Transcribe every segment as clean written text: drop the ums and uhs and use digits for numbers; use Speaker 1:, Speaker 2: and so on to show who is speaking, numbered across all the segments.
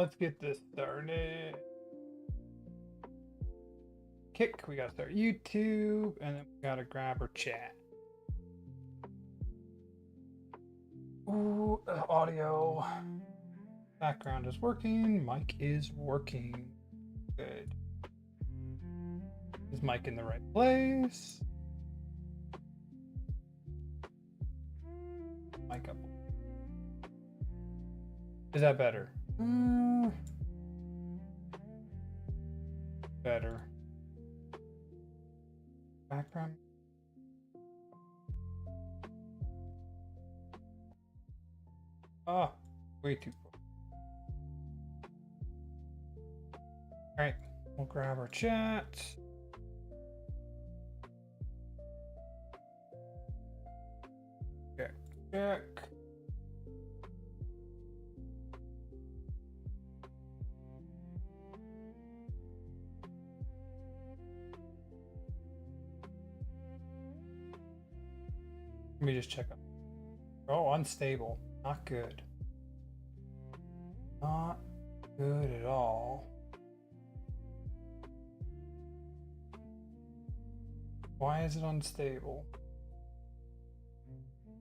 Speaker 1: let's get this started. Kick, we gotta start YouTube, and then we gotta grab our chat. Ooh, audio. Background is working, mic is working. Good. Is mic in the right place? Mic up. Is that better? Better. Background. Oh, way too far. Alright, we'll grab our chat. Check. Let me just check up. Oh, unstable. Not good. Not good at all. Why is it unstable?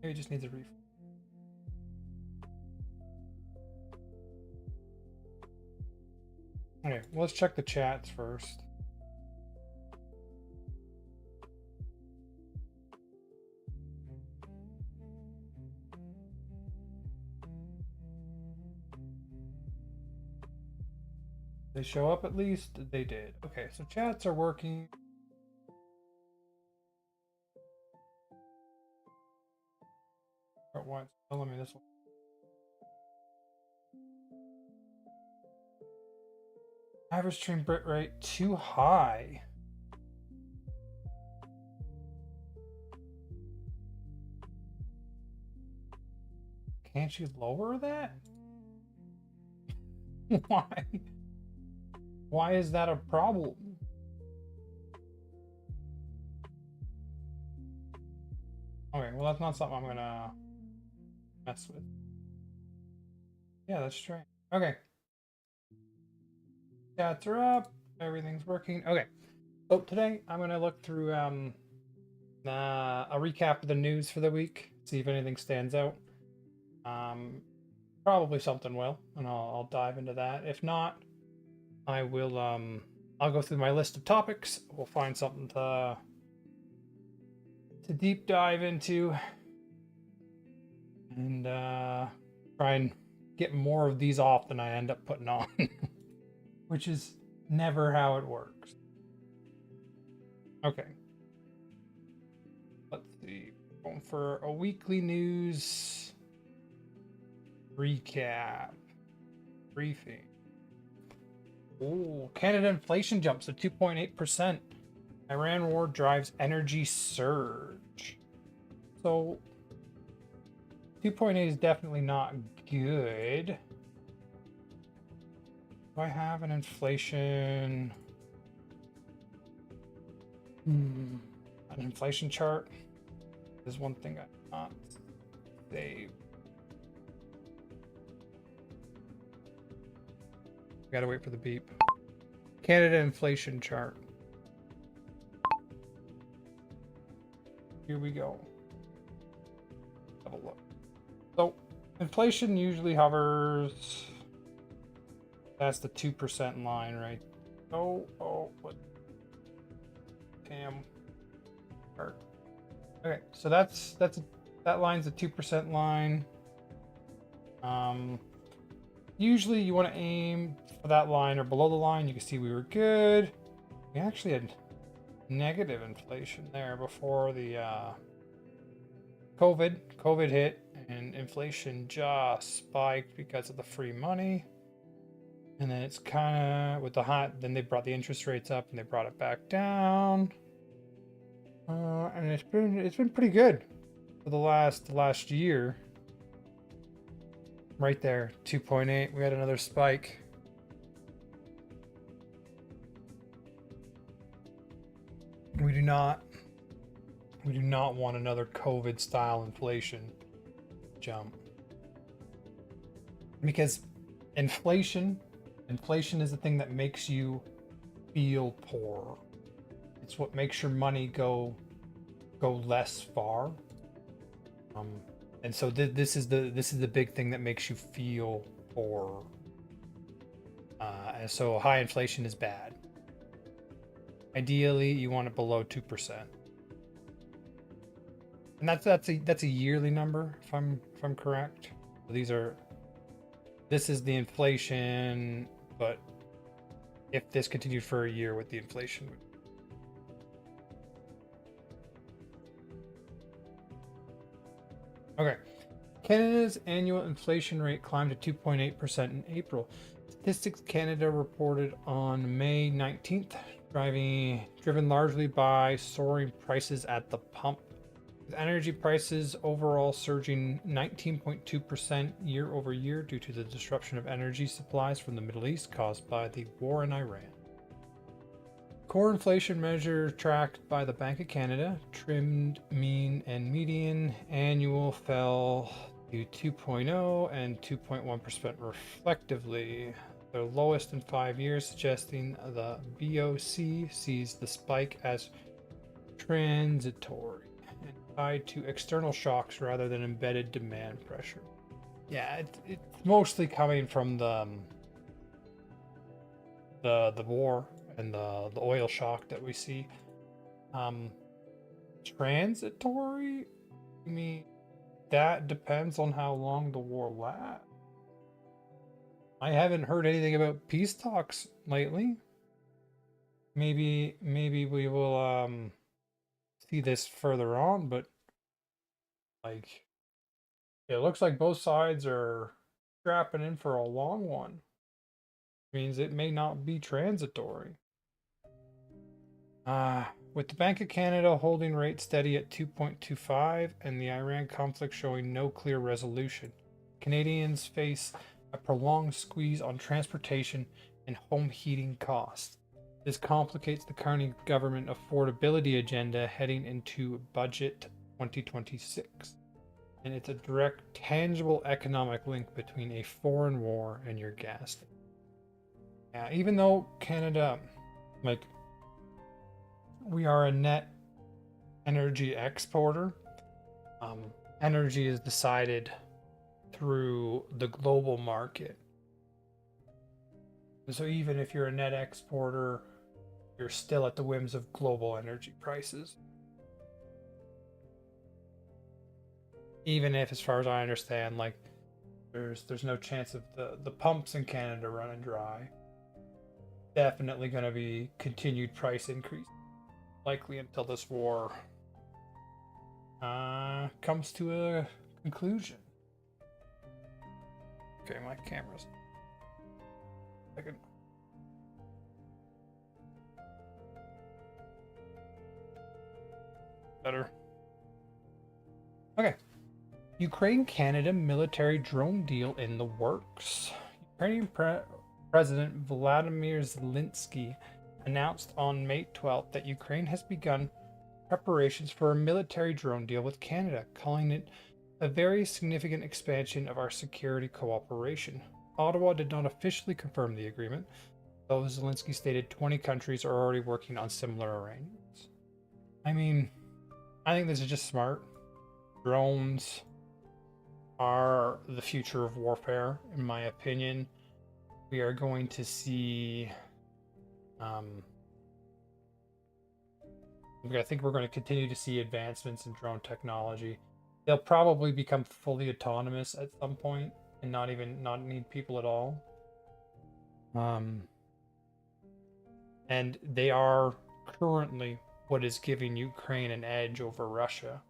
Speaker 1: Maybe it just needs a refresh. Okay, well, let's check the chats first. They show up at least? They did. Okay, so chats are working. But what's telling me this one? Average stream bit rate too high. Can't you lower that? Why? Why is that a problem? Okay, well, that's not something I'm gonna mess with. Yeah, that's strange. Okay. Chats are up. Everything's working. Okay. So today I'm gonna look through a recap of the news for the week, see if anything stands out. Probably something will, and I'll dive into that. If not, I will I'll go through my list of topics. We'll find something to deep dive into, and try and get more of these off than I end up putting on, which is never how it works. Okay. Let's see. Going for a weekly news recap briefing. Oh, Canada inflation jumps to 2.8%. Iran war drives energy surge. So 2.8 is definitely not good. Do I have an inflation? An inflation chart? There's one thing I not saved. Gotta wait for the beep. Canada inflation chart. Here we go. Have a look. So, inflation usually hovers. That's the 2% line, right? Oh, what? Damn. Chart. Okay, so that line's a 2% line. Usually you want to aim for that line or below the line. You can see we were good. We actually had negative inflation there before the COVID hit, and inflation just spiked because of the free money. And then it's kind of with the then they brought the interest rates up and they brought it back down. And it's been pretty good for the last year. Right there, 2.8. We had another spike. We do not want another COVID style inflation jump, because inflation Inflation is the thing that makes you feel poor. It's what makes your money go less far. And so this is the big thing that makes you feel poor. And so high inflation is bad. Ideally, you want it below 2%. And that's a yearly number, if I'm correct. This is the inflation, but if this continued for a year, what the inflation would. Okay. Canada's annual inflation rate climbed to 2.8% in April. Statistics Canada reported on May 19th, driven largely by soaring prices at the pump, with energy prices overall surging 19.2% year over year due to the disruption of energy supplies from the Middle East caused by the war in Iran. Core inflation measure tracked by the Bank of Canada, trimmed mean and median annual fell to 2.0 and 2.1% respectively, their lowest in 5 years, suggesting the BOC sees the spike as transitory and tied to external shocks rather than embedded demand pressure. Yeah, it's mostly coming from the war and the oil shock that we see. Transitory? I mean, that depends on how long the war lasts. I haven't heard anything about peace talks lately. Maybe we will see this further on, but like it looks like both sides are strapping in for a long one. Means it may not be transitory. With the Bank of Canada holding rates steady at 2.25 and the Iran conflict showing no clear resolution, Canadians face a prolonged squeeze on transportation and home heating costs. This complicates the current government affordability agenda heading into budget 2026. And it's a direct, tangible economic link between a foreign war and your gas station. Yeah, even though Canada, like, we are a net energy exporter, energy is decided through the global market. So even if you're a net exporter, you're still at the whims of global energy prices. Even if, as far as I understand, like there's no chance of the pumps in Canada running dry. Definitely going to be continued price increase, likely until this war comes to a conclusion. Okay, my camera's second. Better. Okay. Ukraine-Canada military drone deal in the works. Ukrainian President Vladimir Zelensky announced on May 12th that Ukraine has begun preparations for a military drone deal with Canada, calling it a very significant expansion of our security cooperation. Ottawa did not officially confirm the agreement, though Zelensky stated 20 countries are already working on similar arrangements. I mean, I think this is just smart. Drones are the future of warfare, in my opinion. We are going to see I think we're going to continue to see advancements in drone technology. They'll probably become fully autonomous at some point and not need people at all. And they are currently what is giving Ukraine an edge over Russia.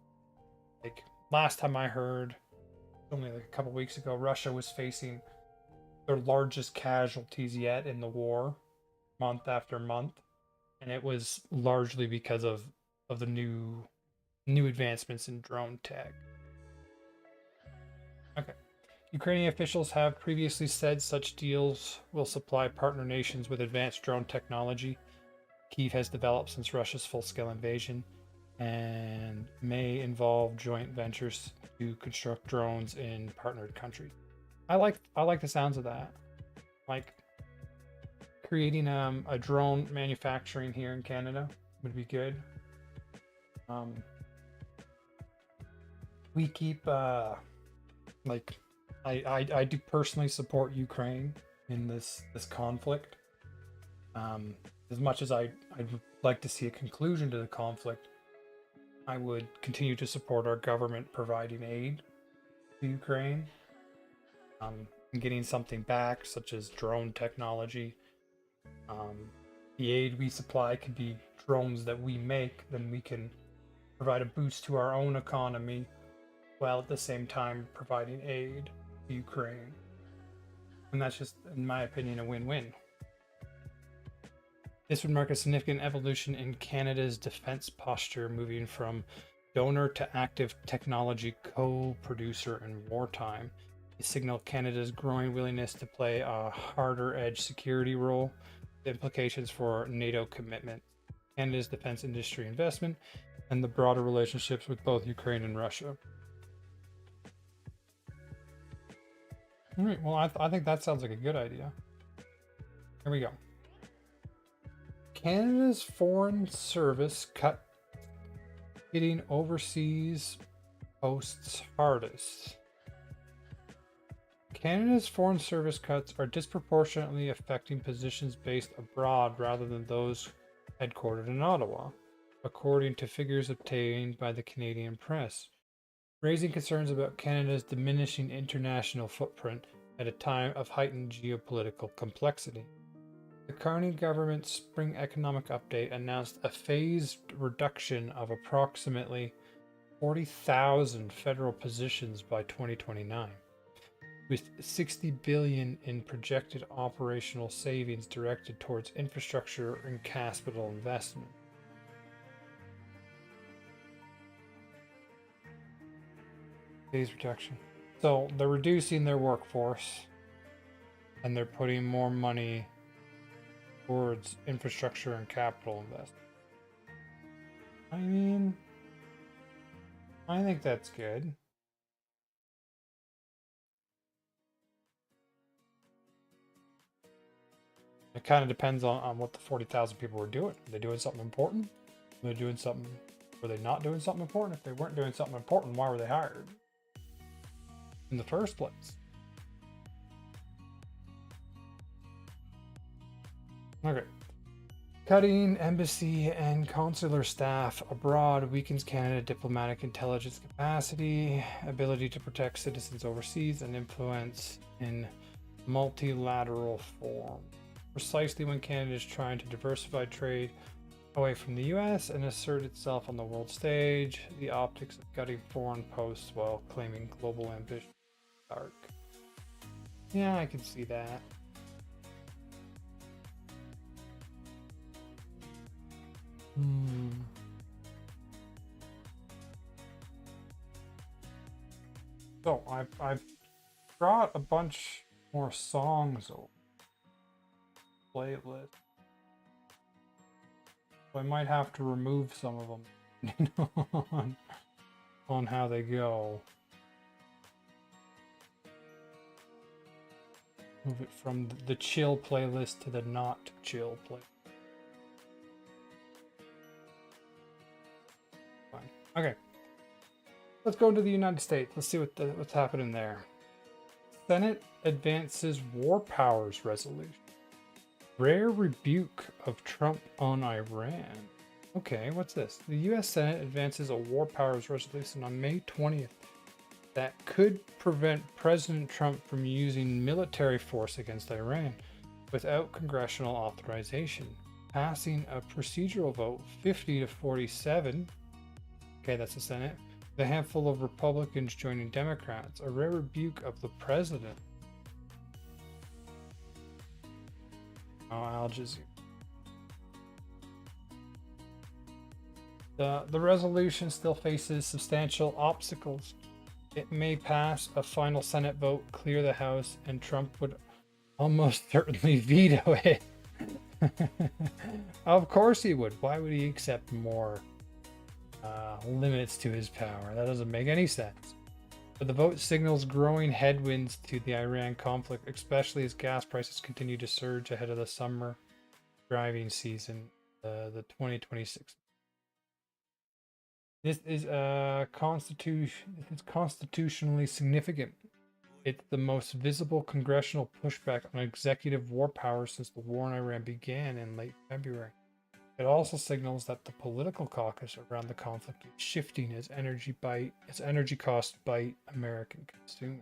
Speaker 1: Like last time I heard, only like a couple weeks ago, Russia was facing their largest casualties yet in the war, month after month, and it was largely because of the new advancements in drone tech. Okay. Ukrainian officials have previously said such deals will supply partner nations with advanced drone technology Kyiv has developed since Russia's full-scale invasion, and may involve joint ventures to construct drones in partnered countries. I like the sounds of that. Like, creating a drone manufacturing here in Canada would be good. We keep like I do personally support Ukraine in this conflict. As much as I'd like to see a conclusion to the conflict, I would continue to support our government providing aid to Ukraine, and getting something back, such as drone technology. The aid we supply could be drones that we make, then we can provide a boost to our own economy while at the same time providing aid to Ukraine. And that's just, in my opinion, a win-win. This would mark a significant evolution in Canada's defense posture, moving from donor to active technology co-producer in wartime. It signaled Canada's growing willingness to play a harder edge security role, the implications for NATO commitment, Canada's defense industry investment, and the broader relationships with both Ukraine and Russia. All right, well, I think that sounds like a good idea. Here we go. Canada's Foreign Service cut hitting overseas posts hardest. Canada's Foreign Service cuts are disproportionately affecting positions based abroad rather than those headquartered in Ottawa, according to figures obtained by the Canadian press, raising concerns about Canada's diminishing international footprint at a time of heightened geopolitical complexity. The Carney government's spring economic update announced a phased reduction of approximately 40,000 federal positions by 2029, with $60 billion in projected operational savings directed towards infrastructure and capital investment. Phased reduction. So they're reducing their workforce, and they're putting more money towards infrastructure and capital investment. I mean, I think that's good. It kind of depends on what the 40,000 people were doing. Are they doing something important? Were they doing something? Were they not doing something important? If they weren't doing something important, why were they hired in the first place? Okay. Cutting embassy and consular staff abroad weakens Canada's diplomatic intelligence capacity, ability to protect citizens overseas, and influence in multilateral form. Precisely when Canada is trying to diversify trade away from the US and assert itself on the world stage, the optics of cutting foreign posts while claiming global ambition are dark. Yeah, I can see that. So I've brought a bunch more songs over playlist. So I might have to remove some of them on how they go. Move it from the chill playlist to the not chill playlist. Fine. Okay. Let's go to the United States. Let's see what's happening there. Senate advances war powers resolution. Rare rebuke of Trump on Iran. Okay, what's this? The U.S. Senate advances a war powers resolution on May 20th that could prevent President Trump from using military force against Iran without congressional authorization, passing a procedural vote 50 to 47. Okay, that's the Senate. The handful of Republicans joining Democrats, a rare rebuke of the president. Oh, Al Jazeera. The resolution still faces substantial obstacles. It may pass a final Senate vote, clear the House, and Trump would almost certainly veto it. Of course he would. Why would he accept more limits to his power? That doesn't make any sense. But the vote signals growing headwinds to the Iran conflict, especially as gas prices continue to surge ahead of the summer driving season, the 2026. This is constitutionally significant. It's the most visible congressional pushback on executive war power since the war in Iran began in late February. It also signals that the political caucus around the conflict is shifting as energy costs bite American consumers.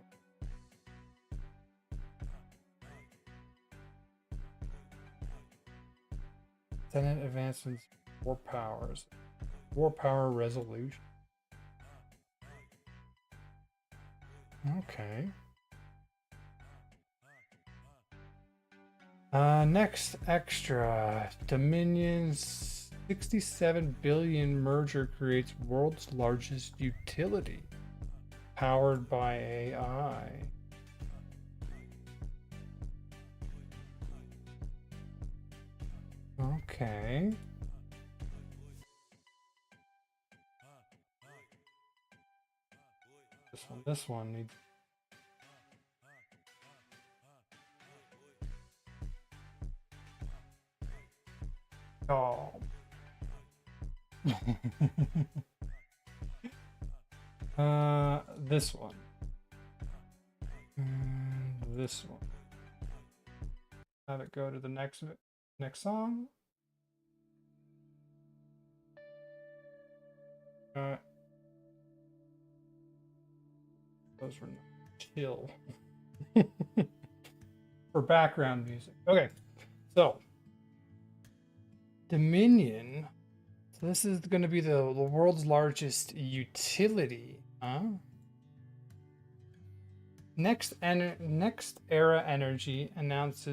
Speaker 1: Senate advancements, war power resolution. Okay. Next extra. Dominion's 67 billion merger creates world's largest utility powered by AI. Okay. This one needs. Oh. This one. And this one. Have it go to the next song. Those were chill for background music. Okay, so Dominion. So this is going to be the world's largest utility, huh? Next Era Energy announced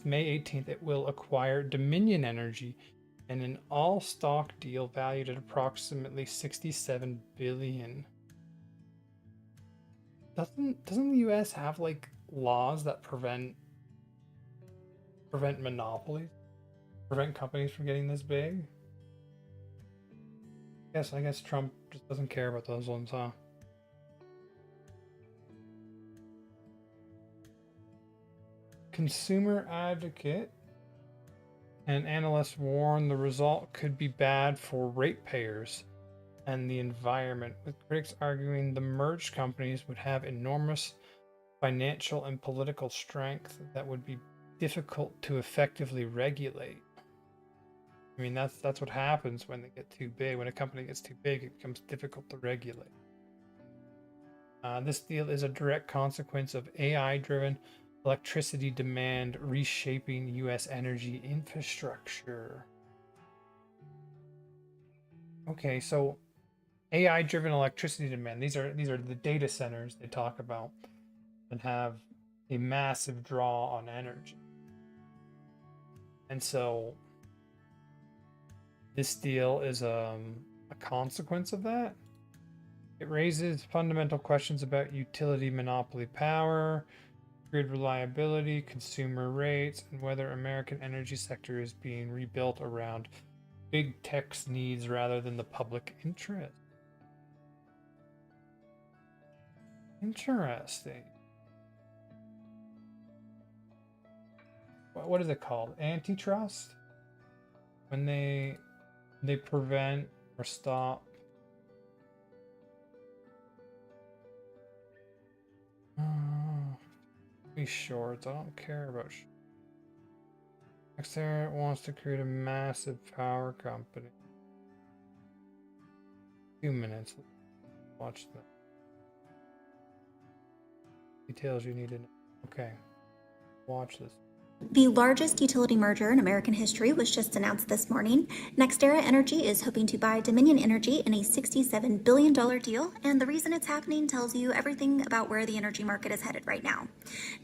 Speaker 1: May 18th it will acquire Dominion Energy in an all-stock deal valued at approximately $67 billion. Doesn't the U.S. have like laws that prevent monopolies, prevent companies from getting this big? I guess Trump just doesn't care about those ones, huh? Consumer advocate and analysts warn the result could be bad for ratepayers and the environment, with critics arguing the merged companies would have enormous financial and political strength that would be difficult to effectively regulate. I mean, that's what happens when they get too big. When a company gets too big, it becomes difficult to regulate. This deal is a direct consequence of AI-driven electricity demand reshaping U.S. energy infrastructure. Okay, so AI-driven electricity demand. These are the data centers they talk about that have a massive draw on energy. And so this deal is a consequence of that. It raises fundamental questions about utility monopoly power, grid reliability, consumer rates, and whether American energy sector is being rebuilt around big tech's needs rather than the public interest. Interesting. What is it called? Antitrust? When they prevent or stop be shorts. I don't care about Xterra wants to create a massive power company. 2 minutes. Watch the details you need to know. Okay. Watch this.
Speaker 2: The largest utility merger in American history was just announced this morning. NextEra Energy is hoping to buy Dominion Energy in a $67 billion deal, and the reason it's happening tells you everything about where the energy market is headed right now.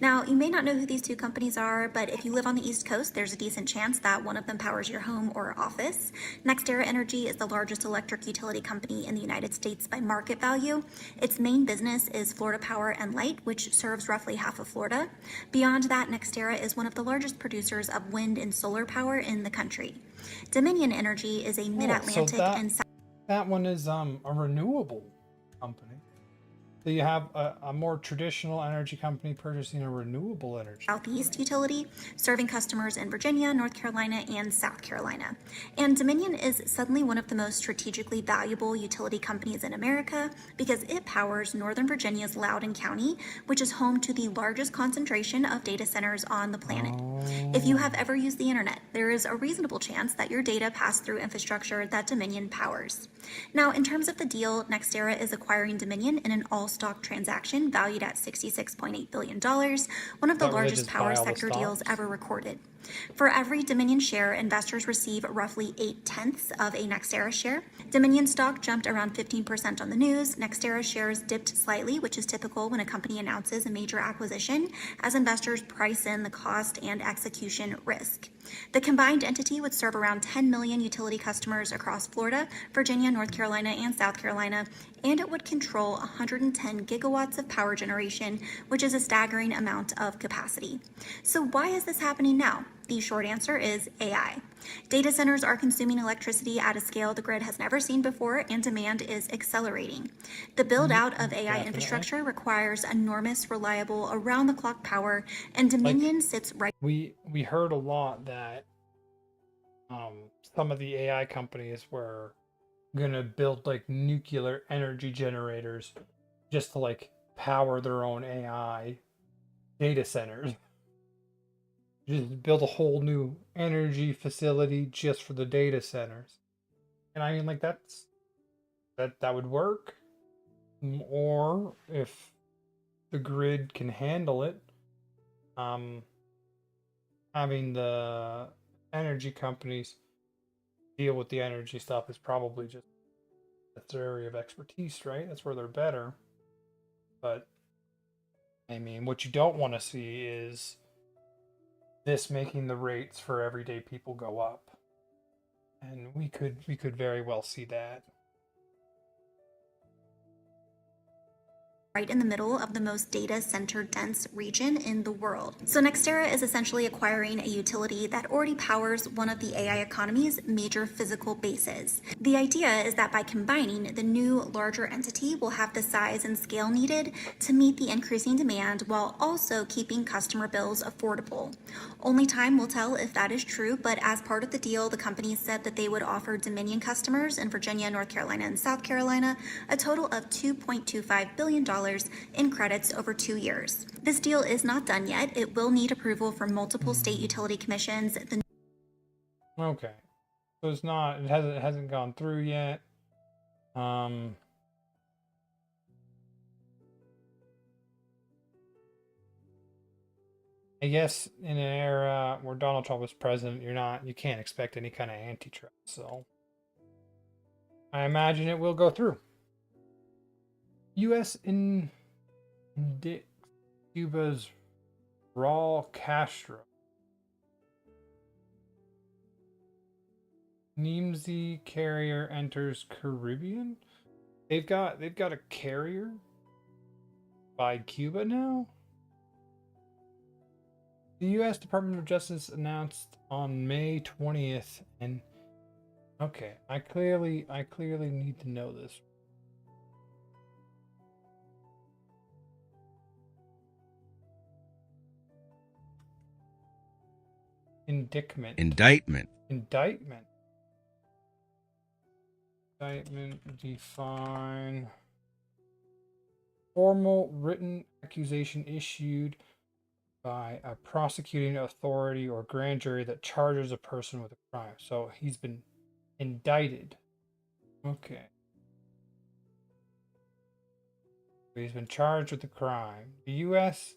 Speaker 2: Now, you may not know who these two companies are, but if you live on the East Coast, there's a decent chance that one of them powers your home or office. NextEra Energy is the largest electric utility company in the United States by market value. Its main business is Florida Power and Light, which serves roughly half of Florida. Beyond that, NextEra is one of the largest producers of wind and solar power in the country. Dominion Energy is a mid-Atlantic
Speaker 1: that one is a renewable company. So you have a more traditional energy company purchasing a renewable energy.
Speaker 2: Southeast utility, serving customers in Virginia, North Carolina, and South Carolina. And Dominion is suddenly one of the most strategically valuable utility companies in America because it powers Northern Virginia's Loudoun County, which is home to the largest concentration of data centers on the planet. If you have ever used the internet, there is a reasonable chance that your data passed through infrastructure that Dominion powers. Now, in terms of the deal, NextEra is acquiring Dominion in an all-stock transaction valued at $66.8 billion, one of the largest power sector deals ever recorded. For every Dominion share, investors receive roughly 8/10 of a NextEra share. Dominion stock jumped around 15% on the news. NextEra shares dipped slightly, which is typical when a company announces a major acquisition, as investors price in the cost and execution risk. The combined entity would serve around 10 million utility customers across Florida, Virginia, North Carolina, and South Carolina, and it would control 110 gigawatts of power generation, which is a staggering amount of capacity. So why is this happening now? The short answer is AI. Data centers are consuming electricity at a scale the grid has never seen before, and demand is accelerating. The build-out of AI infrastructure requires enormous, reliable, around-the-clock power, and Dominion sits right.
Speaker 1: We heard a lot that some of the AI companies were gonna build like nuclear energy generators just to like power their own AI data centers. Just build a whole new energy facility just for the data centers. And I mean, like that would work. Or if the grid can handle it, having the energy companies deal with the energy stuff is probably just that's their area of expertise, right? That's where they're better. But I mean, what you don't want to see is this making the rates for everyday people go up. And we could very well see that.
Speaker 2: Right in the middle of the most data center dense region in the world. So NextEra is essentially acquiring a utility that already powers one of the AI economy's major physical bases. The idea is that by combining, the new larger entity will have the size and scale needed to meet the increasing demand while also keeping customer bills affordable. Only time will tell if that is true, but as part of the deal, the company said that they would offer Dominion customers in Virginia, North Carolina, and South Carolina a total of $2.25 billion in credits over 2 years. This deal is not done yet. It will need approval from multiple state utility commissions.
Speaker 1: Okay. So it's not it hasn't gone through yet. I guess in an era where Donald Trump was president, you can't expect any kind of antitrust. So I imagine it will go through. U.S. indicts Cuba's Raul Castro. Nimzi carrier enters Caribbean. They've got a carrier by Cuba now. The U.S. Department of Justice announced on May 20th, and okay, I clearly need to know this. Indictment define formal written accusation issued by a prosecuting authority or grand jury that charges a person with a crime. So he's been indicted. Okay. He's been charged with a crime. The U.S.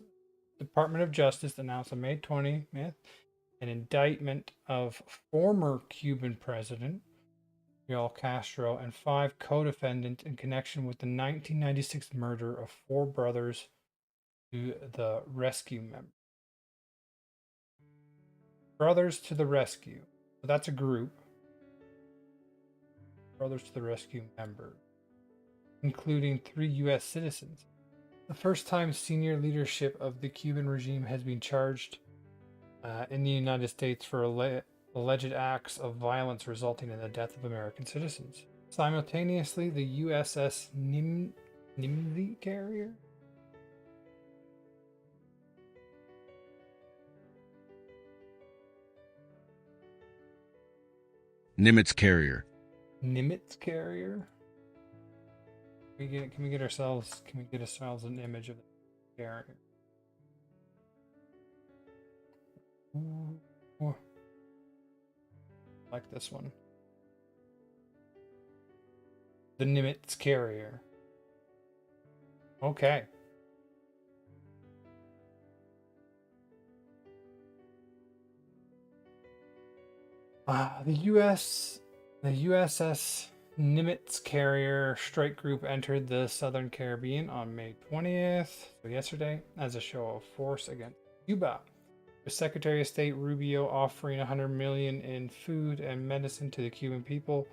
Speaker 1: Department of Justice announced on May 20th an indictment of former Cuban president Raul Castro and 5 co-defendants in connection with the 1996 murder of 4 brothers to the rescue member. Brothers to the Rescue. So that's a group. Brothers to the Rescue member, including 3 U.S. citizens. The first time senior leadership of the Cuban regime has been charged in the United States for alleged acts of violence resulting in the death of American citizens. Simultaneously, the USS Nimsy carrier?
Speaker 3: Nimitz carrier.
Speaker 1: Nimitz carrier? Can we get ourselves an image of the carrier? Ooh. Like this one. The Nimitz carrier. Okay. The USS Nimitz carrier strike group entered the Southern Caribbean on May 20th, so yesterday, as a show of force against Cuba. With Secretary of State Rubio offering $100 million in food and medicine to the Cuban people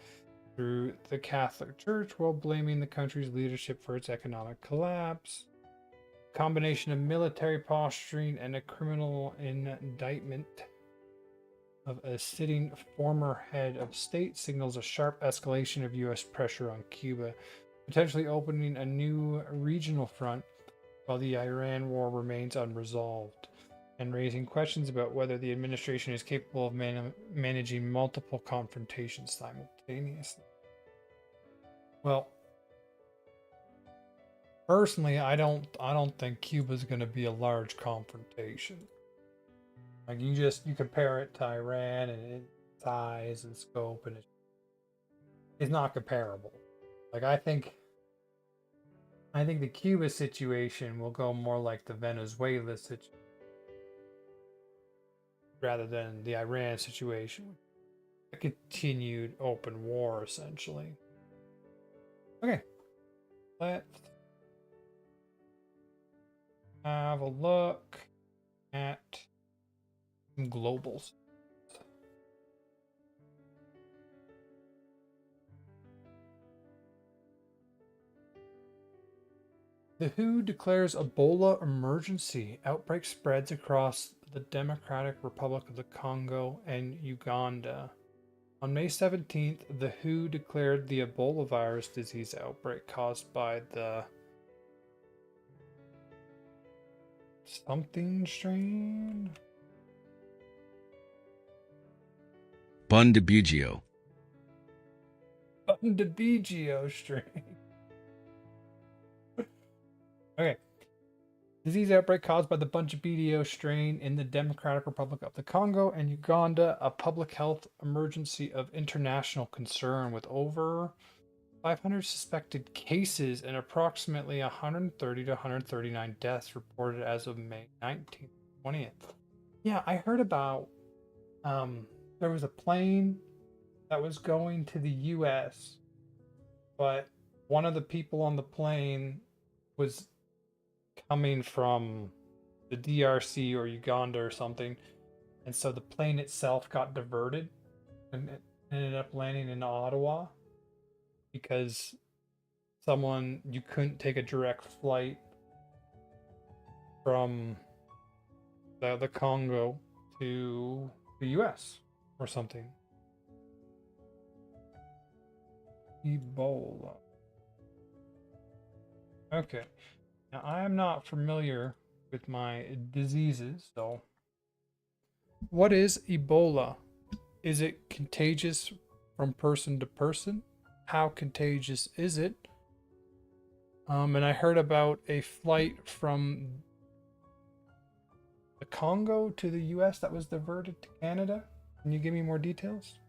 Speaker 1: through the Catholic Church, while blaming the country's leadership for its economic collapse. Combination of military posturing and a criminal indictment of a sitting former head of state signals a sharp escalation of U.S. pressure on Cuba, potentially opening a new regional front while the Iran war remains unresolved, and raising questions about whether the administration is capable of managing multiple confrontations simultaneously. Well, personally, I don't think Cuba's going to be a large confrontation. Like you compare it to Iran and its size and scope, and it's not comparable. Like I think the Cuba situation will go more like the Venezuela situation rather than the Iran situation. A continued open war, essentially. Okay, let's have a look at some globals. The WHO declares Ebola emergency. Outbreak spreads across the Democratic Republic of the Congo and Uganda. On May 17th, the WHO declared the Ebola virus disease outbreak caused by the something strain?
Speaker 3: Bundibugyo.
Speaker 1: Bundibugyo strain. Okay. Disease outbreak caused by the Bundibugyo strain in the Democratic Republic of the Congo and Uganda, a public health emergency of international concern with over 500 suspected cases and approximately 130 to 139 deaths reported as of May 19th, 20th. Yeah, I heard about there was a plane that was going to the US, but one of the people on the plane was coming from the DRC or Uganda or something, and so the plane itself got diverted and it ended up landing in Ottawa because you couldn't take a direct flight from the Congo to the US or something. Ebola. Okay. Now, I am not familiar with my diseases, so what is Ebola? Is it contagious from person to person? How contagious is it? And I heard about a flight from the Congo to the US that was diverted to Canada. Can you give me more details?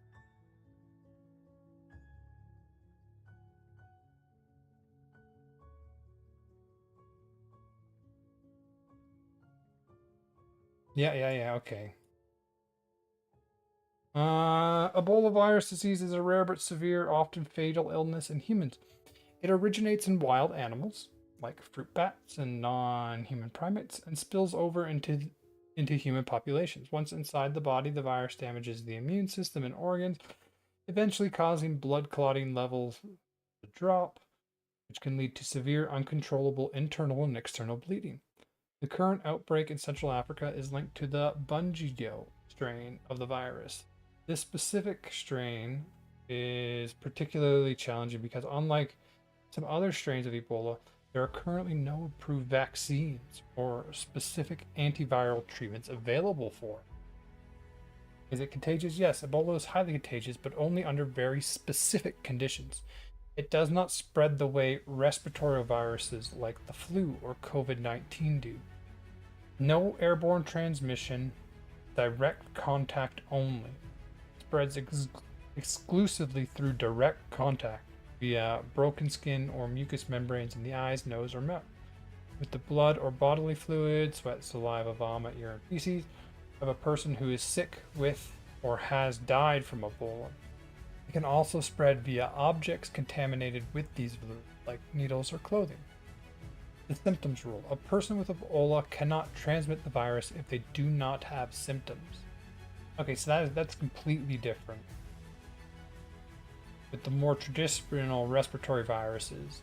Speaker 1: Yeah, okay. Ebola virus disease is a rare but severe, often fatal illness in humans. It originates in wild animals, like fruit bats and non-human primates, and spills over into human populations. Once inside the body, the virus damages the immune system and organs, eventually causing blood clotting levels to drop, which can lead to severe, uncontrollable internal and external bleeding. The current outbreak in Central Africa is linked to the Bundibugyo strain of the virus. This specific strain is particularly challenging because, unlike some other strains of Ebola, There are currently no approved vaccines or specific antiviral treatments available for it. Is it contagious? Yes, Ebola is highly contagious, but only under very specific conditions. It does not spread the way respiratory viruses like the flu or COVID-19 do. No airborne transmission, direct contact only. Spreads exclusively through direct contact via broken skin or mucous membranes in the eyes, nose, or mouth. With the blood or bodily fluid, sweat, saliva, vomit, urine, feces of a person who is sick with or has died from Ebola. It can also spread via objects contaminated with these fluids, like needles or clothing. The symptoms rule. A person with Ebola cannot transmit the virus if they do not have symptoms. Okay, so that's completely different. With the more traditional respiratory viruses,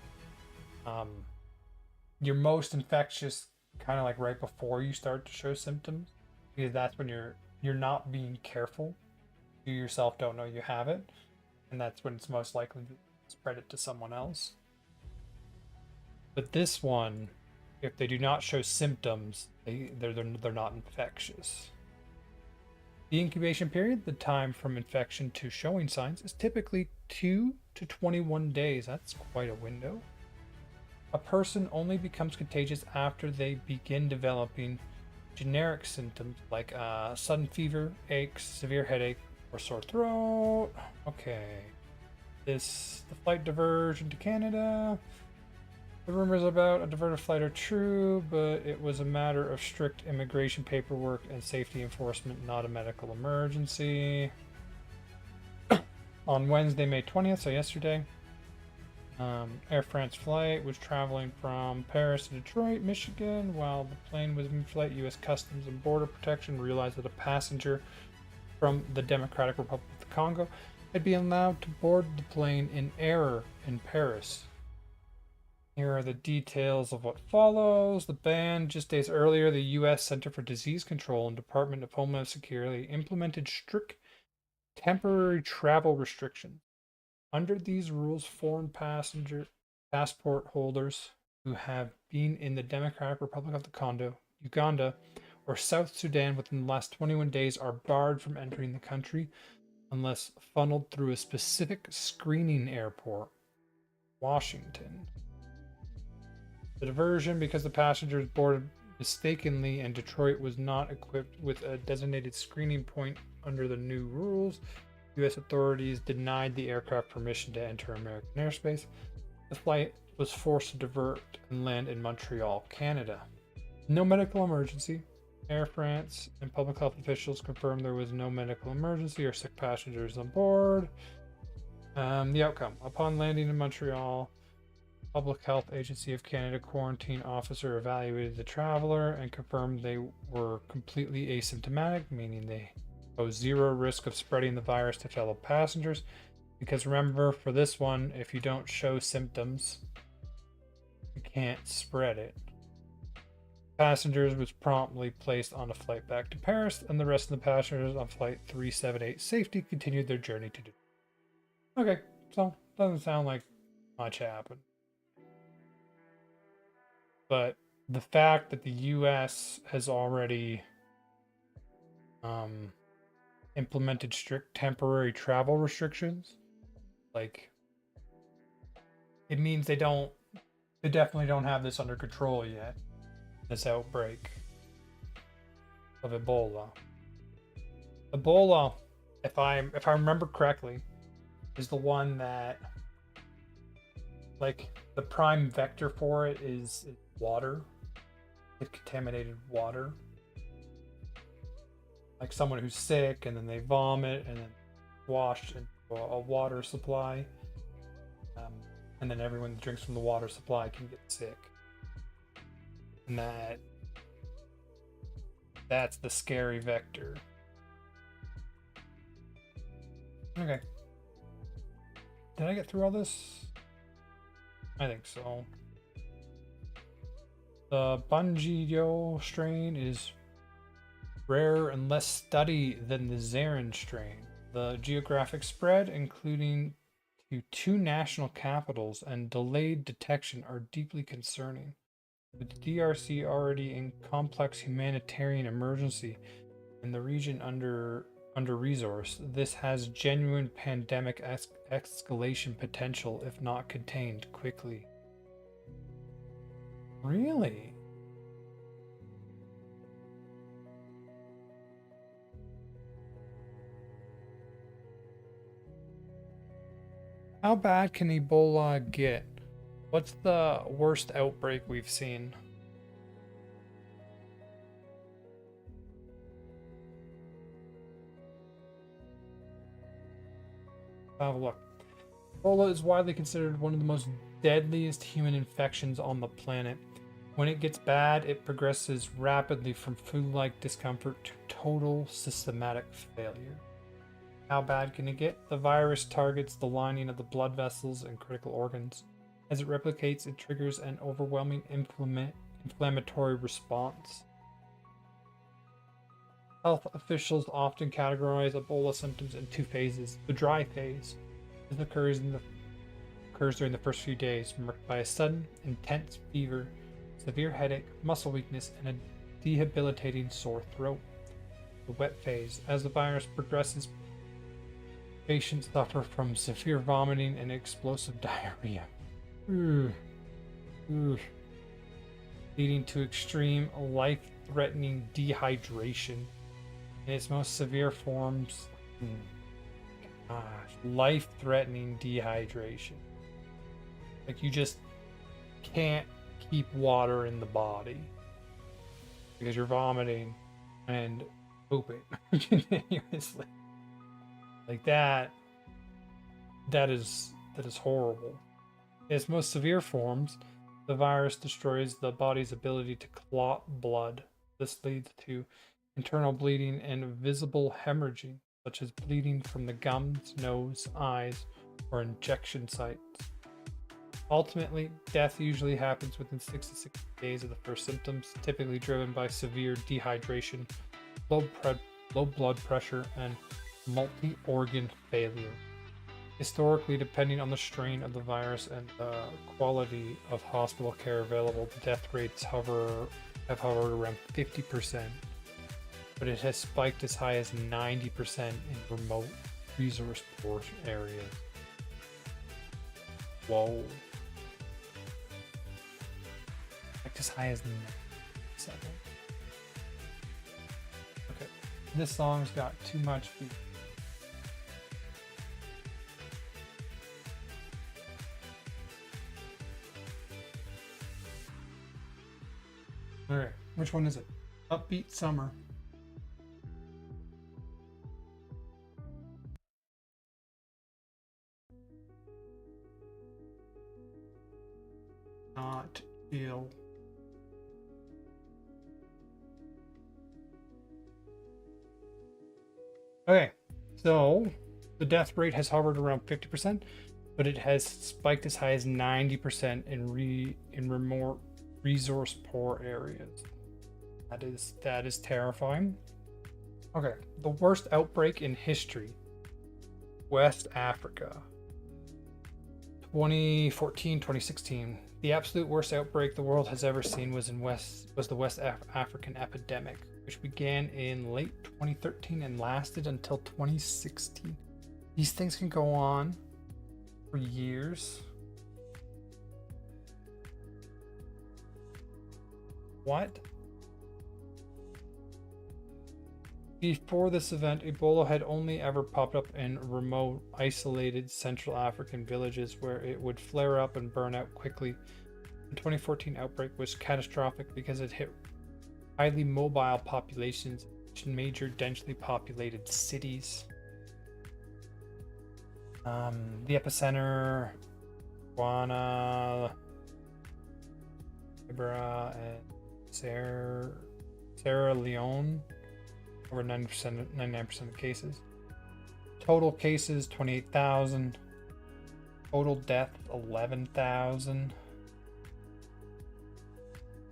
Speaker 1: you're most infectious kind of like right before you start to show symptoms, because that's when you're not being careful. You yourself don't know you have it, and that's when it's most likely to spread it to someone else. But this one, if they do not show symptoms, they're not infectious. The incubation period, the time from infection to showing signs, is typically 2 to 21 days. That's quite a window. A person only becomes contagious after they begin developing generic symptoms like sudden fever, aches, severe headache, or sore throat. Okay. The flight diversion to Canada. The rumors about a diverted flight are true, but it was a matter of strict immigration paperwork and safety enforcement, not a medical emergency. On Wednesday, May 20th, so yesterday, Air France flight was traveling from Paris to Detroit, Michigan. While the plane was in flight, U.S. Customs and Border Protection realized that a passenger from the Democratic Republic of the Congo had been allowed to board the plane in error in Paris. Here are the details of what follows. The ban. Just days earlier, the U.S. Center for Disease Control and Department of Homeland Security implemented strict temporary travel restrictions. Under these rules, foreign passport holders who have been in the Democratic Republic of the Congo, Uganda, or South Sudan within the last 21 days are barred from entering the country unless funneled through a specific screening airport. Washington. The diversion, because the passengers boarded mistakenly and Detroit was not equipped with a designated screening point under the new rules, U.S. authorities denied the aircraft permission to enter American airspace. The flight was forced to divert and land in Montreal, Canada. No medical emergency. Air France and public health officials confirmed there was no medical emergency or sick passengers on board. The outcome. Upon landing in Montreal, Public Health Agency of Canada quarantine officer evaluated the traveler and confirmed they were completely asymptomatic, meaning they pose zero risk of spreading the virus to fellow passengers. Because remember, for this one, if you don't show symptoms, you can't spread it. Passengers was promptly placed on a flight back to Paris, and the rest of the passengers on flight 378 safety continued their journey to Detroit. Okay, so doesn't sound like much happened. But the fact that the U.S. has already implemented strict temporary travel restrictions, like, it means they definitely don't have this under control yet. This outbreak of Ebola. Ebola, if I remember correctly, is the one that, like, the prime vector for it is water. It's contaminated water. Like someone who's sick and then they vomit and then wash into a water supply. And then everyone that drinks from the water supply can get sick. And that's the scary vector. Okay. Did I get through all this? I think so. The Bungio strain is rarer and less studied than the Zarin strain. The geographic spread, including to 2 national capitals and delayed detection are deeply concerning. With the DRC already in complex humanitarian emergency and the region under resourced, this has genuine pandemic escalation potential if not contained quickly. Really? How bad can Ebola get? What's the worst outbreak we've seen? Have a look. Ebola is widely considered one of the most deadliest human infections on the planet. When it gets bad, it progresses rapidly from flu-like discomfort to total systematic failure. How bad can it get? The virus targets the lining of the blood vessels and critical organs. As it replicates, it triggers an overwhelming inflammatory response. Health officials often categorize Ebola symptoms in 2 phases. The dry phase. This occurs during the first few days, marked by a sudden, intense fever, severe headache, muscle weakness, and a debilitating sore throat. The wet phase. As the virus progresses, patients suffer from severe vomiting and explosive diarrhea, leading to extreme, life-threatening dehydration. In its most severe forms, life-threatening dehydration. Like, you just can't keep water in the body because you're vomiting and pooping continuously. Like that is horrible. In its most severe forms, the virus destroys the body's ability to clot blood. This leads to internal bleeding and visible hemorrhaging, such as bleeding from the gums, nose, eyes, or injection sites. Ultimately, death usually happens within 6 to 60 days of the first symptoms, typically driven by severe dehydration, low blood pressure, and multi-organ failure. Historically, depending on the strain of the virus and the quality of hospital care available, the death rates have hovered around 50%, but it has spiked as high as 90% in remote, resource-poor areas. Whoa. Spiked as high as 97%. Okay, this song's got too much beat. Alright, which one is it? Upbeat Summer. Not ill. Okay, so the death rate has hovered around 50%, but it has spiked as high as 90% in remote, resource poor areas. That is terrifying. Okay, the worst outbreak in history. West Africa. 2014, 2016. The absolute worst outbreak the world has ever seen was the West African epidemic, which began in late 2013 and lasted until 2016. These things can go on for years. What? Before this event, Ebola had only ever popped up in remote, isolated Central African villages where it would flare up and burn out quickly. The 2014 outbreak was catastrophic because it hit highly mobile populations in major densely populated cities. The epicenter, Guana, Libra, and Sierra Leone. Over 99% of cases. Total cases 28,000. Total death 11,000.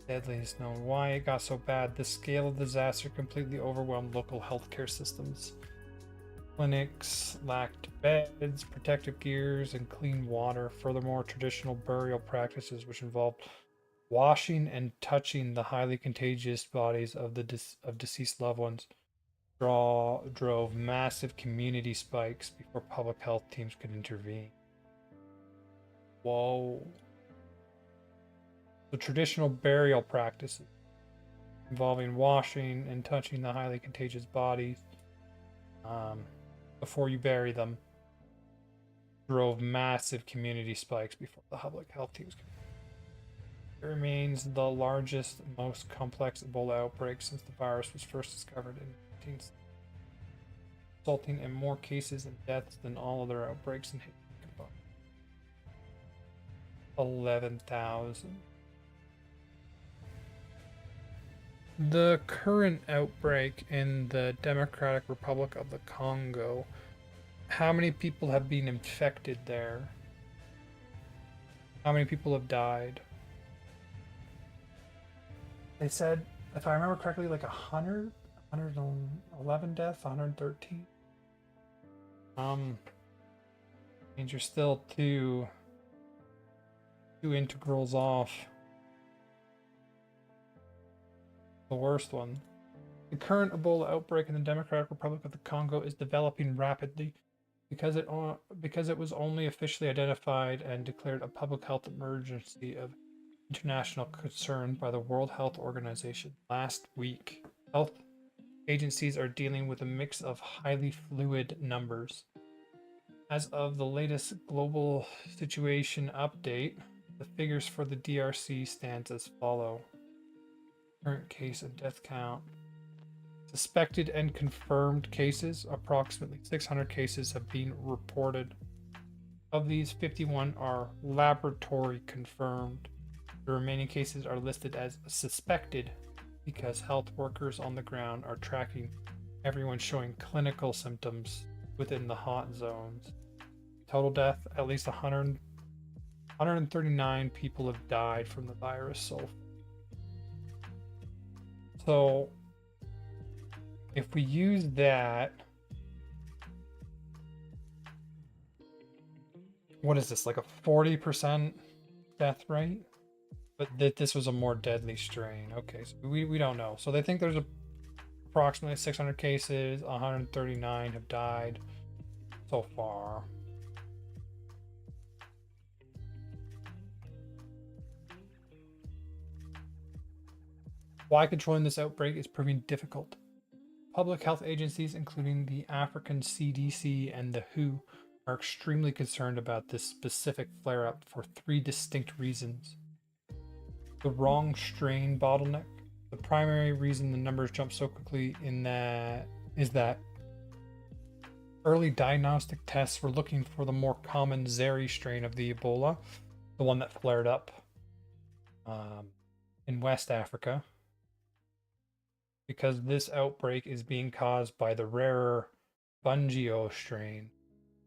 Speaker 1: Deadliest known. Why it got so bad? The scale of the disaster completely overwhelmed local healthcare systems. Clinics lacked beds, protective gears, and clean water. Furthermore, traditional burial practices, which involved washing and touching the highly contagious bodies of deceased loved ones, drove massive community spikes before public health teams could intervene. Whoa. The traditional burial practices involving washing and touching the highly contagious bodies before you bury them drove massive community spikes before the public health teams could. It remains the largest, most complex Ebola outbreak since the virus was first discovered in 1960, resulting in more cases and deaths than all other outbreaks in history combined. 11,000. The current outbreak in the Democratic Republic of the Congo, how many people have been infected there? How many people have died? They said, if I remember correctly, like 100, 111 deaths, 113. Means you're still two integrals off the worst one. The current Ebola outbreak in the Democratic Republic of the Congo is developing rapidly because it was only officially identified and declared a public health emergency of international concern by the World Health Organization last week. Health agencies are dealing with a mix of highly fluid numbers. As of the latest global situation update, the figures for the DRC stands as follow. Current case and death count. Suspected and confirmed cases, approximately 600 cases have been reported. Of these, 51 are laboratory confirmed. The remaining cases are listed as suspected because health workers on the ground are tracking everyone showing clinical symptoms within the hot zones. Total death, at least 139 people have died from the virus so far. So, if we use that, what is this, like a 40% death rate? But this was a more deadly strain. Okay, so we don't know. So they think there's approximately 600 cases, 139 have died so far. Why controlling this outbreak is proving difficult. Public health agencies, including the African CDC and the WHO, are extremely concerned about this specific flare-up for 3 distinct reasons. The wrong strain bottleneck. The primary reason the numbers jump so quickly is that early diagnostic tests were looking for the more common Zeri strain of the Ebola, the one that flared up in West Africa, because this outbreak is being caused by the rarer Bungio strain.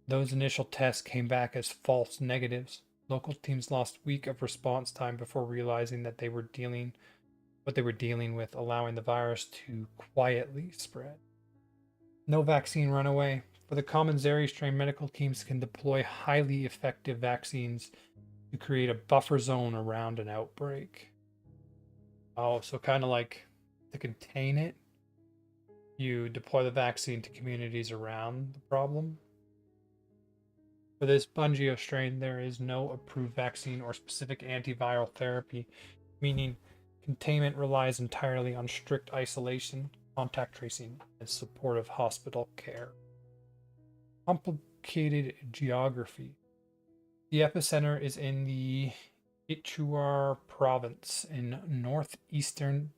Speaker 1: Those initial tests came back as false negatives. Local teams lost a week of response time before realizing that they were dealing with, allowing the virus to quietly spread. No vaccine runaway. For the common Zeri strain, medical teams can deploy highly effective vaccines to create a buffer zone around an outbreak. Oh, so kind of like to contain it, you deploy the vaccine to communities around the problem. For this Bungio strain, there is no approved vaccine or specific antiviral therapy, meaning containment relies entirely on strict isolation, contact tracing, and supportive hospital care. Complicated geography. The epicenter is in the Ichuar province in northeastern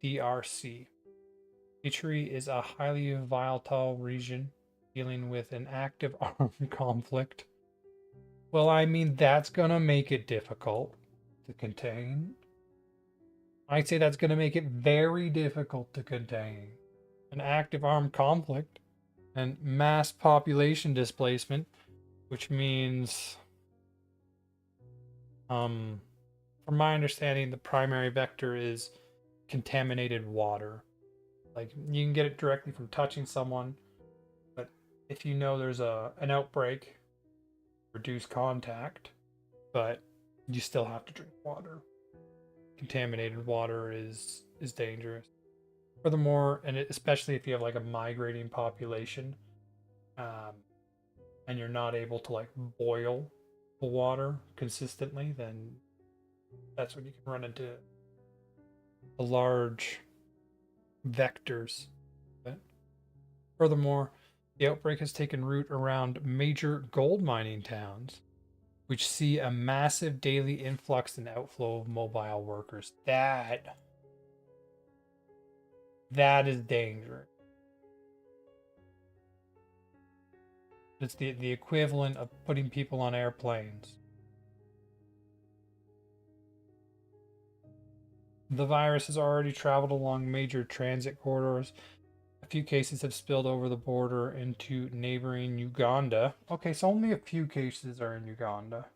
Speaker 1: DRC. Ituri is a highly volatile region dealing with an active armed conflict. Well, I mean, that's gonna make it difficult to contain. I'd say that's gonna make it very difficult to contain. An active armed conflict and mass population displacement, which means, from my understanding, the primary vector is contaminated water. Like, you can get it directly from touching someone, but if you know there's an outbreak, reduce contact, but you still have to drink water. Contaminated water is dangerous. Furthermore, and especially if you have like a migrating population, um, and you're not able to like boil the water consistently, then that's when you can run into the large vectors. But furthermore, the outbreak has taken root around major gold mining towns, which see a massive daily influx and outflow of mobile workers. That is dangerous. It's the equivalent of putting people on airplanes. The virus has already traveled along major transit corridors. A few cases have spilled over the border into neighboring Uganda. Okay, so only a few cases are in Uganda.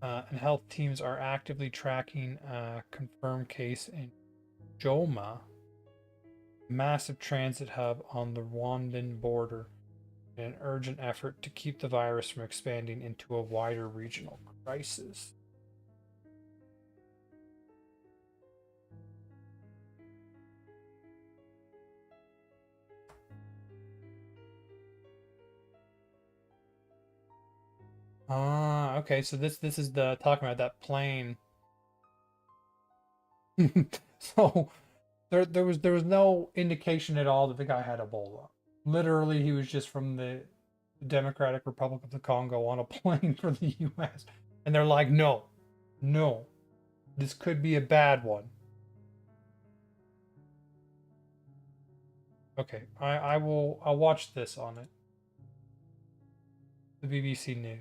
Speaker 1: And health teams are actively tracking a confirmed case in Joma, a massive transit hub on the Rwandan border, in an urgent effort to keep the virus from expanding into a wider regional crisis. Ah, okay. So this is the talking about that plane. So there was no indication at all that the guy had Ebola. Literally, he was just from the Democratic Republic of the Congo on a plane for the U.S. And they're like, no, no, this could be a bad one. Okay, I'll watch this on it. The BBC News.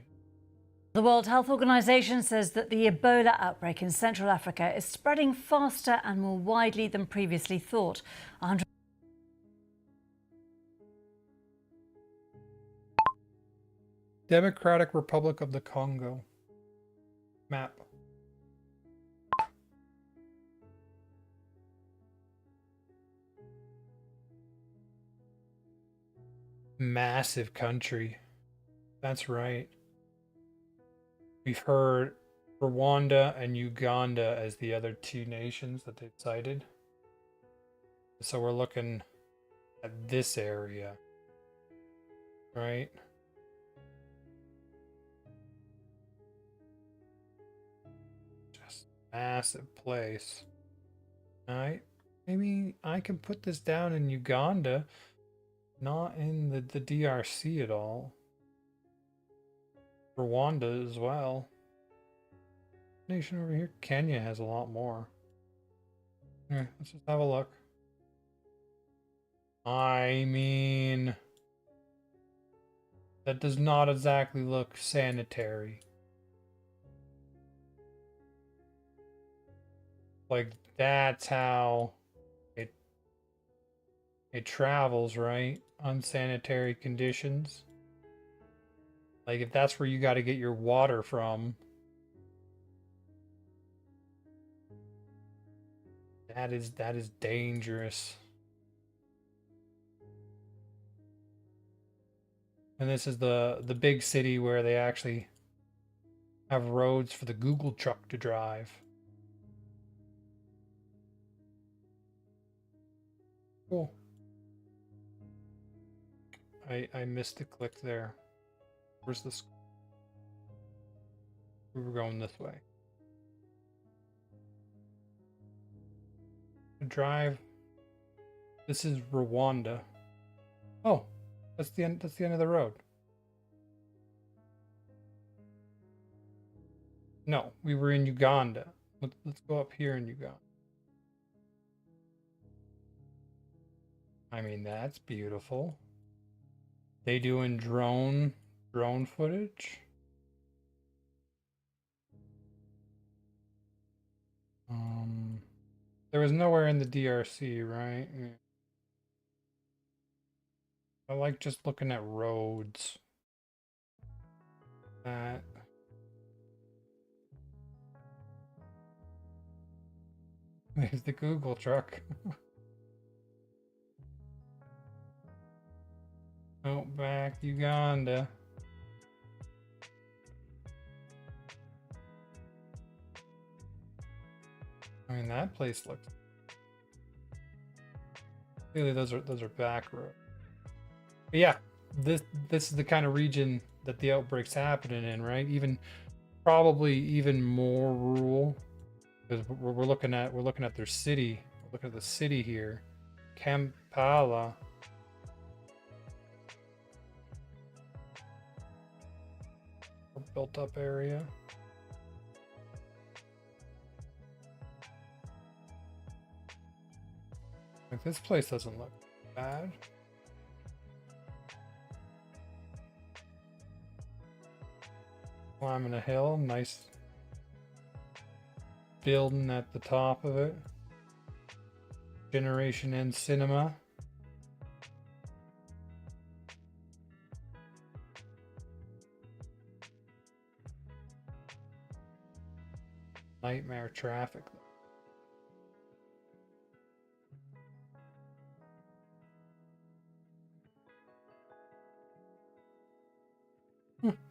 Speaker 4: The World Health Organization says that the Ebola outbreak in Central Africa is spreading faster and more widely than previously thought. 100
Speaker 1: Democratic Republic of the Congo. Map. Massive country. That's right. We've heard Rwanda and Uganda as the other two nations that they've cited. So we're looking at this area, right? Just massive place. Alright. Maybe I can put this down in Uganda, not in the DRC at all. Rwanda as well. Nation over here. Kenya has a lot more. Okay, let's just have a look. I mean, that does not exactly look sanitary. Like, that's how it travels, right? Unsanitary conditions. Like, if that's where you got to get your water from, that is dangerous. And this is the big city where they actually have roads for the Google truck to drive. Cool. I missed a click there. Where's this? We were going this way. Drive. This is Rwanda. Oh, that's the end. That's the end of the road. No, we were in Uganda. Let's go up here in Uganda. I mean, that's beautiful. They doing drone footage. There was nowhere in the DRC, right? Yeah. I like just looking at roads. That. There's the Google truck. Outback Uganda. I mean, that place looks. Clearly, those are back roads. But yeah, this is the kind of region that the outbreak's happening in, right? Probably even more rural, because we're looking at their city. We're looking at the city here, Kampala. A built up area. Like, this place doesn't look bad. Climbing a hill, nice building at the top of it. Generation End Cinema. Nightmare traffic.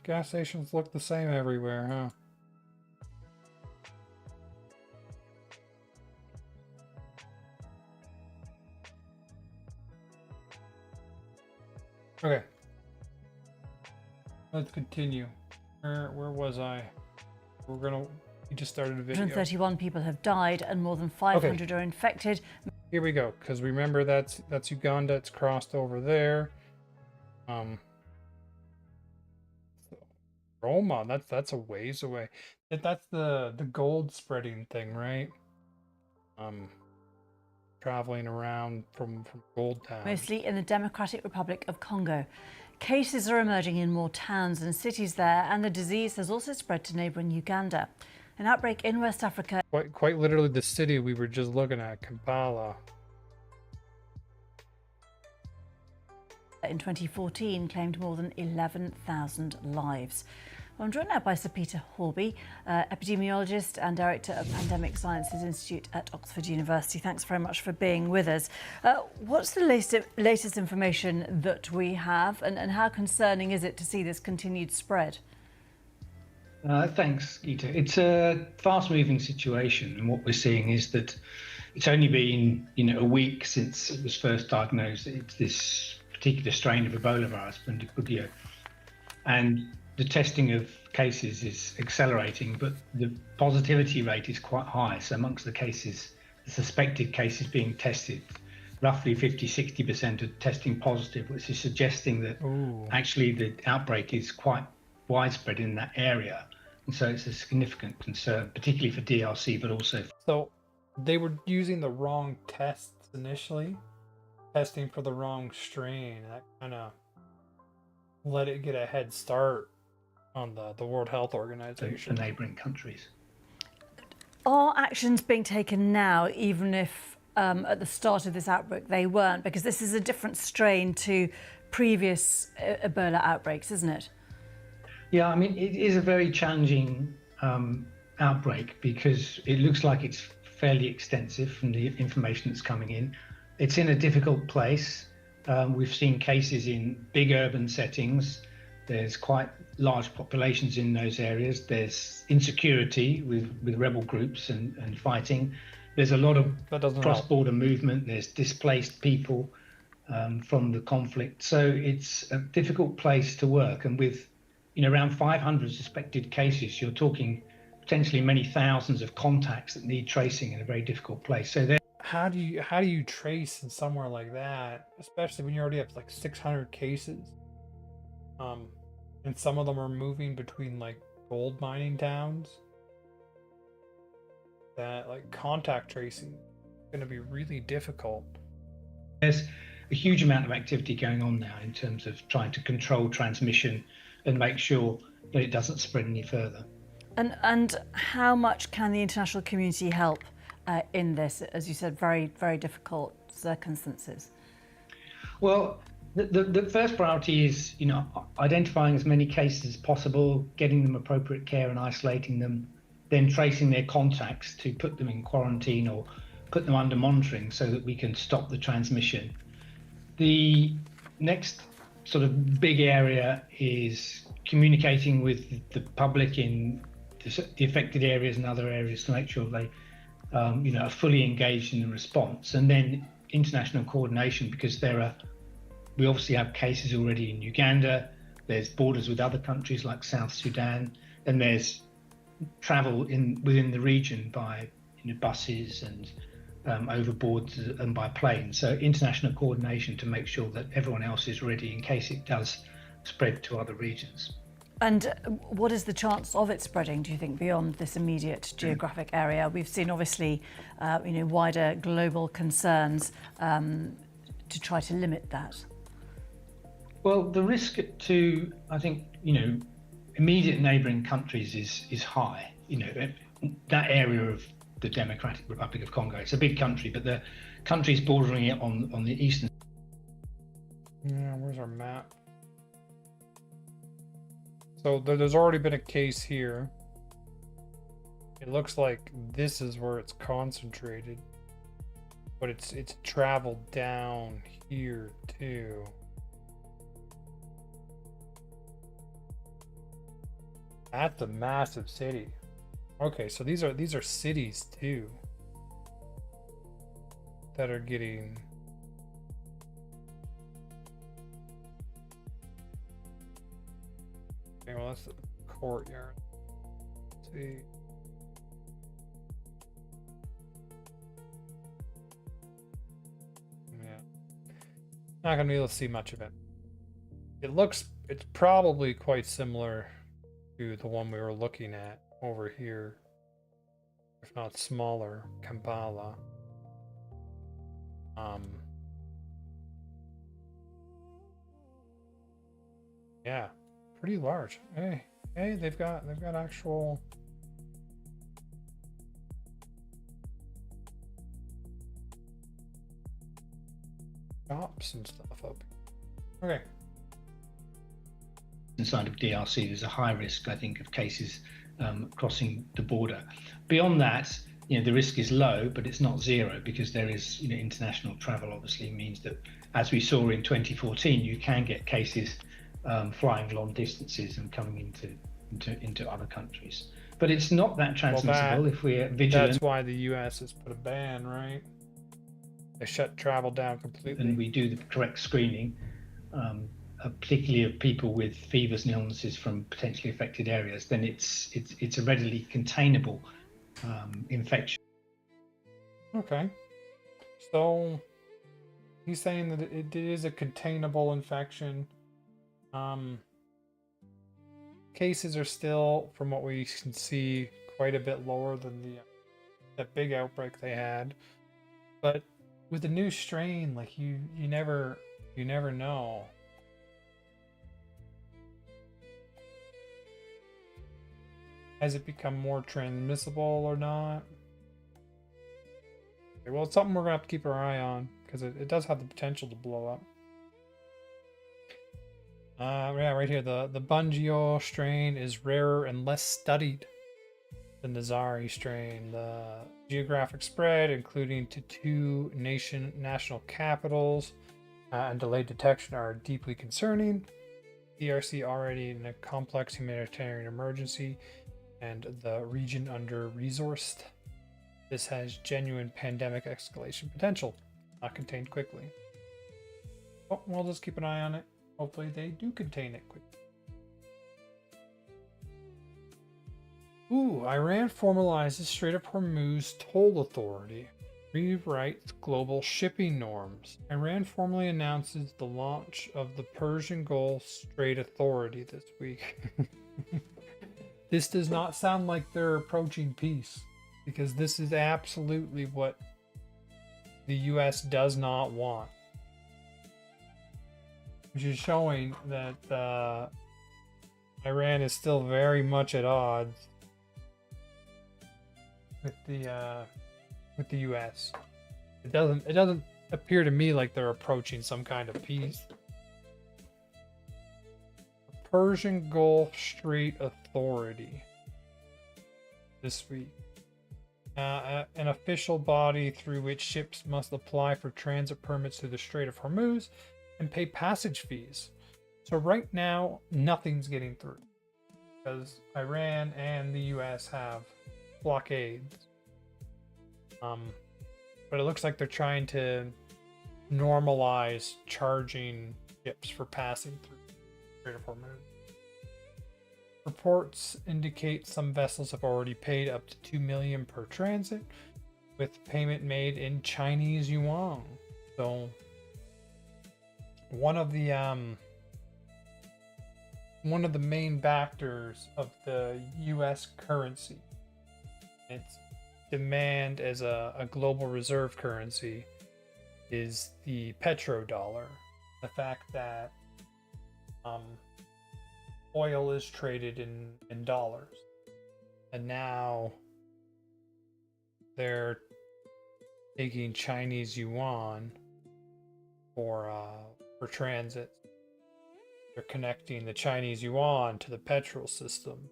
Speaker 1: Gas stations look the same everywhere, huh? Okay. Let's continue. Where was I? We just started a video.
Speaker 4: 131 people have died and more than 500 are infected.
Speaker 1: Here we go, because remember that's Uganda. It's crossed over there. Roma, that's a ways away. That's the gold spreading thing, right? Traveling around from Gold Town.
Speaker 4: Mostly in the Democratic Republic of Congo. Cases are emerging in more towns and cities there, and the disease has also spread to neighbouring Uganda. An outbreak in West Africa.
Speaker 1: Quite literally the city we were just looking at, Kampala.
Speaker 4: In 2014 claimed more than 11,000 lives. Well, I'm joined now by Sir Peter Horby, epidemiologist and director of Pandemic Sciences Institute at Oxford University. Thanks very much for being with us. What's the latest information that we have, and how concerning is it to see this continued spread?
Speaker 5: Thanks, Gita. It's a fast-moving situation, and what we're seeing is that it's only been, a week since it was first diagnosed. It's this particular strain of Ebola virus, Bundibugyo, and the testing of cases is accelerating, but the positivity rate is quite high. So amongst the cases, the suspected cases being tested, roughly 50-60% are testing positive, which is suggesting that actually the outbreak is quite widespread in that area. And so it's a significant concern, particularly for DRC, but also.
Speaker 1: So they were using the wrong tests initially, testing for the wrong strain. That kind of let it get a head start on the World Health Organization.
Speaker 5: For neighbouring countries.
Speaker 4: Are actions being taken now, even if at the start of this outbreak they weren't? Because this is a different strain to previous Ebola outbreaks, isn't it?
Speaker 5: Yeah, I mean, it is a very challenging outbreak because it looks like it's fairly extensive from the information that's coming in. It's in a difficult place. We've seen cases in big urban settings. There's quite large populations in those areas. There's insecurity with rebel groups and fighting. There's a lot of cross-border movement. There's displaced people from the conflict. So it's a difficult place to work. And with around 500 suspected cases, you're talking potentially many thousands of contacts that need tracing in a very difficult place. So
Speaker 1: how do you trace in somewhere like that, especially when you already have like 600 cases? And some of them are moving between like gold mining towns. That like contact tracing is going to be really difficult.
Speaker 5: There's a huge amount of activity going on now in terms of trying to control transmission and make sure that it doesn't spread any further.
Speaker 4: And how much can the international community help in this? As you said, very, very difficult circumstances.
Speaker 5: Well, the first priority is, identifying as many cases as possible, getting them appropriate care and isolating them, then tracing their contacts to put them in quarantine or put them under monitoring so that we can stop the transmission. The next sort of big area is communicating with the public in the affected areas and other areas to make sure they, are fully engaged in the response, and then international coordination, because we obviously have cases already in Uganda. There's borders with other countries like South Sudan, and there's travel within the region by buses and overboard and by plane. So international coordination to make sure that everyone else is ready in case it does spread to other regions.
Speaker 4: And what is the chance of it spreading, do you think, beyond this immediate geographic area? We've seen, obviously, wider global concerns to try to limit that.
Speaker 5: Well, the risk to, I think, immediate neighbouring countries is high. That area of the Democratic Republic of Congo, it's a big country, but the countries bordering it on the eastern.
Speaker 1: Yeah, where's our map? So there's already been a case here. It looks like this is where it's concentrated, but it's traveled down here too. That's a massive city. Okay, so these are cities too that are getting. Okay, well, that's the courtyard. Let's see. Yeah. Not gonna be able to see much of it. It's probably quite similar to the one we were looking at over here, if not smaller, Kampala. Yeah, pretty large. Hey, they've got actual shops and stuff up. Okay.
Speaker 5: Inside of DRC, there's a high risk, I think, of cases crossing the border. Beyond that, the risk is low, but it's not zero, because there is, international travel obviously means that, as we saw in 2014, you can get cases flying long distances and coming into other countries. But it's not that transmissible if we're vigilant.
Speaker 1: That's why the US has put a ban, right? They shut travel down completely.
Speaker 5: And we do the correct screening, particularly of people with fevers and illnesses from potentially affected areas, then it's a readily containable infection.
Speaker 1: Okay, so he's saying that it is a containable infection. Cases are still, from what we can see, quite a bit lower than that big outbreak they had, but with the new strain, like you never know. Has it become more transmissible or not? Okay, well, it's something we're gonna have to keep our eye on, because it does have the potential to blow up. Yeah, right here, the Bungio strain is rarer and less studied than the Zari strain. The geographic spread, including to two national capitals, and delayed detection, are deeply concerning. DRC already in a complex humanitarian emergency, and the region under-resourced. This has genuine pandemic escalation potential, not contained quickly. Well, we'll just keep an eye on it. Hopefully they do contain it quickly. Ooh, Iran formalizes Strait of Hormuz toll authority. Rewrites global shipping norms. Iran formally announces the launch of the Persian Gulf Strait Authority this week. This does not sound like they're approaching peace, because this is absolutely what the US does not want. Which is showing that Iran is still very much at odds with the US. It doesn't appear to me like they're approaching some kind of peace. Persian Gulf Strait Authority this week. An official body through which ships must apply for transit permits through the Strait of Hormuz and pay passage fees. So right now, nothing's getting through because Iran and the US have blockades. But it looks like they're trying to normalize charging ships for passing through Strait of Hormuz. Reports indicate some vessels have already paid up to 2 million per transit, with payment made in Chinese yuan. So one of the main factors of the US currency, its demand as a global reserve currency, is the petrodollar. The fact that oil is traded in dollars, and now they're taking Chinese yuan for transit. They're connecting the Chinese yuan to the petrol system.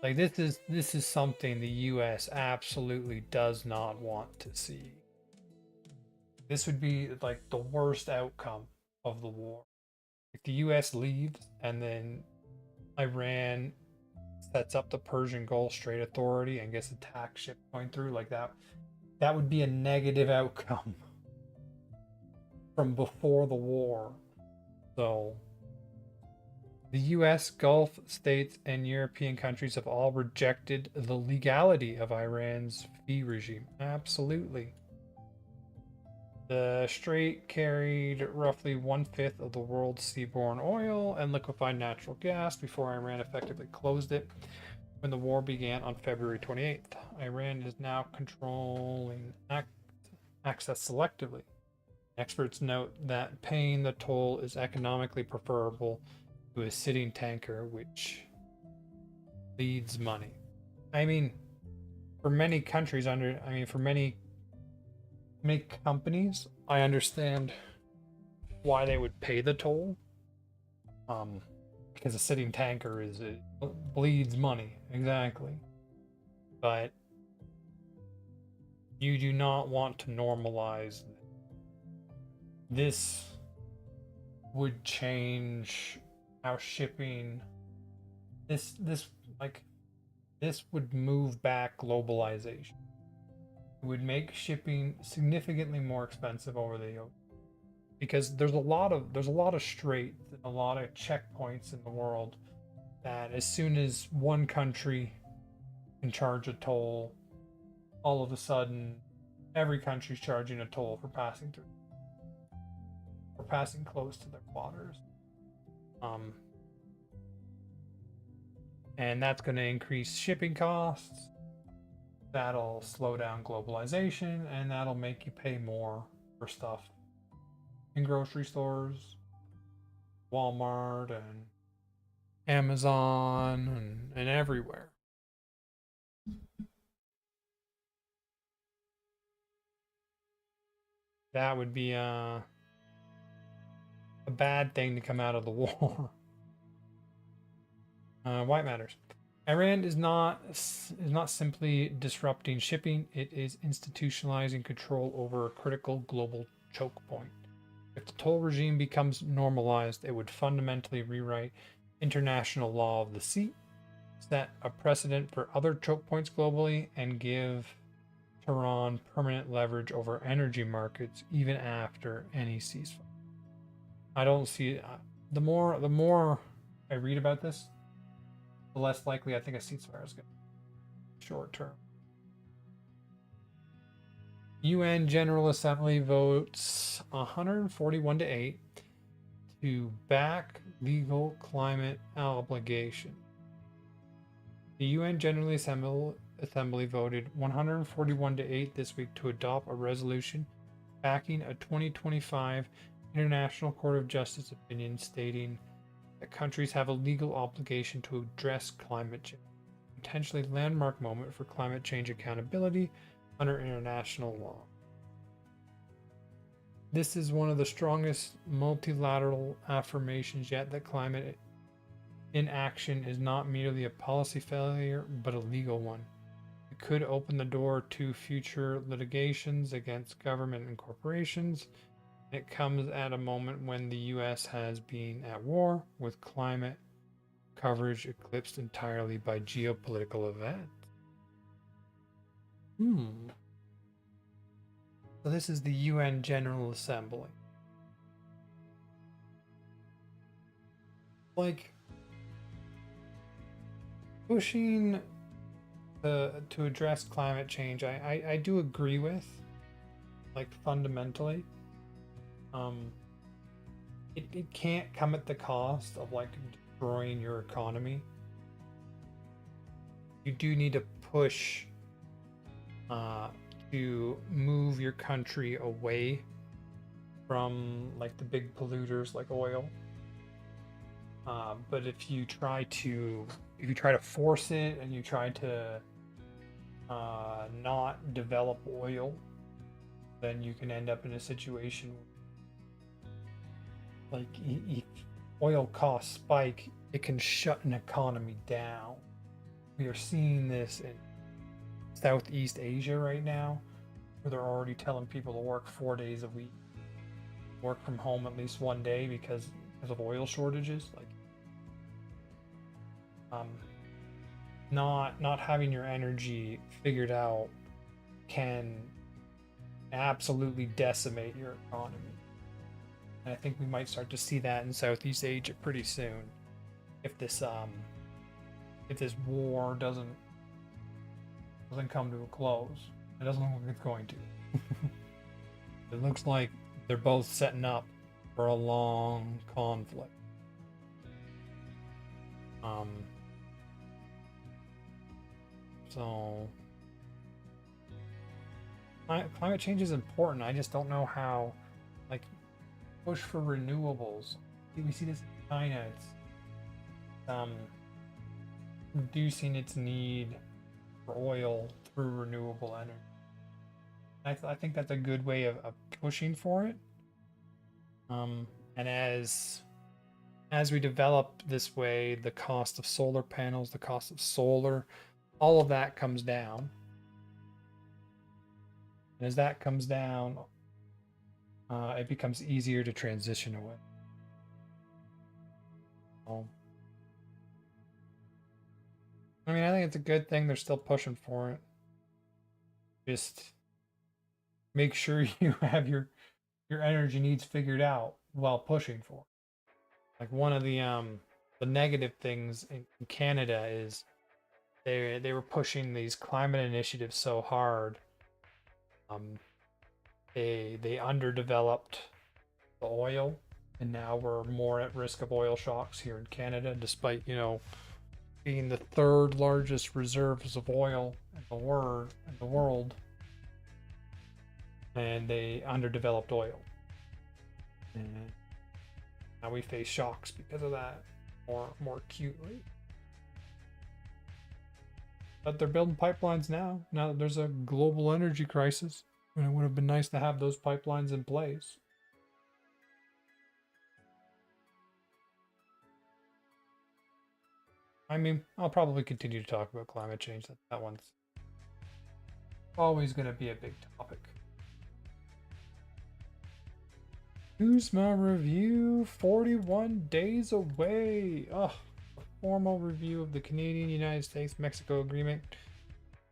Speaker 1: Like this is something the US absolutely does not want to see. This would be like the worst outcome of the war. If the US leaves and then Iran sets up the Persian Gulf Strait Authority and gets attack ship going through, like that would be a negative outcome from before the war. So the US, Gulf states, and European countries have all rejected the legality of Iran's fee regime. Absolutely. The strait carried roughly 1/5 of the world's seaborne oil and liquefied natural gas before Iran effectively closed it when the war began on February 28th. Iran is now controlling access selectively. Experts note that paying the toll is economically preferable to a sitting tanker, which bleeds money. I mean, for many countries for many companies, I understand why they would pay the toll. Because a sitting tanker it bleeds money, exactly. But you do not want to normalize. This would change how shipping. This would move back globalization. It would make shipping significantly more expensive over the ocean, because there's a lot of straits and a lot of checkpoints in the world that as soon as one country can charge a toll, all of a sudden every country's charging a toll for passing through, or passing close to their waters. And that's going to increase shipping costs. That'll slow down globalization, and that'll make you pay more for stuff in grocery stores, Walmart, and Amazon, and everywhere. That would be a bad thing to come out of the war. Why it matters. Iran is not simply disrupting shipping, it is institutionalizing control over a critical global choke point. If the toll regime becomes normalized, it would fundamentally rewrite international law of the sea, set a precedent for other choke points globally, and give Tehran permanent leverage over energy markets even after any ceasefire. I don't see the more I read about this, the less likely I think a ceasefire is going to be short term. UN General Assembly votes 141-8 to back legal climate obligation. The UN General Assembly voted 141-8 this week to adopt a resolution backing a 2025 International Court of Justice opinion stating that countries have a legal obligation to address climate change, a potentially landmark moment for climate change accountability under international law. This is one of the strongest multilateral affirmations yet that climate inaction is not merely a policy failure, but a legal one. It could open the door to future litigations against government and corporations, It comes at a moment when the US has been at war, with climate coverage eclipsed entirely by geopolitical events. So this is the UN General Assembly. Like, pushing to address climate change, I do agree with, like, fundamentally. It can't come at the cost of, like, destroying your economy. You do need to push to move your country away from, like, the big polluters like oil. But if you try to force it, and you try to not develop oil, then you can end up in a situation like, if oil costs spike, it can shut an economy down. We are seeing this in Southeast Asia right now, where they're already telling people to work 4 days a week, work from home at least one day because of oil shortages. Like, not having your energy figured out can absolutely decimate your economy. And I think we might start to see that in Southeast Asia pretty soon, if this war doesn't come to a close. It doesn't look like it's going to. It looks like they're both setting up for a long conflict. So climate change is important. I just don't know how, like, push for renewables. We see this in China. It's reducing its need for oil through renewable energy. I think that's a good way of pushing for it. And as we develop this way, the cost of solar panels, the cost of solar, all of that comes down. And as that comes down, it becomes easier to transition away. I mean, I think it's a good thing they're still pushing for it. Just make sure you have your energy needs figured out while pushing for it. Like, one of the negative things in Canada is they were pushing these climate initiatives so hard. They underdeveloped the oil, and now we're more at risk of oil shocks here in Canada, despite, being the third largest reserves of oil in the world, and they underdeveloped oil. And now we face shocks because of that more acutely. But they're building pipelines now that there's a global energy crisis. And it would have been nice to have those pipelines in place. I mean, I'll probably continue to talk about climate change. That one's always going to be a big topic. Kuzma review, 41 days away. A formal review of the Canadian-United States-Mexico agreement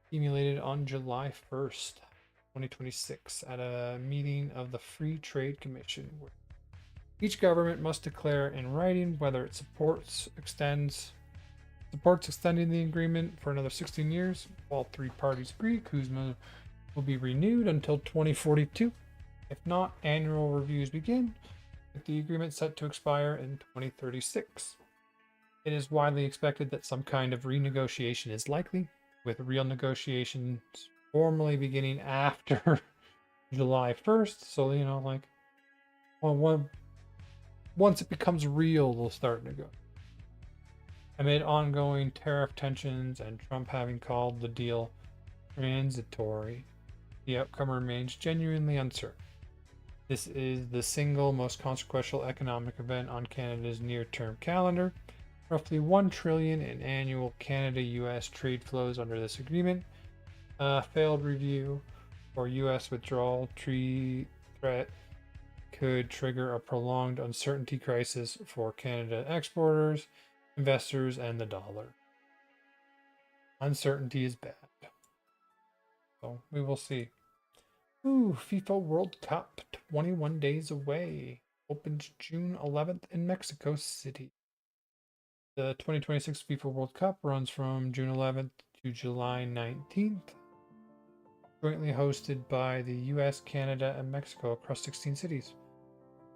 Speaker 1: accumulated on July 1st. 2026 at a meeting of the Free Trade Commission, where each government must declare in writing whether it supports extending the agreement for another 16 years. All three parties agree Kuzma will be renewed until 2042. If not, annual reviews begin, with the agreement set to expire in 2036. It is widely expected that some kind of renegotiation is likely, with real negotiations formally beginning after July 1st. So, once it becomes real, they'll start negotiating. Amid ongoing tariff tensions and Trump having called the deal transitory, the outcome remains genuinely uncertain. This is the single most consequential economic event on Canada's near-term calendar. Roughly $1 trillion in annual Canada-US trade flows under this agreement. Failed review for U.S. withdrawal threat could trigger a prolonged uncertainty crisis for Canada exporters, investors, and the dollar. Uncertainty is bad. So we will see. Ooh, FIFA World Cup, 21 days away. Opens June 11th in Mexico City. The 2026 FIFA World Cup runs from June 11th to July 19th. Jointly hosted by the US, Canada, and Mexico across 16 cities.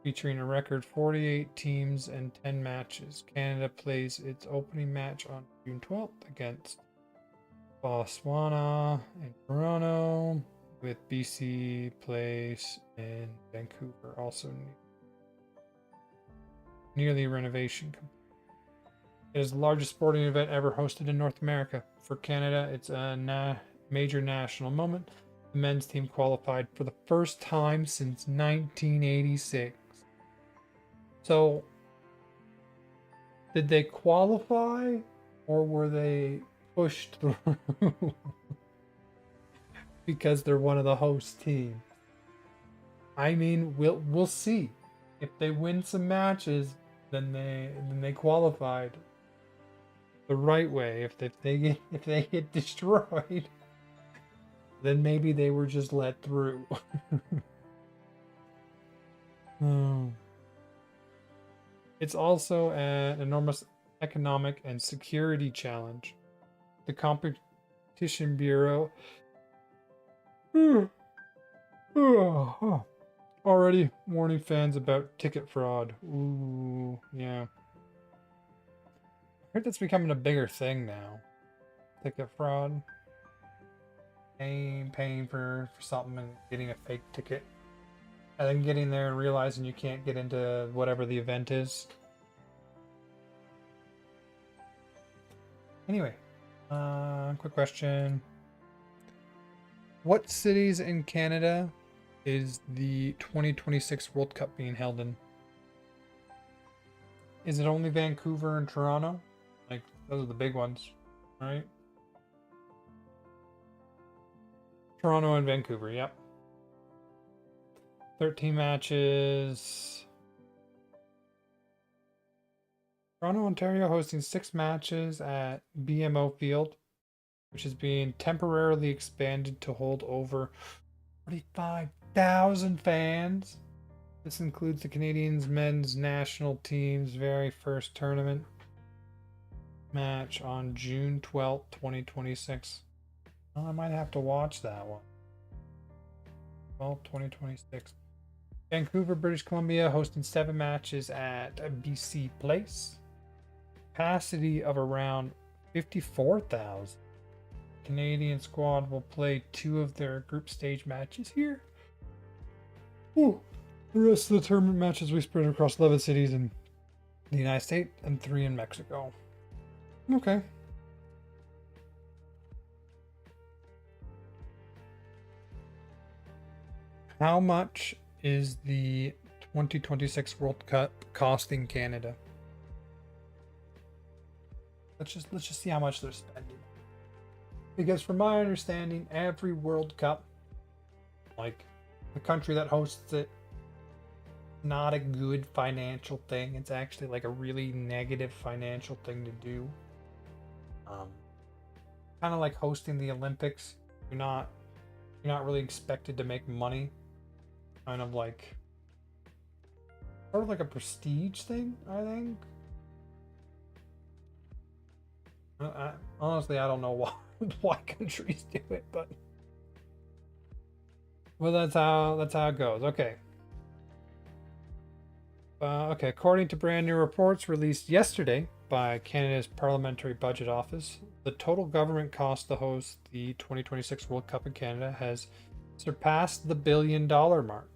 Speaker 1: Featuring a record 48 teams and 10 matches. Canada plays its opening match on June 12th against Botswana in Toronto, with BC plays in Vancouver, also nearly renovation. It is the largest sporting event ever hosted in North America. For Canada, it's a major national moment. The men's team qualified for the first time since 1986. So, did they qualify or were they pushed through because they're one of the host teams? I mean, we'll see. If they win some matches, then they qualified the right way. If they get destroyed, then maybe they were just let through. Oh. It's also an enormous economic and security challenge. The Competition Bureau already warning fans about ticket fraud. Ooh, yeah. I heard that's becoming a bigger thing now. Ticket fraud. Paying for something and getting a fake ticket. And then getting there and realizing you can't get into whatever the event is. Anyway, quick question. What cities in Canada is the 2026 World Cup being held in? Is it only Vancouver and Toronto? Like, those are the big ones, right? Toronto and Vancouver, yep. 13 matches. Toronto, Ontario hosting 6 matches at BMO Field, which is being temporarily expanded to hold over 45,000 fans. This includes the Canadians men's national team's very first tournament match on June 12th, 2026. Well, I might have to watch that one. 12th, 2026. Vancouver, British Columbia hosting 7 matches at BC Place. Capacity of around 54,000. Canadian squad will play 2 of their group stage matches here. Ooh. The rest of the tournament matches we spread across 11 cities in the United States and 3 in Mexico. Okay. How much is the 2026 World Cup costing Canada? Let's just see how much they're spending. Because from my understanding, every World Cup, like the country that hosts it, not a good financial thing. It's actually like a really negative financial thing to do. Kind of like hosting the Olympics. You're not really expected to make money. Kind of like sort of like a prestige thing, I think. Honestly, I don't know why countries do it, but well, that's how it goes. Okay. According to brand new reports released yesterday by Canada's Parliamentary Budget Office, the total government cost to host the 2026 World Cup in Canada has surpassed the $1 billion mark.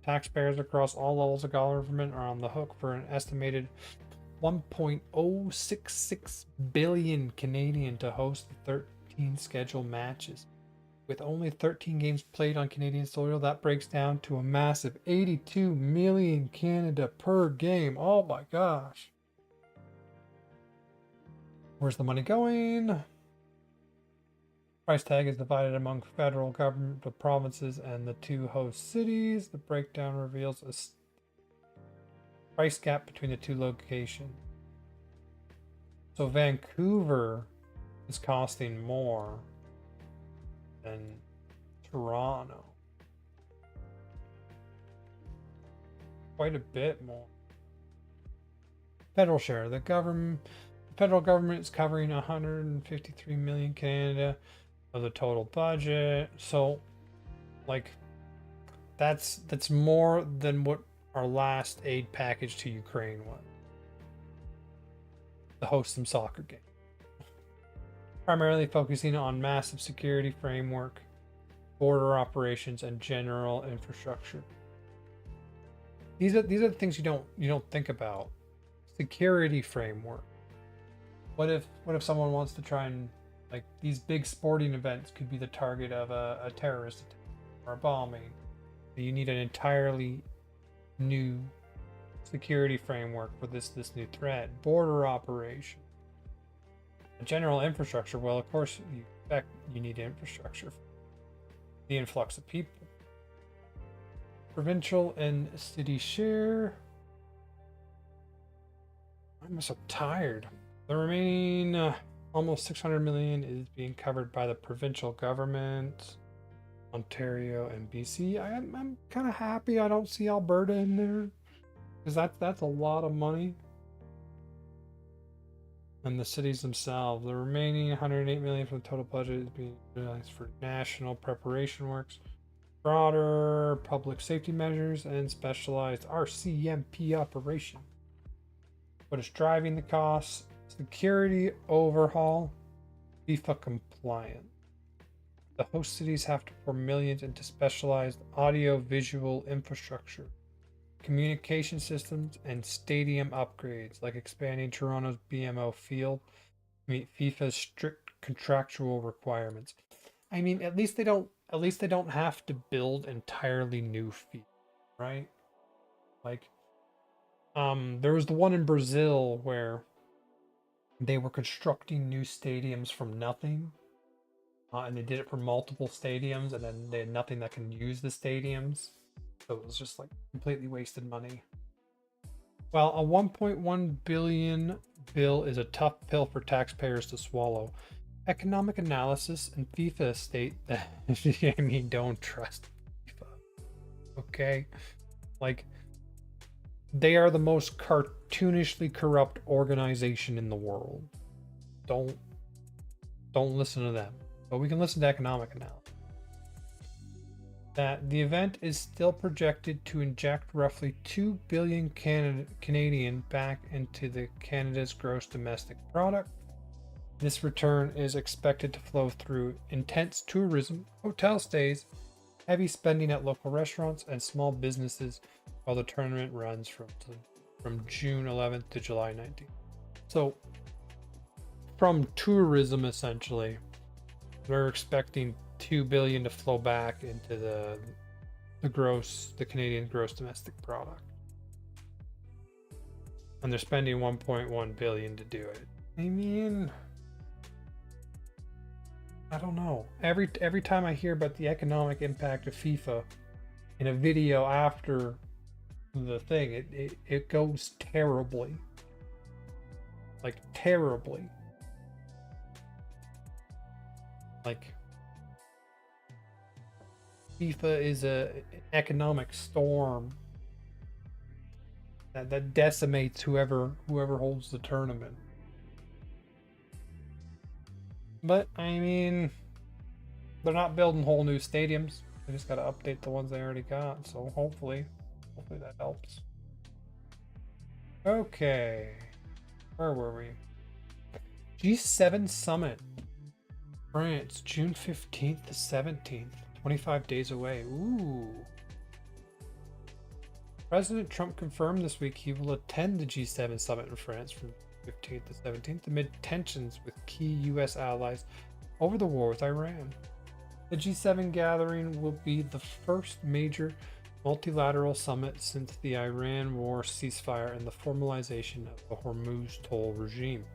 Speaker 1: Taxpayers across all levels of government are on the hook for an estimated 1.066 billion Canadian to host the 13 scheduled matches. With only 13 games played on Canadian soil, that breaks down to a massive 82 million Canada per game. Oh my gosh. Where's the money going? Price tag is divided among federal government, the provinces, and the 2 host cities. The breakdown reveals a price gap between the two locations. So Vancouver is costing more than Toronto. Quite a bit more. Federal share. The federal government is covering 153 million Canada of the total budget. So like that's more than what our last aid package to Ukraine was. To host some soccer games. Primarily focusing on massive security framework, border operations, and general infrastructure. These are the things you don't think about. Security framework. What if someone wants to try and, like, these big sporting events could be the target of a terrorist attack or a bombing. You need an entirely new security framework for this new threat. Border operation. General infrastructure. Well, of course you need infrastructure for the influx of people. Provincial and city share. I'm so tired. The remaining almost 600 million is being covered by the provincial government, Ontario and BC. I'm kind of happy I don't see Alberta in there, because that's a lot of money. And the cities themselves. The remaining 108 million from the total budget is being utilized for national preparation works, broader public safety measures, and specialized RCMP operation. What is driving the costs? Security overhaul, FIFA compliant. The host cities have to pour millions into specialized audio-visual infrastructure, communication systems, and stadium upgrades, like expanding Toronto's BMO field to meet FIFA's strict contractual requirements. I mean, at least they don't have to build entirely new fields, right? Like, there was the one in Brazil where they were constructing new stadiums from nothing, and they did it for multiple stadiums, and then they had nothing that can use the stadiums. So it was just like completely wasted money. Well, a 1.1 billion bill is a tough pill for taxpayers to swallow. Economic analysis and FIFA state that I mean, don't trust FIFA. Okay? Like, they are the most cartoonishly corrupt organization in the world. Don't listen to them. But we can listen to economic analysis. That the event is still projected to inject roughly 2 billion Canadian back into the Canada's gross domestic product. This return is expected to flow through intense tourism, hotel stays, heavy spending at local restaurants, and small businesses while the tournament runs from June 11th to July 19th. So, from tourism, essentially, we're expecting 2 billion to flow back into the Canadian gross domestic product, and they're spending 1.1 billion to do it. I mean, I don't know. Every time I hear about the economic impact of FIFA in a video after the thing, it goes terribly. Like, terribly. Like, FIFA is an economic storm that decimates whoever holds the tournament. But I mean, they're not building whole new stadiums. They just got to update the ones they already got. So hopefully that helps. Okay, where were we? G7 Summit, France, June 15th to 17th. 25 days away. Ooh. President Trump confirmed this week he will attend the G7 summit in France from 15th to 17th amid tensions with key U.S. allies over the war with Iran. The G7 gathering will be the first major multilateral summit since the Iran war ceasefire and the formalization of the Hormuz toll regime.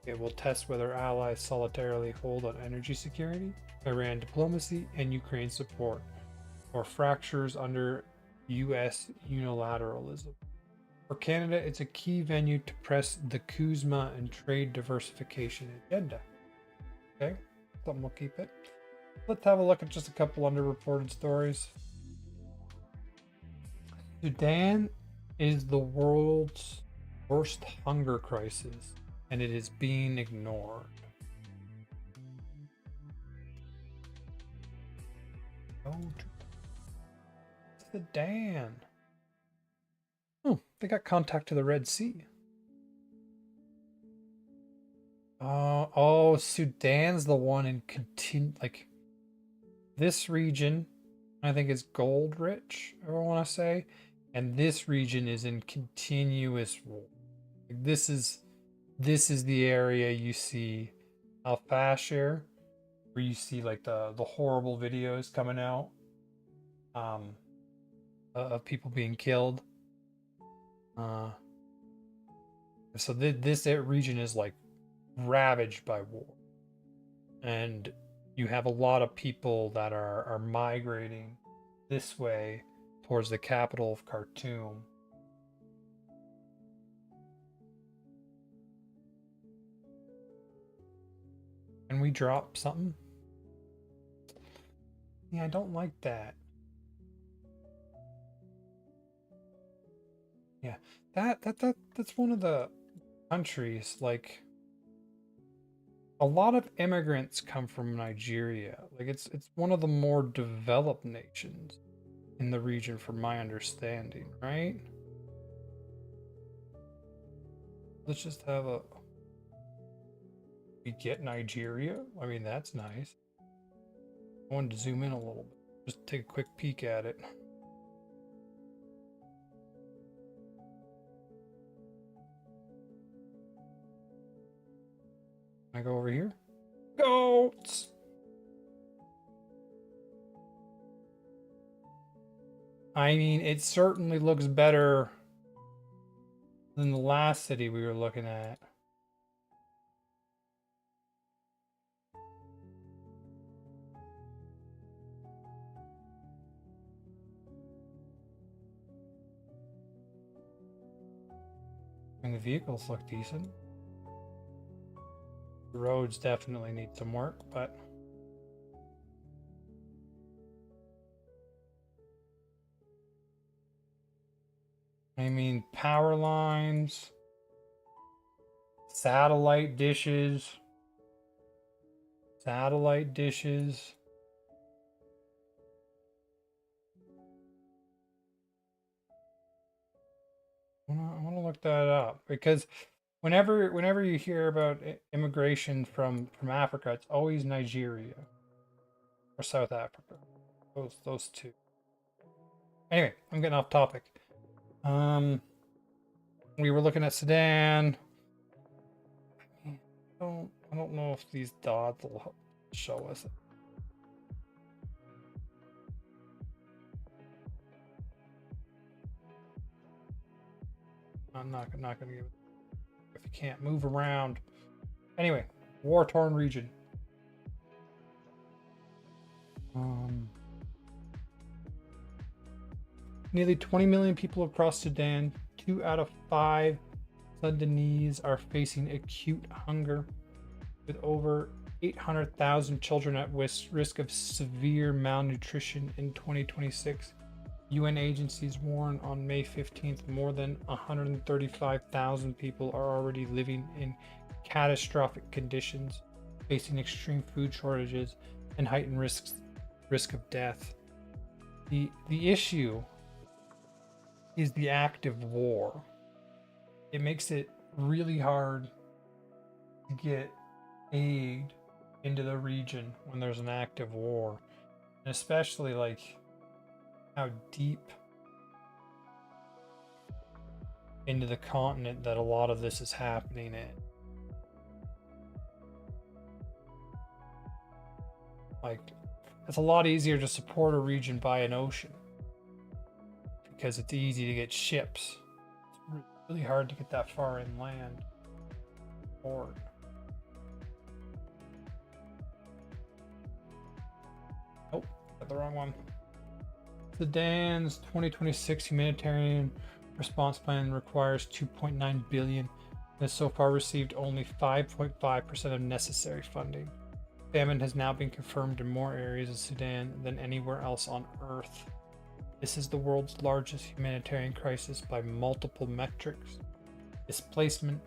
Speaker 1: It will test whether allies solidarily hold on energy security, Iran diplomacy, and Ukraine support, or fractures under U.S. unilateralism. For Canada, it's a key venue to press the Kuzma and trade diversification agenda. Okay, something we'll keep it. Let's have a look at just a couple underreported stories. Sudan is the world's worst hunger crisis, and it is being ignored. Oh, Sudan. Oh, they got contact to the Red Sea. Oh, Sudan's the one in like this region. I think is gold rich. I want to say, and this region is in continuous war. Like this is the area you see Al Fashir, where you see like the horrible videos coming out, of people being killed. So this region is like ravaged by war, and you have a lot of people that are migrating this way towards the capital of Khartoum. Can we drop something? Yeah, I don't like that. Yeah, that's one of the countries, like a lot of immigrants come from Nigeria. Like it's one of the more developed nations in the region from my understanding, right? Let's just have a we get Nigeria. I mean, that's nice. I wanted to zoom in a little bit. Just take a quick peek at it. I go over here. Goats! I mean, it certainly looks better than the last city we were looking at. And the vehicles look decent. The roads definitely need some work, but I mean, power lines, satellite dishes. I want to look that up because whenever you hear about immigration from Africa, it's always Nigeria or South Africa. Those two. Anyway, I'm getting off topic. We were looking at Sudan. I don't know if these dots will help show us it. I'm not gonna give it if you can't move around. Anyway, war-torn region. Nearly 20 million people across Sudan. 2 out of 5 Sudanese are facing acute hunger, with over 800,000 children at risk of severe malnutrition in 2026. UN agencies warn on May 15th more than 135,000 people are already living in catastrophic conditions, facing extreme food shortages and heightened risk of death. The issue is the active war. It makes it really hard to get aid into the region when there's an active war, and especially like how deep into the continent that a lot of this is happening in. Like, it's a lot easier to support a region by an ocean because it's easy to get ships. It's really hard to get that far inland. Or got the wrong one. Sudan's 2026 humanitarian response plan requires 2.9 billion, and has so far received only 5.5% of necessary funding. Famine has now been confirmed in more areas of Sudan than anywhere else on Earth. This is the world's largest humanitarian crisis by multiple metrics: displacement,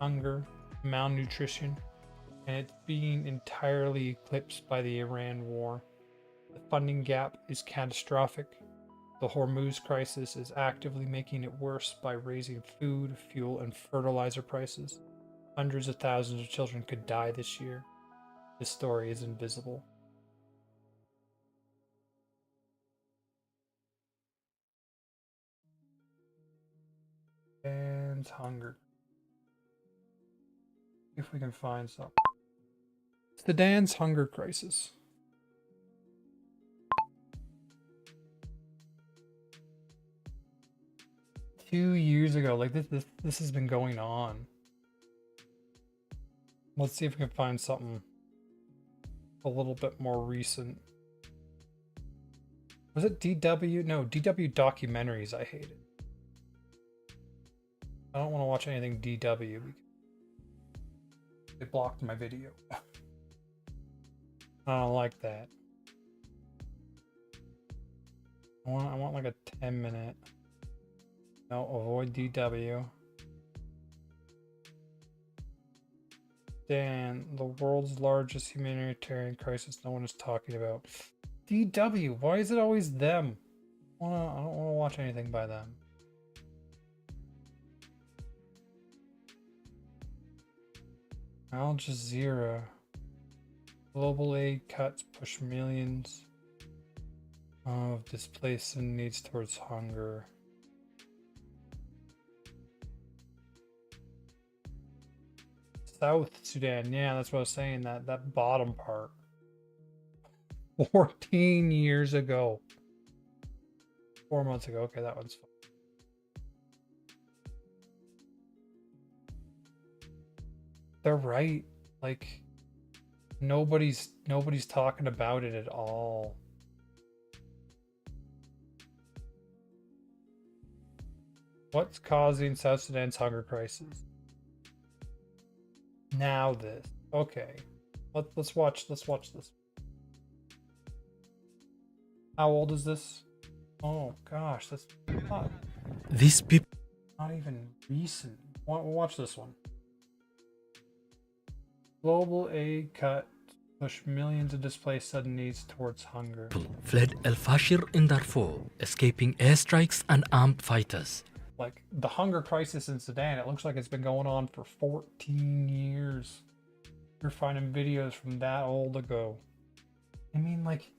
Speaker 1: hunger, malnutrition, and it's being entirely eclipsed by the Iran war. The funding gap is catastrophic. The Hormuz crisis is actively making it worse by raising food, fuel, and fertilizer prices. Hundreds of thousands of children could die this year. This story is invisible. And hunger. If we can find some. Sudan's hunger crisis. Two years ago, like this has been going on. Let's see if we can find something a little bit more recent. Was it DW? No, DW documentaries I hated. I don't want to watch anything DW because they blocked my video. I don't like that. I want like a 10-minute. No, avoid DW. Dan, the world's largest humanitarian crisis no one is talking about. DW, why is it always them? I don't want to watch anything by them. Al Jazeera. Global aid cuts push millions of displaced and needs towards hunger. South Sudan, yeah, that's what I was saying, that bottom part. 14 years ago. 4 months ago, okay, that one's fine. They're right, like nobody's talking about it at all. What's causing South Sudan's hunger crisis? Now this. Okay. Let's watch this. How old is this? Oh gosh, that's not,
Speaker 6: These people.
Speaker 1: not even recent. Watch this one. Global aid cut push millions of displaced sudden needs towards hunger.
Speaker 6: Fled El Fashir in Darfur, escaping airstrikes and armed fighters.
Speaker 1: Like the hunger crisis in Sudan, it looks like it's been going on for 14 years. You're finding videos from that old ago. I mean, like,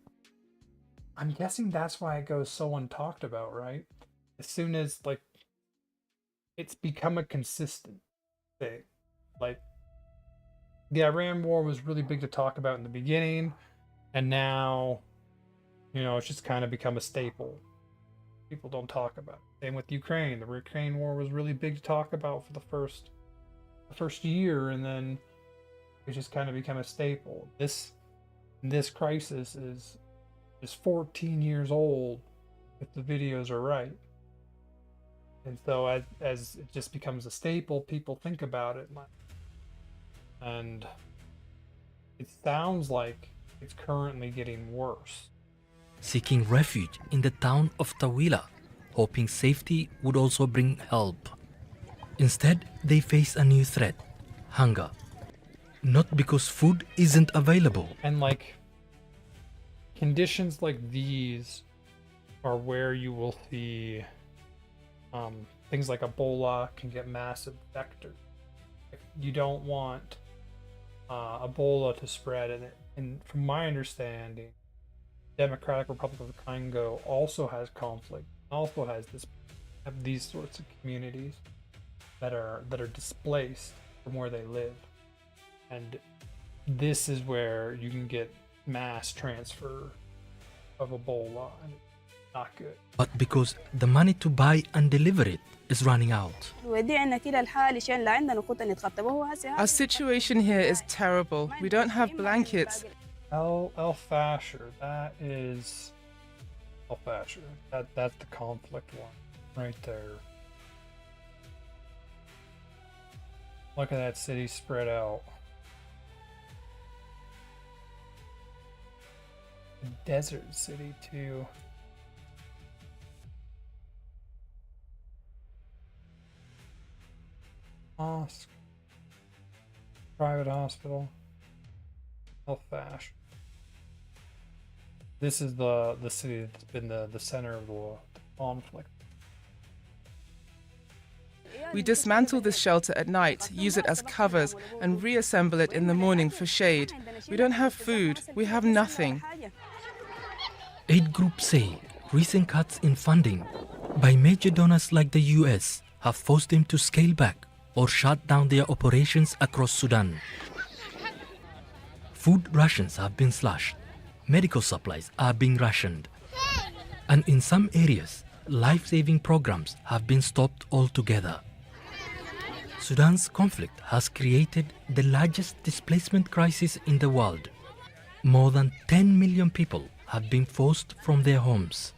Speaker 1: I'm guessing that's why it goes so untalked about, right? As soon as, like, it's become a consistent thing. Like, the Iran war was really big to talk about in the beginning, and now, you know, it's just kind of become a staple. People don't talk about it. Same with Ukraine. The Ukraine war was really big to talk about for the first year, and then it just kind of become a staple. This crisis is 14 years old if the videos are right. And so as it just becomes a staple, people think about it. And it sounds like it's currently getting worse.
Speaker 6: Seeking refuge in the town of Tawila, hoping safety would also bring help. Instead, they face a new threat: hunger. Not because food isn't available.
Speaker 1: And like, conditions like these are where you will see things like Ebola can get massive vectors. You don't want Ebola to spread, and from my understanding, Democratic Republic of the Congo also has conflict, also has these sorts of communities that are displaced from where they live, and this is where you can get mass transfer of Ebola, and it's not good.
Speaker 6: But because the money to buy and deliver it is running out.
Speaker 7: Our situation here is terrible. We don't have blankets.
Speaker 1: El Fasher, that is El Fasher. That's the conflict one right there. Look at that city spread out. A desert city too. Mosque. Private hospital. Belfast. This is the city that's been the center of the conflict.
Speaker 7: We dismantle this shelter at night, use it as covers, and reassemble it in the morning for shade. We don't have food. We have nothing.
Speaker 6: Aid groups say recent cuts in funding by major donors like the US have forced them to scale back or shut down their operations across Sudan. Food rations have been slashed, medical supplies are being rationed, and in some areas, life-saving programs have been stopped altogether. Sudan's conflict has created the largest displacement crisis in the world. More than 10 million people have been forced from their homes.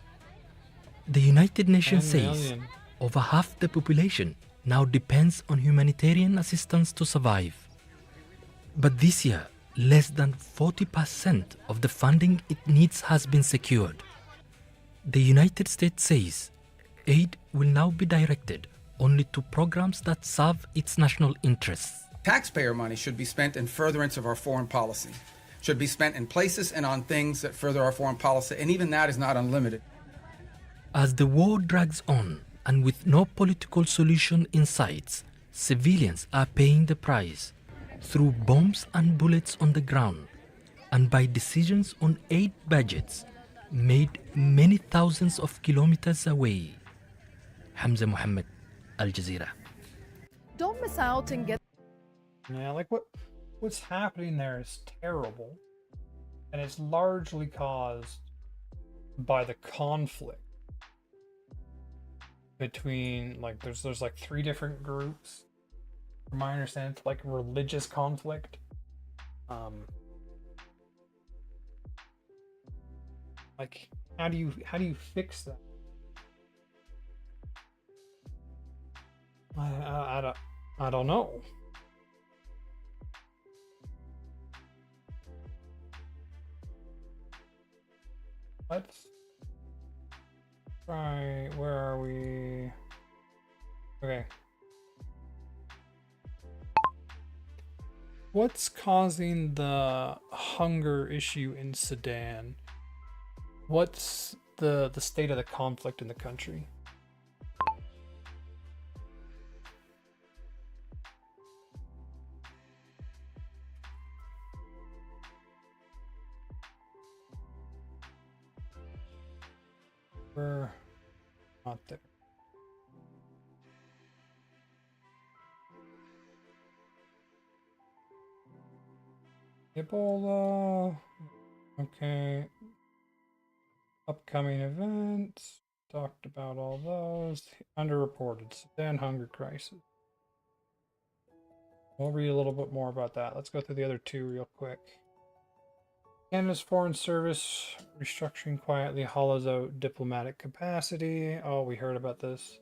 Speaker 6: The United Nations
Speaker 1: 10
Speaker 6: says
Speaker 1: million.
Speaker 6: over half the population now depends on humanitarian assistance to survive. But this year, less than 40% of the funding it needs has been secured. The United States says aid will now be directed only to programs that serve its national interests.
Speaker 8: Taxpayer money should be spent in furtherance of our foreign policy, should be spent in places and on things that further our foreign policy, and even that is not unlimited.
Speaker 6: As the war drags on and with no political solution in sight, civilians are paying the price through bombs and bullets on the ground and by decisions on aid budgets made many thousands of kilometers away. Hamza Mohammed, Al Jazeera.
Speaker 9: Don't miss out and get
Speaker 1: Yeah, like what's happening there is terrible, and it's largely caused by the conflict between there's like 3 different groups. From my understanding, it's like religious conflict. Like how do you fix that? I don't know. Let's try. Where are we? Okay. What's causing the hunger issue in Sudan? What's the state of the conflict in the country? We're not there. Ebola. Okay. Upcoming events. Talked about all those. Underreported. Sudan hunger crisis. We'll read a little bit more about that. Let's go through the other 2 real quick. Canada's Foreign Service restructuring quietly hollows out diplomatic capacity. Oh, we heard about this.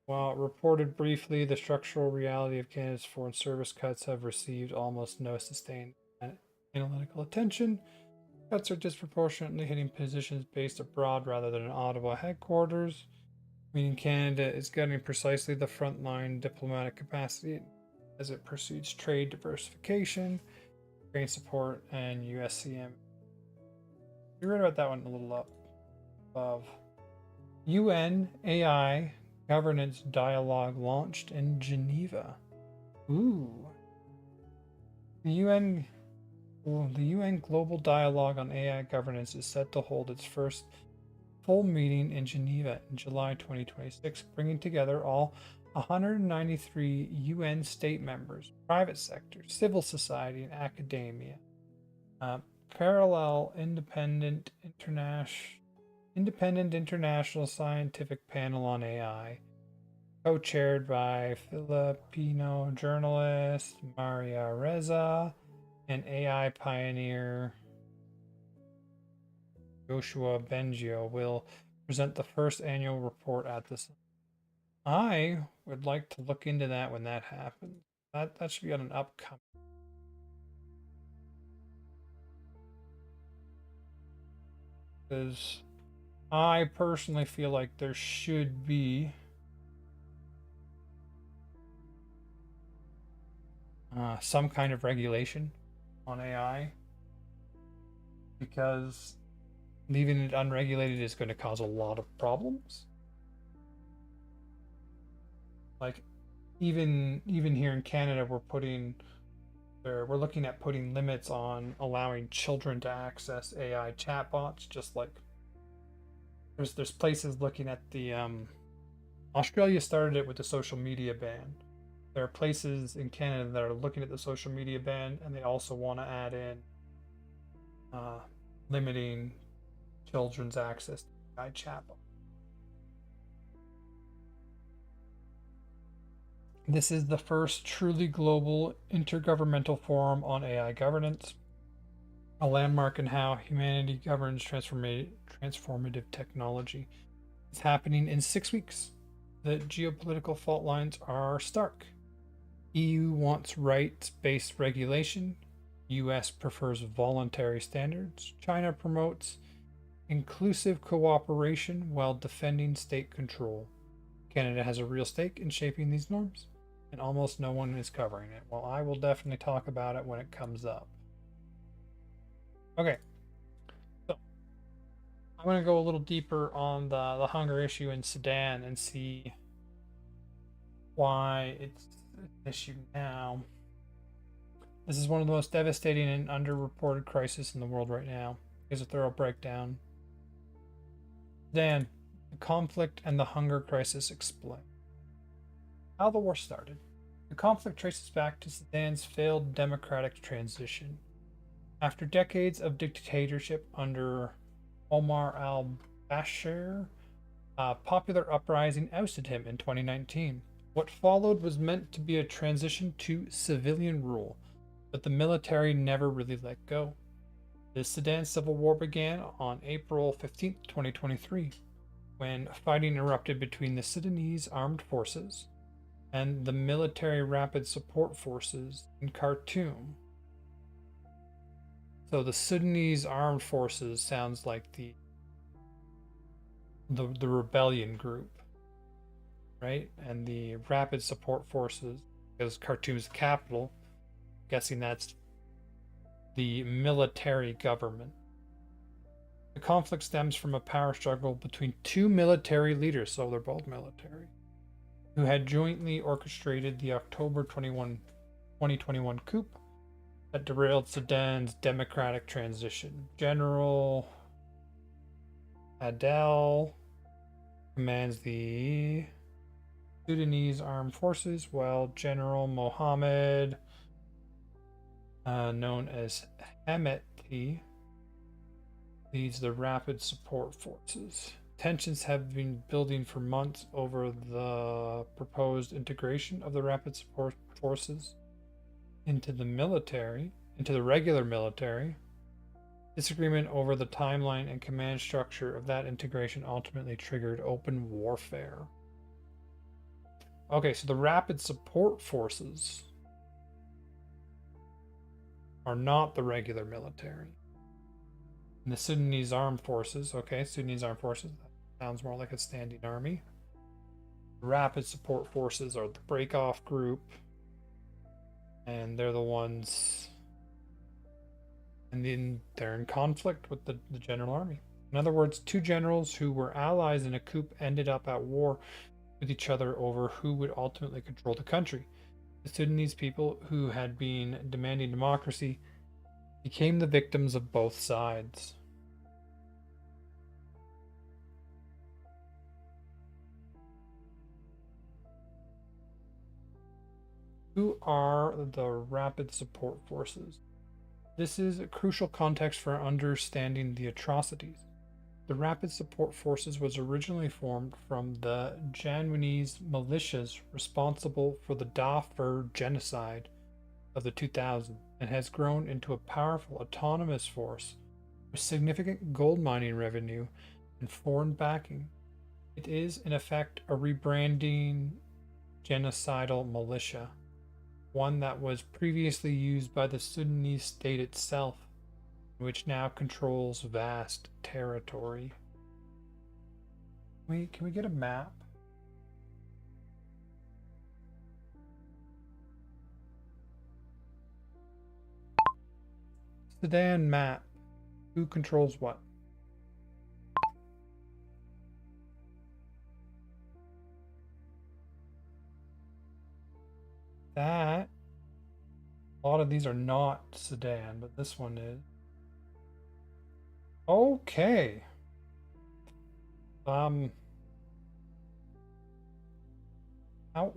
Speaker 1: While reported briefly, the structural reality of Canada's Foreign Service cuts have received almost no sustained analytical attention. Cuts are disproportionately hitting positions based abroad rather than in Ottawa headquarters, meaning Canada is getting precisely the frontline diplomatic capacity as it pursues trade diversification, Ukraine support, and USCM. We read about that one a little up above. UN AI governance dialogue launched in Geneva. Ooh. The UN Global Dialogue on AI Governance is set to hold its first full meeting in Geneva in July 2026, bringing together all 193 UN state members, private sector, civil society, and academia. Parallel independent international scientific panel on AI, co-chaired by Filipino journalist Maria Reza and AI pioneer Joshua Bengio, will present the first annual report at this. I would like to look into that when that happens. That should be on an upcoming. Because I personally feel like there should be some kind of regulation on AI, because leaving it unregulated is going to cause a lot of problems. Like even here in Canada, we're looking at putting limits on allowing children to access AI chatbots. Just like there's places looking at the Australia started it with the social media ban. There are places in Canada that are looking at the social media ban, and they also want to add in limiting children's access to AI chatbot. This is the first truly global intergovernmental forum on AI governance, a landmark in how humanity governs transformative technology. It's happening in 6 weeks. The geopolitical fault lines are stark. EU wants rights-based regulation. US prefers voluntary standards. China promotes inclusive cooperation while defending state control. Canada has a real stake in shaping these norms, and almost no one is covering it. Well, I will definitely talk about it when it comes up. Okay, so I'm going to go a little deeper on the hunger issue in Sudan and see why it's an issue now. This is one of the most devastating and underreported crises in the world right now. Here's a thorough breakdown. Sudan, the conflict and the hunger crisis explain how the war started. The conflict traces back to Sudan's failed democratic transition. After decades of dictatorship under Omar al-Bashir, a popular uprising ousted him in 2019. What followed was meant to be a transition to civilian rule, but the military never really let go. The Sudan Civil War began on April 15, 2023, when fighting erupted between the Sudanese Armed Forces and the Military Rapid Support Forces in Khartoum. So the Sudanese Armed Forces sounds like the rebellion group, right? And the Rapid Support Forces, because Khartoum's the capital, guessing that's the military government. The conflict stems from a power struggle between two military leaders, so they're both military, who had jointly orchestrated the October 2021 coup that derailed Sudan's democratic transition. General Adel commands the Sudanese armed forces, while General Mohammed, known as Hemeti, leads the Rapid Support Forces. Tensions have been building for months over the proposed integration of the Rapid Support Forces into the regular military. Disagreement over the timeline and command structure of that integration ultimately triggered open warfare. Okay, so the Rapid Support Forces are not the regular military. And the Sudanese Armed Forces, Sudanese Armed Forces, that sounds more like a standing army. Rapid Support Forces are the break-off group, and they're the ones, and then they're in conflict with the general army. In other words, two generals who were allies in a coup ended up at war with each other over who would ultimately control the country. The Sudanese people, who had been demanding democracy, became the victims of both sides. Who are the Rapid Support Forces? This is a crucial context for understanding the atrocities. The Rapid Support Forces was originally formed from the Janjaweed militias responsible for the Darfur genocide of the 2000s, and has grown into a powerful autonomous force with significant gold mining revenue and foreign backing. It is, in effect, a rebranding genocidal militia. one that was previously used by the Sudanese state itself, which now controls vast territory. Can we get a map? Sudan map. Who controls what? That. A lot of these are not Sudan, but this one is. Okay. How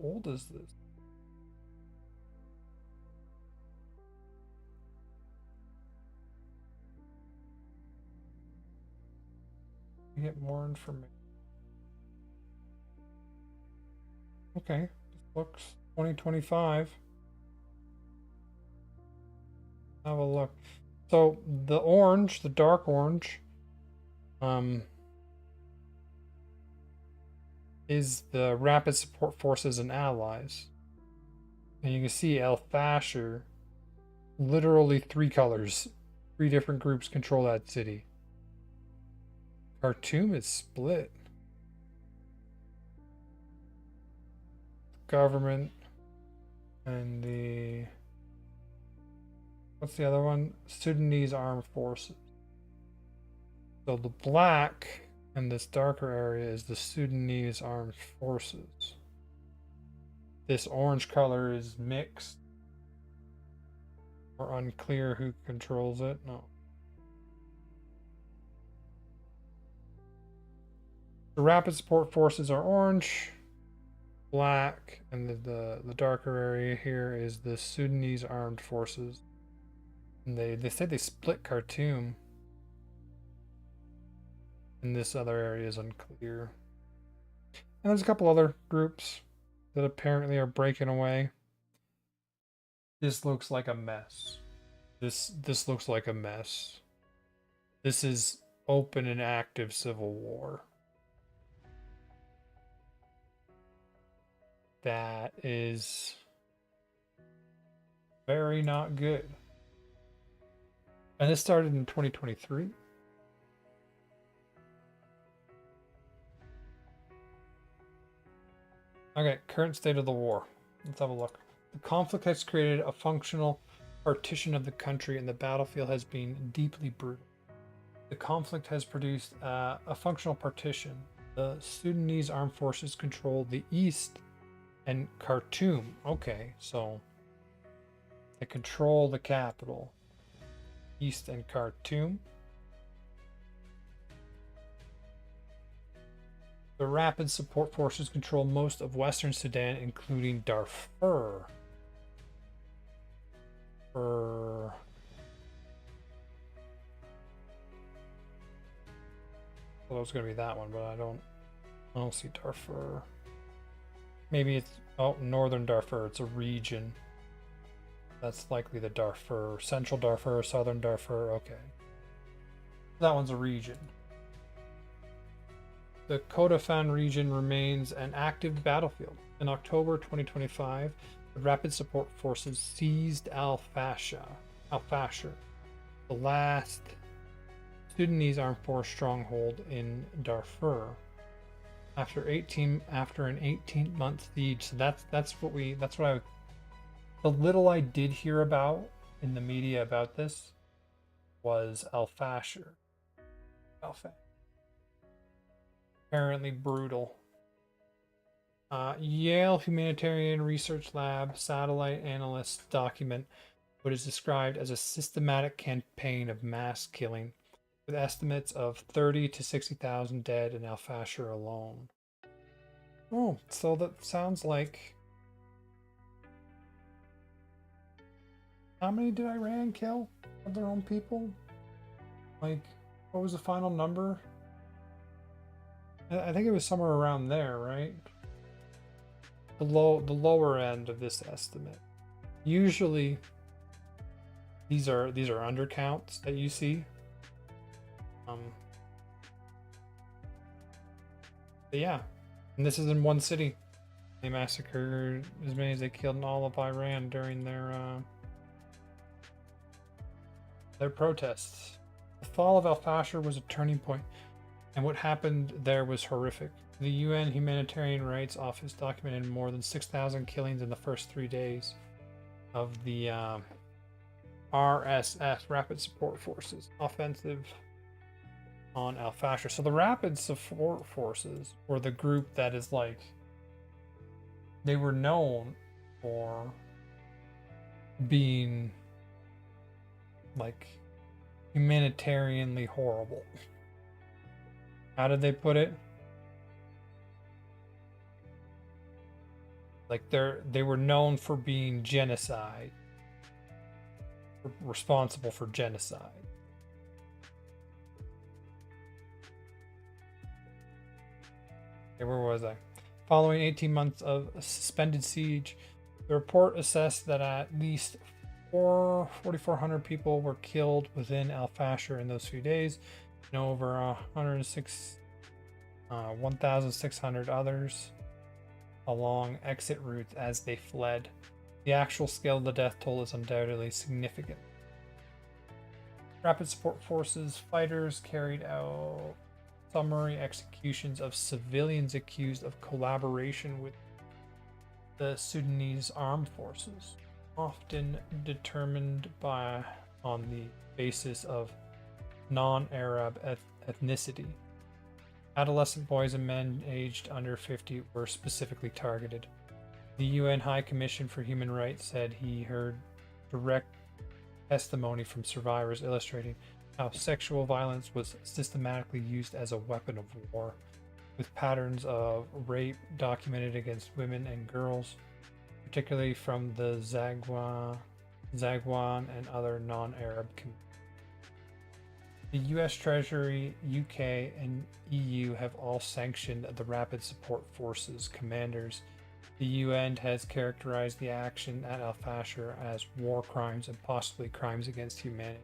Speaker 1: old is this? We get more information. Okay, this looks 2025. Have a look. So the orange, the dark orange, is the Rapid Support Forces and Allies. And you can see El Fasher, literally 3 colors. 3 different groups control that city. Khartoum is split. Government and the... What's the other one? Sudanese Armed Forces. So the black in this darker area is the Sudanese Armed Forces. This orange color is mixed. Or unclear who controls it. No. The Rapid Support Forces are orange, black, and the darker area here is the Sudanese Armed Forces. And they say they split Khartoum. And this other area is unclear. And there's a couple other groups that apparently are breaking away. This looks like a mess. This looks like a mess. This is open and active civil war. That is very not good. And this started in 2023. Okay, current state of the war. Let's have a look. The conflict has created a functional partition of the country, and the battlefield has been deeply brutal. The conflict has produced a functional partition. The Sudanese armed forces control the east and Khartoum. Okay, so they control the capital. East and Khartoum. The Rapid Support Forces control most of Western Sudan, including Darfur. Well, it was going to be that one, but I don't see Darfur. Maybe it's northern Darfur. It's a region. That's likely the Darfur, central Darfur, southern Darfur. Okay, that one's a region. The Kordofan region remains an active battlefield. In October 2025, the Rapid Support Forces seized Al Fasher, the last Sudanese armed force stronghold in Darfur, after an 18-month siege. So that's what the little I did hear about in the media about this was Al Fasher. Apparently brutal. Yale Humanitarian Research Lab satellite analysts document what is described as a systematic campaign of mass killing, with estimates of 30 to 60,000 dead in Al Fasher alone. Oh, so that sounds like... How many did Iran kill of their own people? Like, what was the final number? I think it was somewhere around there, right? The lower end of this estimate. Usually, these are undercounts that you see. But yeah, and this is in one city. They massacred as many as they killed in all of Iran during their protests. The fall of al-Fashir was a turning point, and what happened there was horrific. The UN Humanitarian Rights Office documented more than 6,000 killings in the first 3 days of the RSF, Rapid Support Forces, offensive on al-Fashir. So the Rapid Support Forces were the group that is like, they were known for being like humanitarianly horrible. How did they put it? Like they were known for being genocide, responsible for genocide. Okay, where was I? Following 18 months of a suspended siege, the report assessed that at least 4,400 people were killed within al-Fashir in those few days, and over 1,600 others along exit routes as they fled. The actual scale of the death toll is undoubtedly significant. Rapid Support Forces fighters carried out summary executions of civilians accused of collaboration with the Sudanese armed forces, often determined on the basis of non-Arab ethnicity. Adolescent boys and men aged under 50 were specifically targeted. The UN High Commission for Human Rights said he heard direct testimony from survivors illustrating how sexual violence was systematically used as a weapon of war, with patterns of rape documented against women and girls, particularly from the Zagwan and other non-Arab communities. The US Treasury, UK, and EU have all sanctioned the Rapid Support Forces commanders. The UN has characterized the action at al-Fashir as war crimes and possibly crimes against humanity.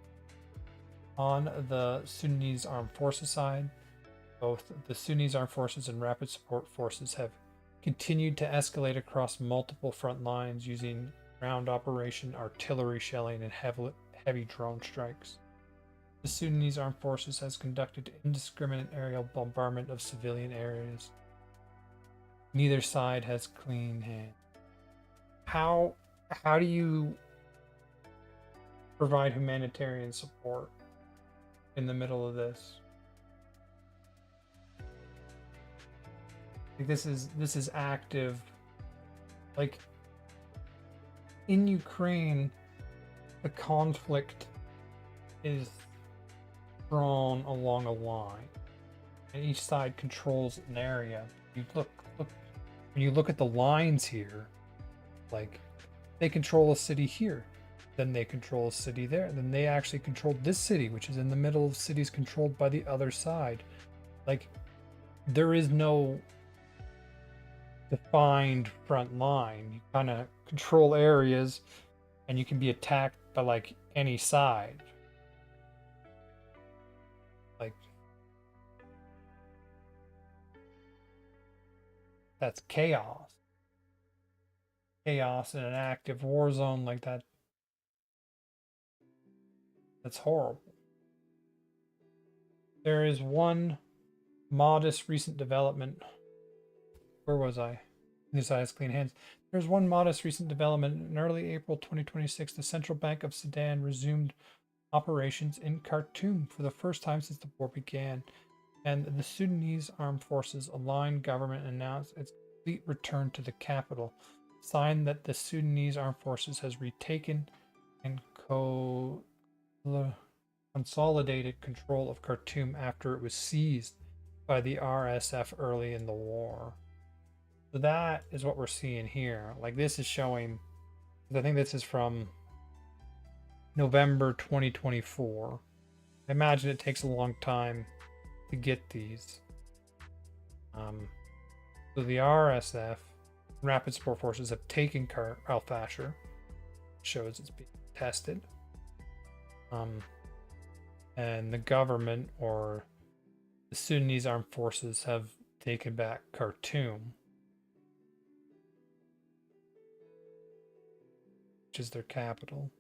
Speaker 1: On the Sudanese Armed Forces side, both the Sudanese Armed Forces and Rapid Support Forces have continued to escalate across multiple front lines using ground operation, artillery shelling, and heavy drone strikes. The Sudanese Armed Forces has conducted indiscriminate aerial bombardment of civilian areas. Neither side has clean hands. How do you provide humanitarian support in the middle of this? Like this is active. Like in Ukraine, the conflict is drawn along a line, and each side controls an area. You look when you look at the lines here, like they control a city here, then they control a city there, then they actually control this city, which is in the middle of cities controlled by the other side. Like there is no defined front line. You kind of control areas, and you can be attacked by like any side. Like that's chaos. Chaos in an active war zone like that. That's horrible. There is one modest recent development. Where was I? This has clean hands. There's one modest recent development. In early April 2026, the Central Bank of Sudan resumed operations in Khartoum for the first time since the war began, and the Sudanese Armed Forces aligned government announced its complete return to the capital, sign that the Sudanese Armed Forces has retaken and consolidated control of Khartoum after it was seized by the RSF early in the war. So that is what we're seeing here. Like this is showing, I think this is from November 2024. I imagine it takes a long time to get these. So the RSF, Rapid Support Forces, have taken al-Fashir. Shows it's being tested. And the government, or the Sudanese Armed Forces, have taken back Khartoum. which is their capital.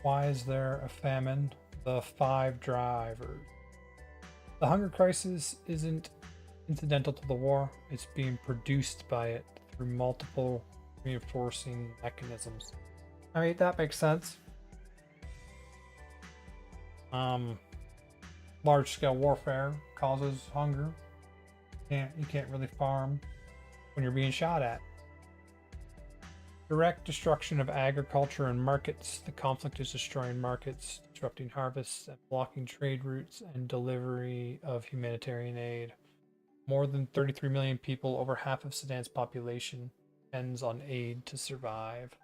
Speaker 1: Why is there a famine? The 5 drivers. The hunger crisis isn't incidental to the war, it's being produced by it through multiple reinforcing mechanisms. I mean, that makes sense. Large scale warfare causes hunger. You can't really farm when you're being shot at. Direct destruction of agriculture and markets. The conflict is destroying markets, disrupting harvests, and blocking trade routes and delivery of humanitarian aid. More than 33 million people, over half of Sudan's population, depends on aid to survive.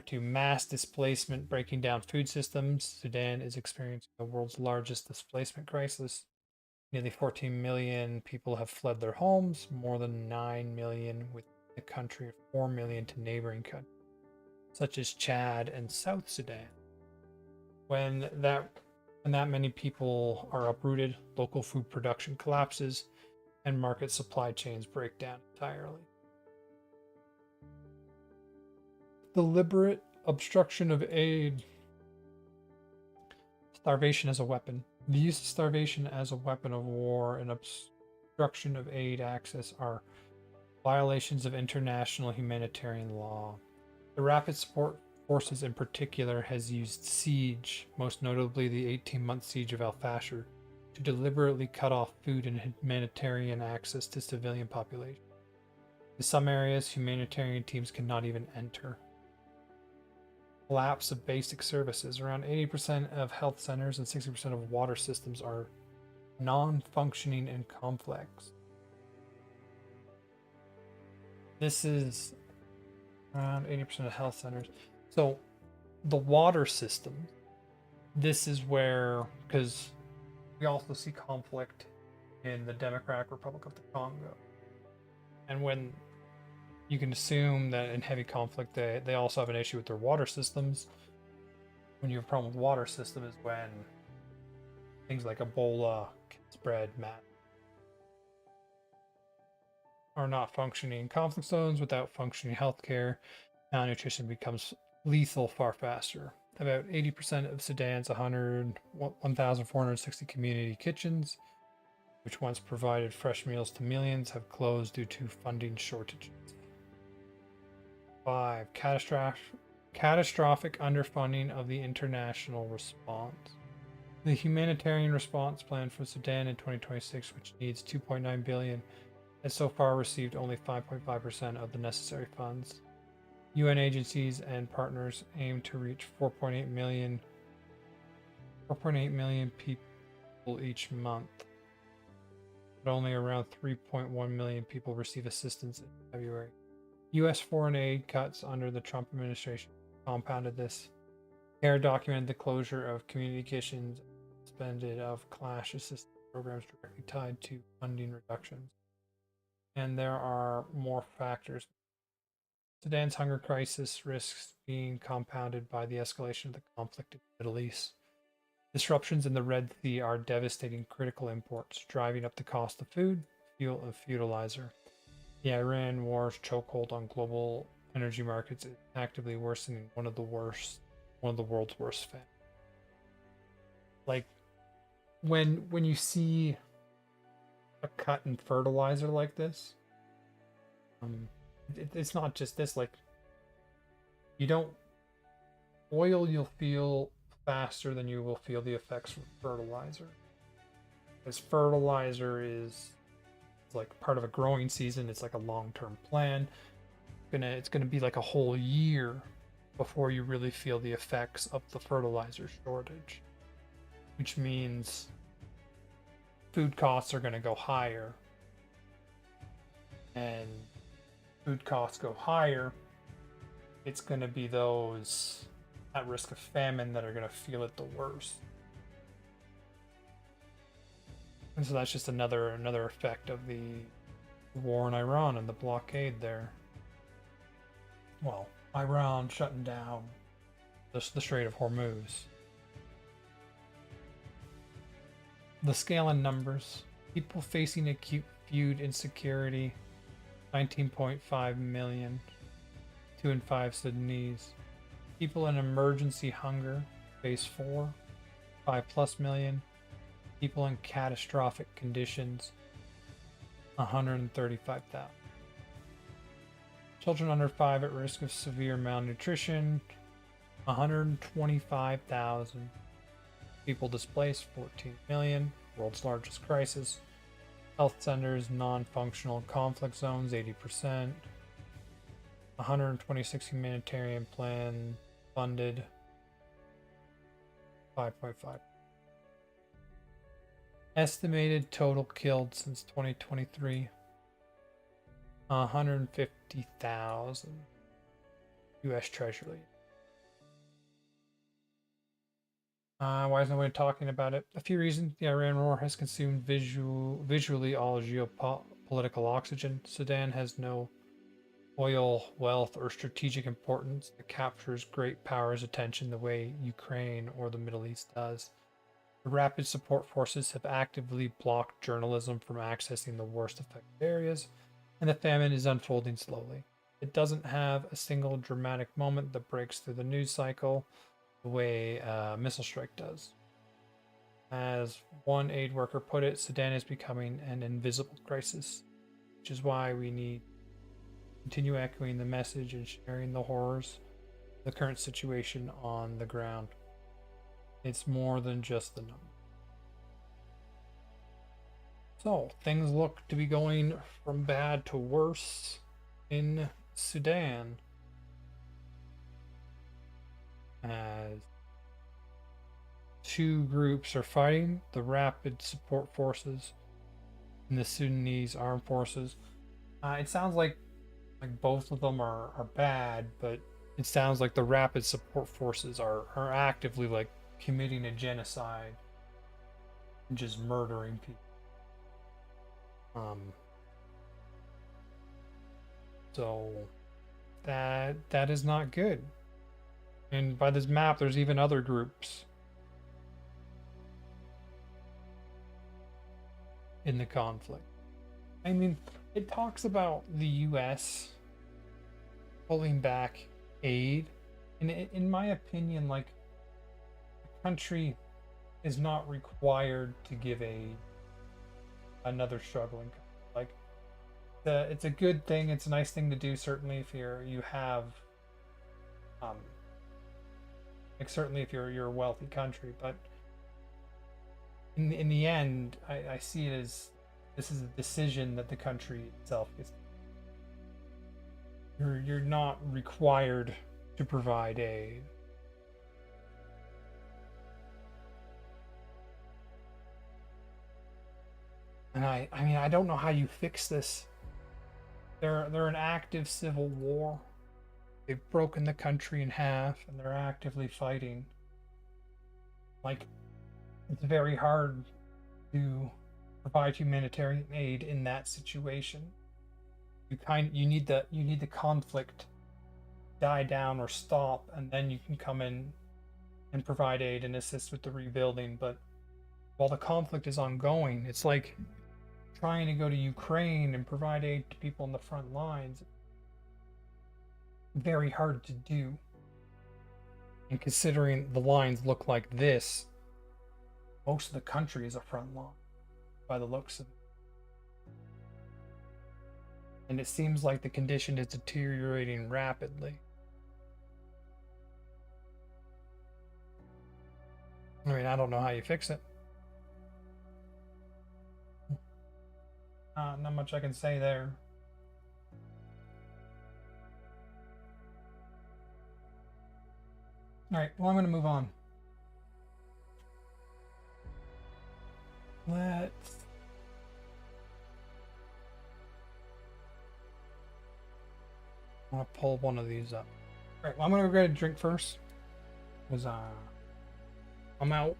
Speaker 1: To mass displacement, breaking down food systems. Sudan is experiencing the world's largest displacement crisis. Nearly 14 million people have fled their homes, more than 9 million within the country, 4 million to neighboring countries, such as Chad and South Sudan. When that many people are uprooted, local food production collapses, and market supply chains break down entirely. Deliberate obstruction of aid. Starvation as a weapon. The use of starvation as a weapon of war and obstruction of aid access are violations of international humanitarian law. The Rapid Support Forces in particular has used siege, most notably the 18-month siege of Al-Fashir, to deliberately cut off food and humanitarian access to civilian populations. In some areas, humanitarian teams cannot even enter. Collapse of basic services. Around 80% of health centers and 60% of water systems are non-functioning and complex. This is around 80% of health centers. So the water system, this is where, because we also see conflict in the Democratic Republic of the Congo. And when you can assume that in heavy conflict, they also have an issue with their water systems. When you have a problem with water system is when things like Ebola can spread, are not functioning in conflict zones. Without functioning healthcare, malnutrition becomes lethal far faster. About 80% of Sudan's 1,460 community kitchens, which once provided fresh meals to millions, have closed due to funding shortages. 5. Catastrophic underfunding of the international response. The humanitarian response plan for Sudan in 2026, which needs $2.9 billion, has so far received only 5.5% of the necessary funds. UN agencies and partners aim to reach 4.8 million people each month, but only around 3.1 million people receive assistance in February. U.S. foreign aid cuts under the Trump administration compounded this. CARE documented the closure of community kitchens, suspended of clash assistance programs directly tied to funding reductions. And there are more factors. Sudan's hunger crisis risks being compounded by the escalation of the conflict in the Middle East. Disruptions in the Red Sea are devastating critical imports, driving up the cost of food, fuel, and fertilizer. The Iran war's chokehold on global energy markets is actively worsening one of the world's worst famines. Like when you see a cut in fertilizer like this, it's not just this. Like, you don't oil, you'll feel faster than you will feel the effects from fertilizer, because fertilizer is like part of a growing season. It's like a long-term plan. It's gonna be like a whole year before you really feel the effects of the fertilizer shortage, which means food costs are going to go higher, and food costs go higher, it's going to be those at risk of famine that are going to feel it the worst. And so that's just another effect of the war in Iran and the blockade there. Well, Iran shutting down the Strait of Hormuz. The scale and numbers. People facing acute feud insecurity, 19.5 million. 2 in 5 Sudanese. People in emergency hunger, phase 4, 5+ million. People in catastrophic conditions, 135,000. Children under 5 at risk of severe malnutrition, 125,000. People displaced, 14 million. World's largest crisis. Health centers, non-functional conflict zones, 80%. 126 humanitarian plan funded, 5.5. Estimated total killed since 2023, 150,000 U.S. Treasury. Why is nobody talking about it? A few reasons. The Iran war has consumed visually all geopolitical oxygen. Sudan has no oil, wealth, or strategic importance that captures great powers' attention the way Ukraine or the Middle East does. The rapid support forces have actively blocked journalism from accessing the worst affected areas, and the famine is unfolding slowly. It doesn't have a single dramatic moment that breaks through the news cycle the way a missile strike does. As one aid worker put it, Sudan is becoming an invisible crisis, which is why we need to continue echoing the message and sharing the horrors of the current situation on the ground. It's more than just the number. So, things look to be going from bad to worse in Sudan, as two groups are fighting: the Rapid Support Forces and the Sudanese Armed Forces. It sounds like both of them are bad, but it sounds like the Rapid Support Forces are actively committing a genocide and just murdering people. So that is not good. And by this map, there's even other groups in the conflict. I mean, it talks about the U.S. pulling back aid, and in my opinion, a country is not required to give aid another struggling country. It's a good thing. It's a nice thing to do. Certainly, if you have, certainly if you're a wealthy country. But in the end, I see it as this is a decision that the country itself gets. You're not required to provide aid. And I mean, I don't know how you fix this. They're an active civil war. They've broken the country in half, and they're actively fighting. It's very hard to provide humanitarian aid in that situation. You need the conflict die down or stop, and then you can come in and provide aid and assist with the rebuilding. But while the conflict is ongoing, it's like trying to go to Ukraine and provide aid to people in the front lines. Very hard to do. And considering the lines look like this, most of the country is a front line by the looks of it. And it seems like the condition is deteriorating rapidly. I mean, I don't know how you fix it. Not much I can say there. Alright, well, I'm going to move on. I want to pull one of these up. Alright, well, I'm going to go get a drink first. Because I'm out.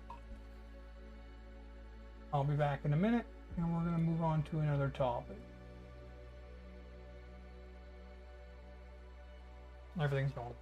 Speaker 1: I'll be back in a minute, and we're going to move on to another topic. Everything's going.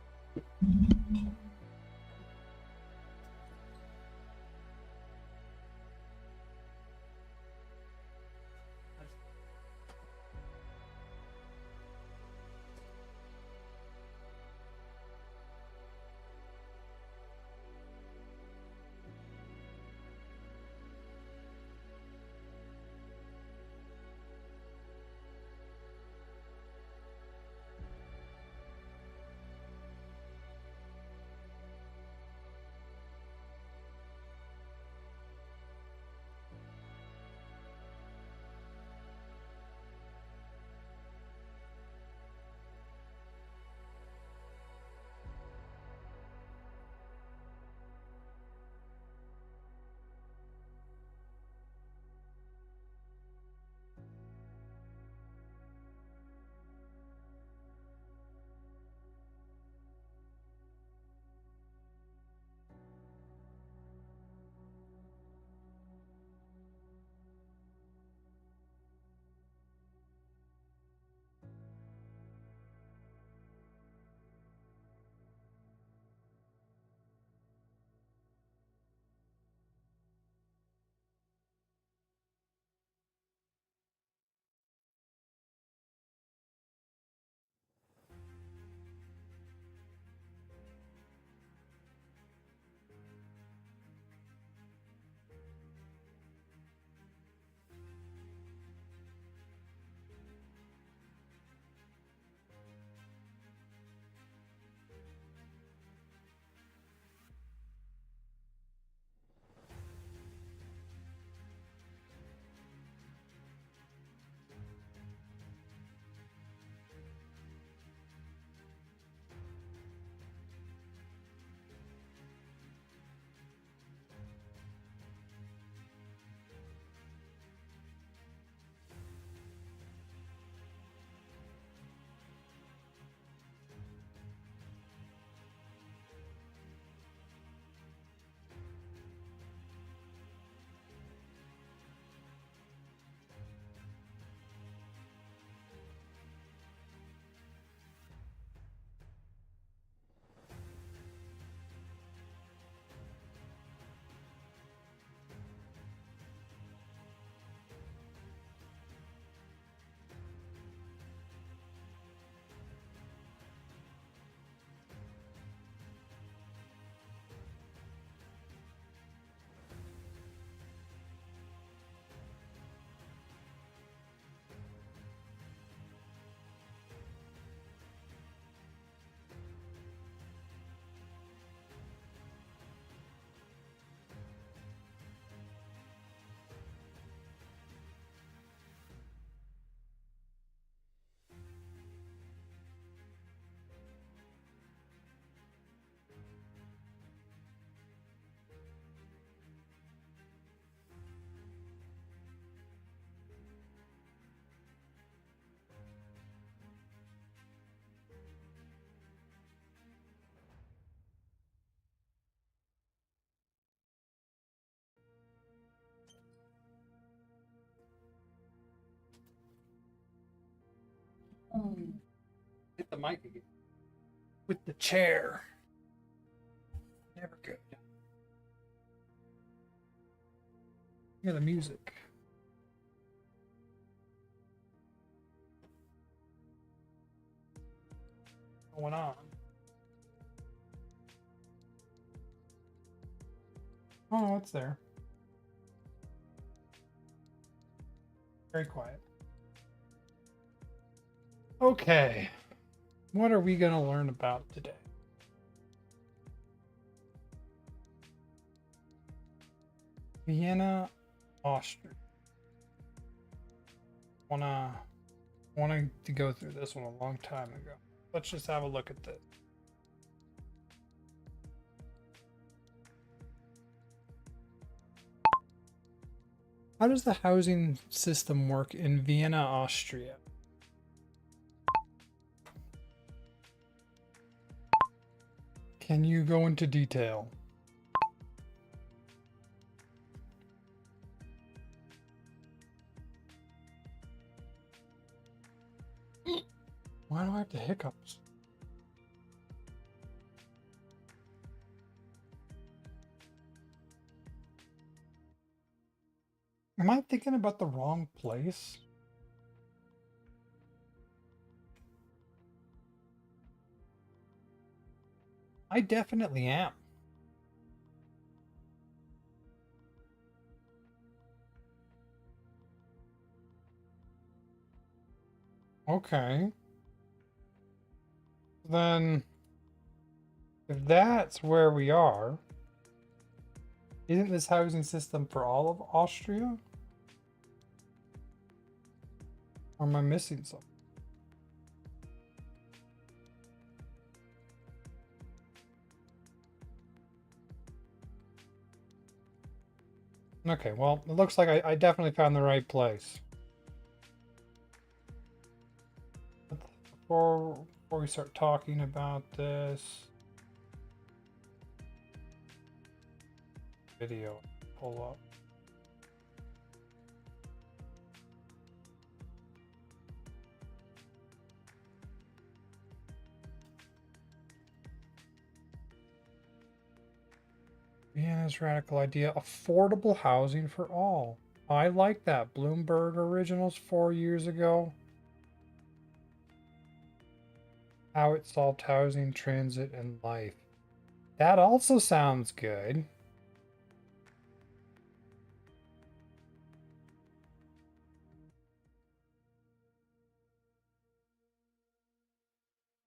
Speaker 1: Hit the mic again. With the chair. Never good. Hear the music. What's going on? Oh, it's there. Very quiet. Okay. What are we going to learn about today? Vienna, Austria. Wanted to go through this one a long time ago. Let's just have a look at this. How does the housing system work in Vienna, Austria? Can you go into detail? Why do I have the hiccups? Am I thinking about the wrong place? I definitely am. Okay. Then, if that's where we are, isn't this housing system for all of Austria? Or am I missing something? Okay, well, it looks like I definitely found the right place. But before we start talking about this video, pull up. Vienna's radical idea, affordable housing for all. I like that. Bloomberg Originals 4 years ago. How it solved housing, transit, and life. That also sounds good.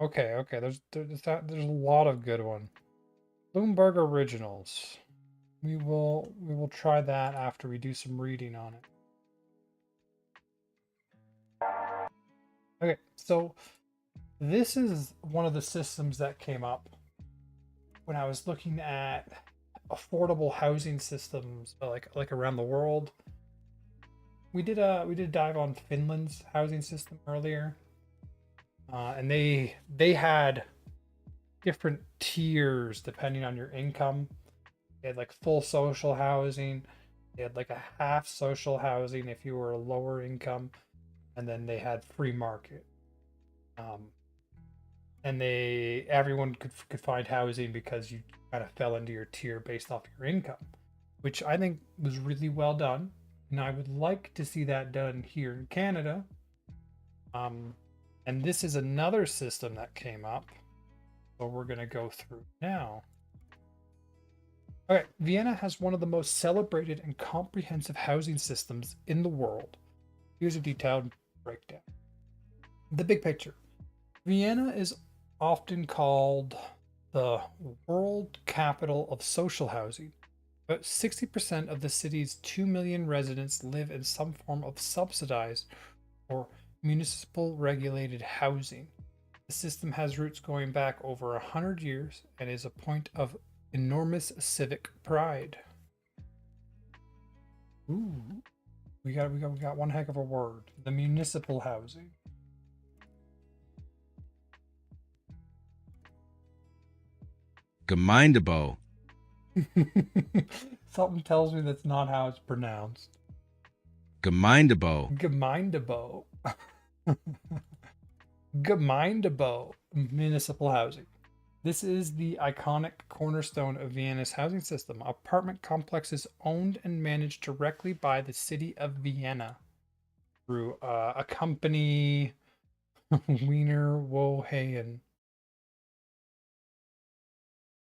Speaker 1: Okay, there's a lot of good ones. Bloomberg Originals. We will try that after we do some reading on it. Okay, so this is one of the systems that came up when I was looking at affordable housing systems like around the world. We did a dive on Finland's housing system earlier. And they had different tiers depending on your income. They had like full social housing. They had like a half social housing if you were a lower income, and then they had free market. And everyone could find housing because you kind of fell into your tier based off your income, which I think was really well done. And I would like to see that done here in Canada. And this is another system that came up, so we're going to go through now. Okay, Vienna has one of the most celebrated and comprehensive housing systems in the world. Here's a detailed breakdown. The big picture. Vienna is often called the world capital of social housing. About 60% of the city's 2 million residents live in some form of subsidized or municipal regulated housing. The system has roots going back over 100 years and is a point of enormous civic pride. Ooh, we got one heck of a word. The municipal housing.
Speaker 3: Gemeindebau.
Speaker 1: Something tells me that's not how it's pronounced.
Speaker 3: Gemeindebau.
Speaker 1: Gemeindebau. Gemeindebau municipal housing. This is the iconic cornerstone of Vienna's housing system. Apartment complexes owned and managed directly by the city of Vienna through a company, Wiener Wohnungen.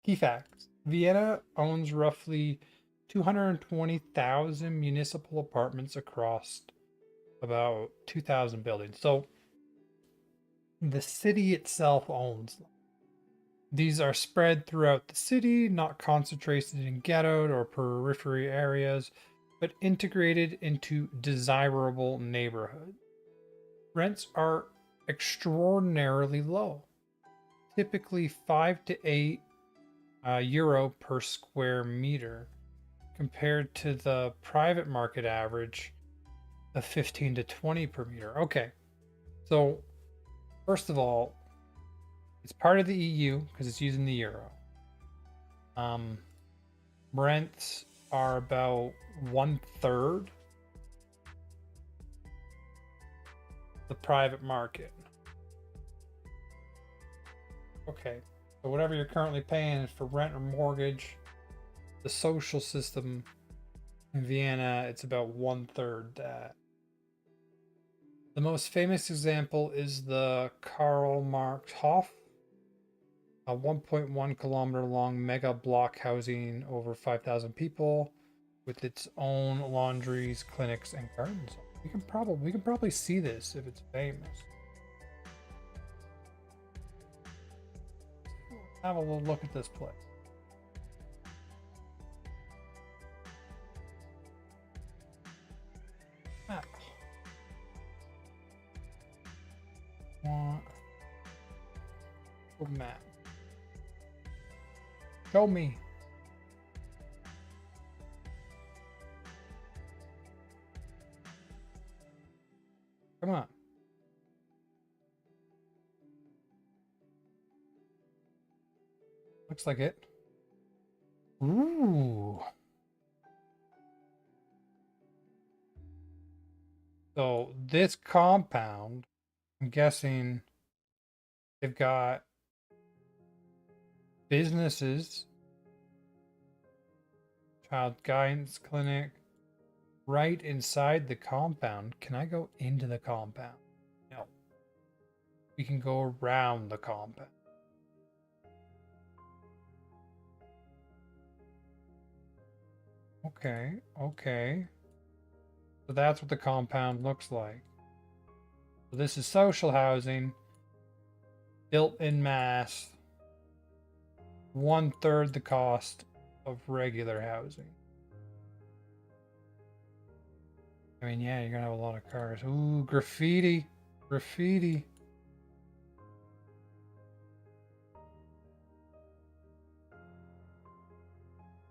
Speaker 1: Key facts. Vienna owns roughly 220,000 municipal apartments across about 2,000 buildings. So the city itself owns them. These are spread throughout the city, not concentrated in ghettoed or periphery areas, but integrated into desirable neighborhoods. Rents are extraordinarily low, typically 5 to 8 euro per square meter, compared to the private market average of 15 to 20 per meter. Okay, so first of all, it's part of the EU because it's using the euro. Rents are about 1/3 the private market. Okay, so whatever you're currently paying is for rent or mortgage. The social system in Vienna, it's about 1/3 that. The most famous example is the Karl Marx Hof, a 1.1 kilometer long mega block housing over 5,000 people with its own laundries, clinics, and gardens. We can probably see this if it's famous. Have a little look at this place. Map. Want a map. Show me. Come on. Looks like it. Ooh. So this compound, I'm guessing they've got businesses, child guidance clinic, right inside the compound. Can I go into the compound? No. We can go around the compound. Okay, okay. So that's what the compound looks like. So this is social housing, built in mass, 1/3 the cost of regular housing. I mean, yeah, you're gonna have a lot of cars. Ooh, graffiti, graffiti.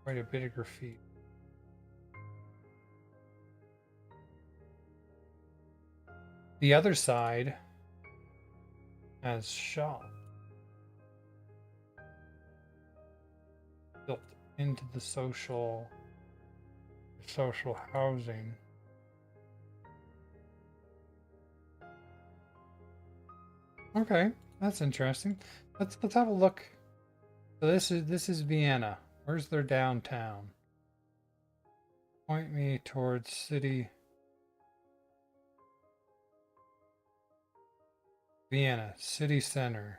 Speaker 1: Quite a bit of graffiti. The other side has shop built into the social housing. Okay, that's interesting. Let's have a look. So this is Vienna. Where's their downtown? Point me towards city. Vienna, city center.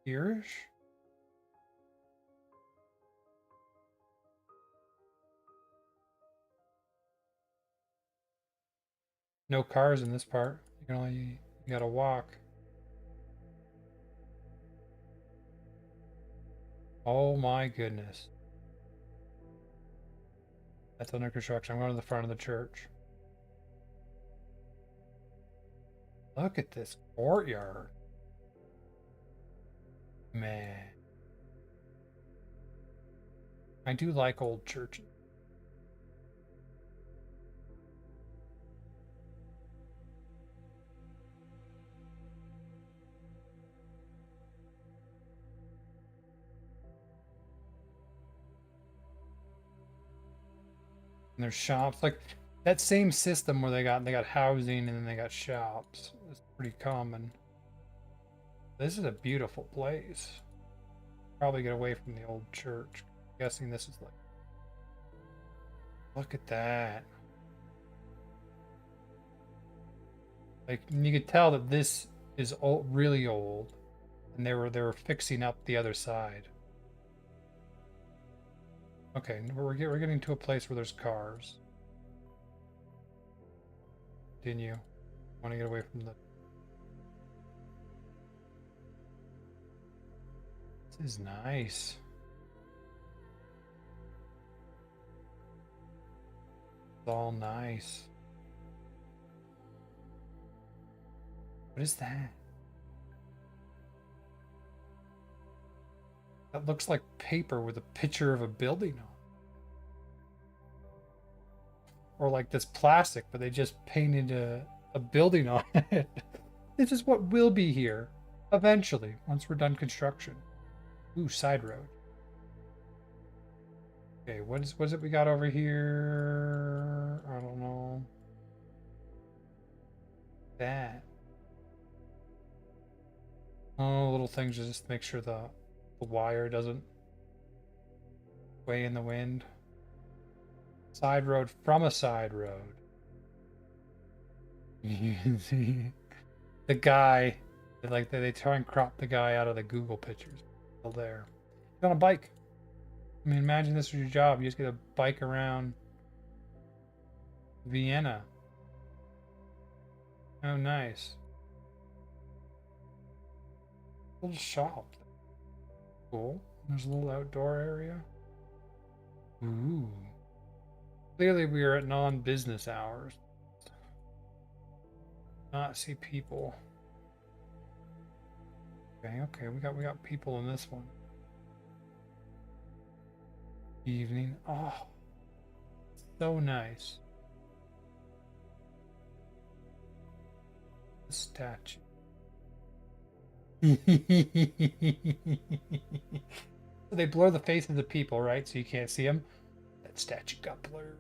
Speaker 1: Here-ish? No cars in this part. You gotta walk. Oh my goodness. That's under construction. I'm going to the front of the church. Look at this courtyard. Man. I do like old churches. And there's shops like that same system where they got housing and then they got shops. It's pretty common. This is a beautiful place. Probably get away from the old church. I'm guessing this is like. Look at that. Like you could tell that this is old, really old, and they were fixing up the other side. Okay, we're getting to a place where there's cars. Continue. Want to get away from the. This is nice. It's all nice. What is that? That looks like paper with a picture of a building on. Or like this plastic, but they just painted a building on it. This is what will be here eventually, once we're done construction. Ooh, side road. Okay, what is it we got over here? I don't know. That. Oh, little things just to make sure the wire doesn't sway in the wind. Side road from a side road. You can see the guy, like they try and crop the guy out of the Google pictures. Still there. He's on a bike. I mean, imagine this was your job. You just get a bike around Vienna. Oh, nice. Little shop. Cool. There's a little outdoor area. Ooh. Clearly we are at non-business hours. Not see people. Okay, we got people in this one. Evening. Oh. So nice. The statue. They blur the faces of people, right? So you can't see them. That statue got blurred.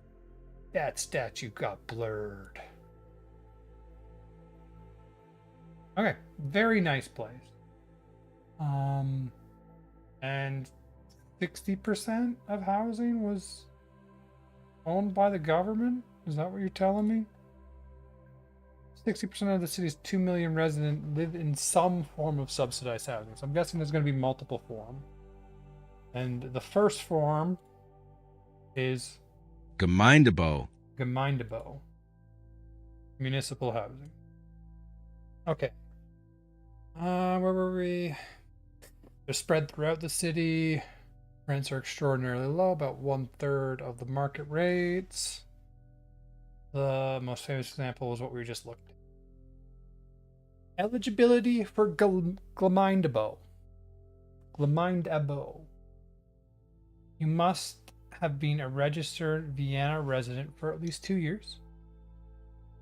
Speaker 1: That statue got blurred. Okay, very nice place. And 60% of housing was owned by the government? Is that what you're telling me? 60% of the city's 2 million residents live in some form of subsidized housing. So I'm guessing there's going to be multiple forms. And the first form is
Speaker 3: Gemeindebau.
Speaker 1: Gemeindebau. Municipal housing. Okay. Where were we? They're spread throughout the city. Rents are extraordinarily low, about 1/3 of the market rates. The most famous example was what we just looked at. Eligibility for Gemeindebau. Gemeindebau. You must have been a registered Vienna resident for at least 2 years.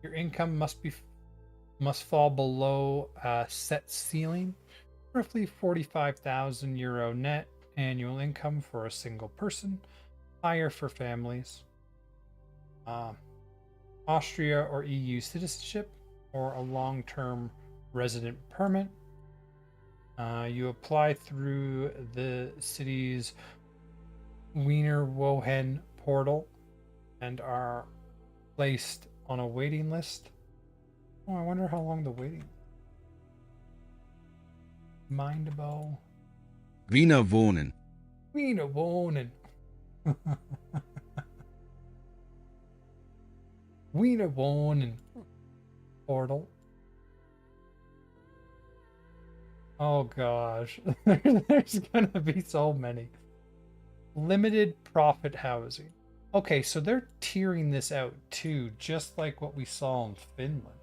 Speaker 1: Your income must fall below a set ceiling, roughly 45,000 euro net annual income for a single person, higher for families. Austria or EU citizenship or a long-term resident permit. You apply through the city's Wiener Wohen portal and are placed on a waiting list. Oh, I wonder how long the waiting. Gemeindebau.
Speaker 3: Wiener Wohnen.
Speaker 1: Wiener Wohnen. Wiener Wohnen portal. Oh gosh, there's gonna be so many. Limited profit housing. Okay, so they're tiering this out too, just like what we saw in Finland.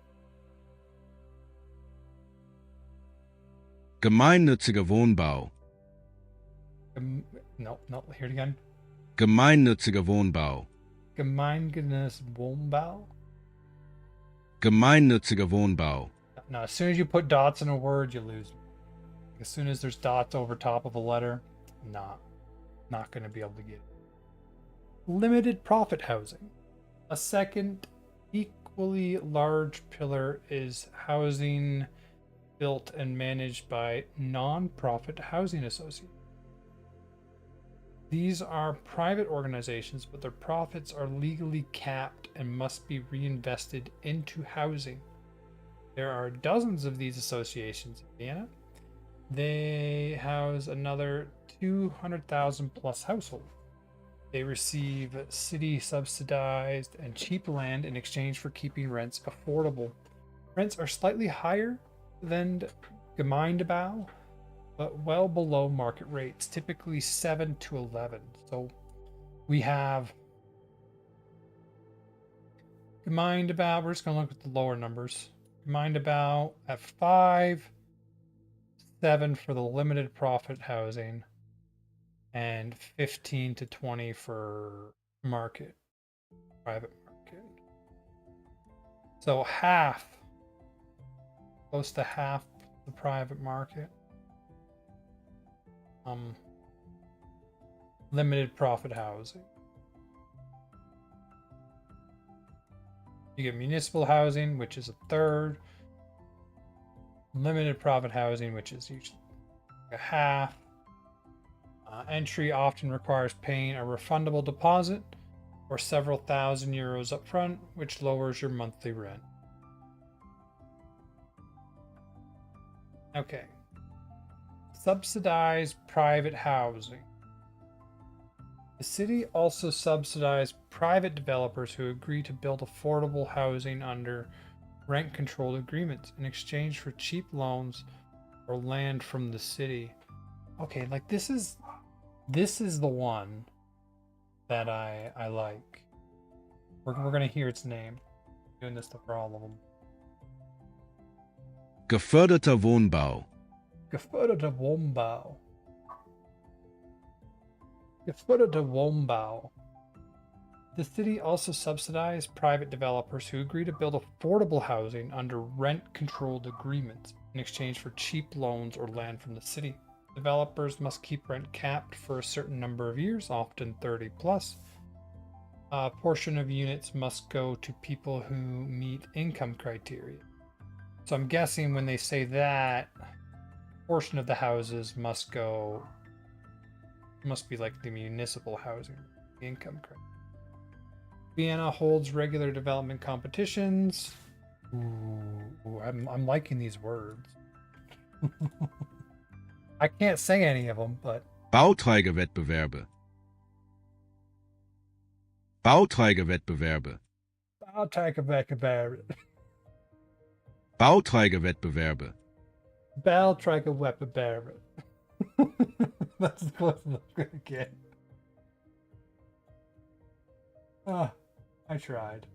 Speaker 3: Gemeinnütziger Wohnbau.
Speaker 1: No, hear it again.
Speaker 3: Gemeinnütziger Wohnbau.
Speaker 1: Gemeinnütziger Wohnbau.
Speaker 3: Gemeinnütziger Wohnbau.
Speaker 1: No, as soon as you put dots in a word, you lose me. As soon as there's dots over top of a letter, not going to be able to get it. Limited profit housing. A second equally large pillar is housing built and managed by non-profit housing associations. These are private organizations, but their profits are legally capped and must be reinvested into housing. There are dozens of these associations in Vienna. They house another 200,000 plus households. They receive city subsidized and cheap land in exchange for keeping rents affordable. Rents are slightly higher than Gemeindebau, but well below market rates, typically 7 to 11. So we have Gemeindebau, we're just going to look at the lower numbers. Gemeindebau at 5, 7 for the limited profit housing, and 15 to 20 for private market. So close to half the private market. Limited profit housing. You get municipal housing, which is a third. Limited profit housing, which is usually a half. Entry often requires paying a refundable deposit or several thousand euros up front, which lowers your monthly rent. Okay. Subsidized private housing. The city also subsidized private developers who agree to build affordable housing under rent-controlled agreements in exchange for cheap loans or land from the city. Okay, like this is the one that I like. We're gonna hear its name. I'm doing this for all of them.
Speaker 3: Geförderter Wohnbau.
Speaker 1: Geförderter Wohnbau. Geförderter Wohnbau. The city also subsidized private developers who agree to build affordable housing under rent-controlled agreements in exchange for cheap loans or land from the city. Developers must keep rent capped for a certain number of years, often 30 plus. A portion of units must go to people who meet income criteria. So I'm guessing when they say that, portion of the houses must be like the municipal housing, the income criteria. Vienna holds regular development competitions. Ooh, I'm liking these words. I can't say any of them, but
Speaker 3: Bauträgerwettbewerbe. Bauträgerwettbewerbe.
Speaker 1: Bauträgerwettbewerbe.
Speaker 3: Bauträgerwettbewerbe.
Speaker 1: Bauträgerwettbewerbe. That's the closest I'm gonna get. I tried.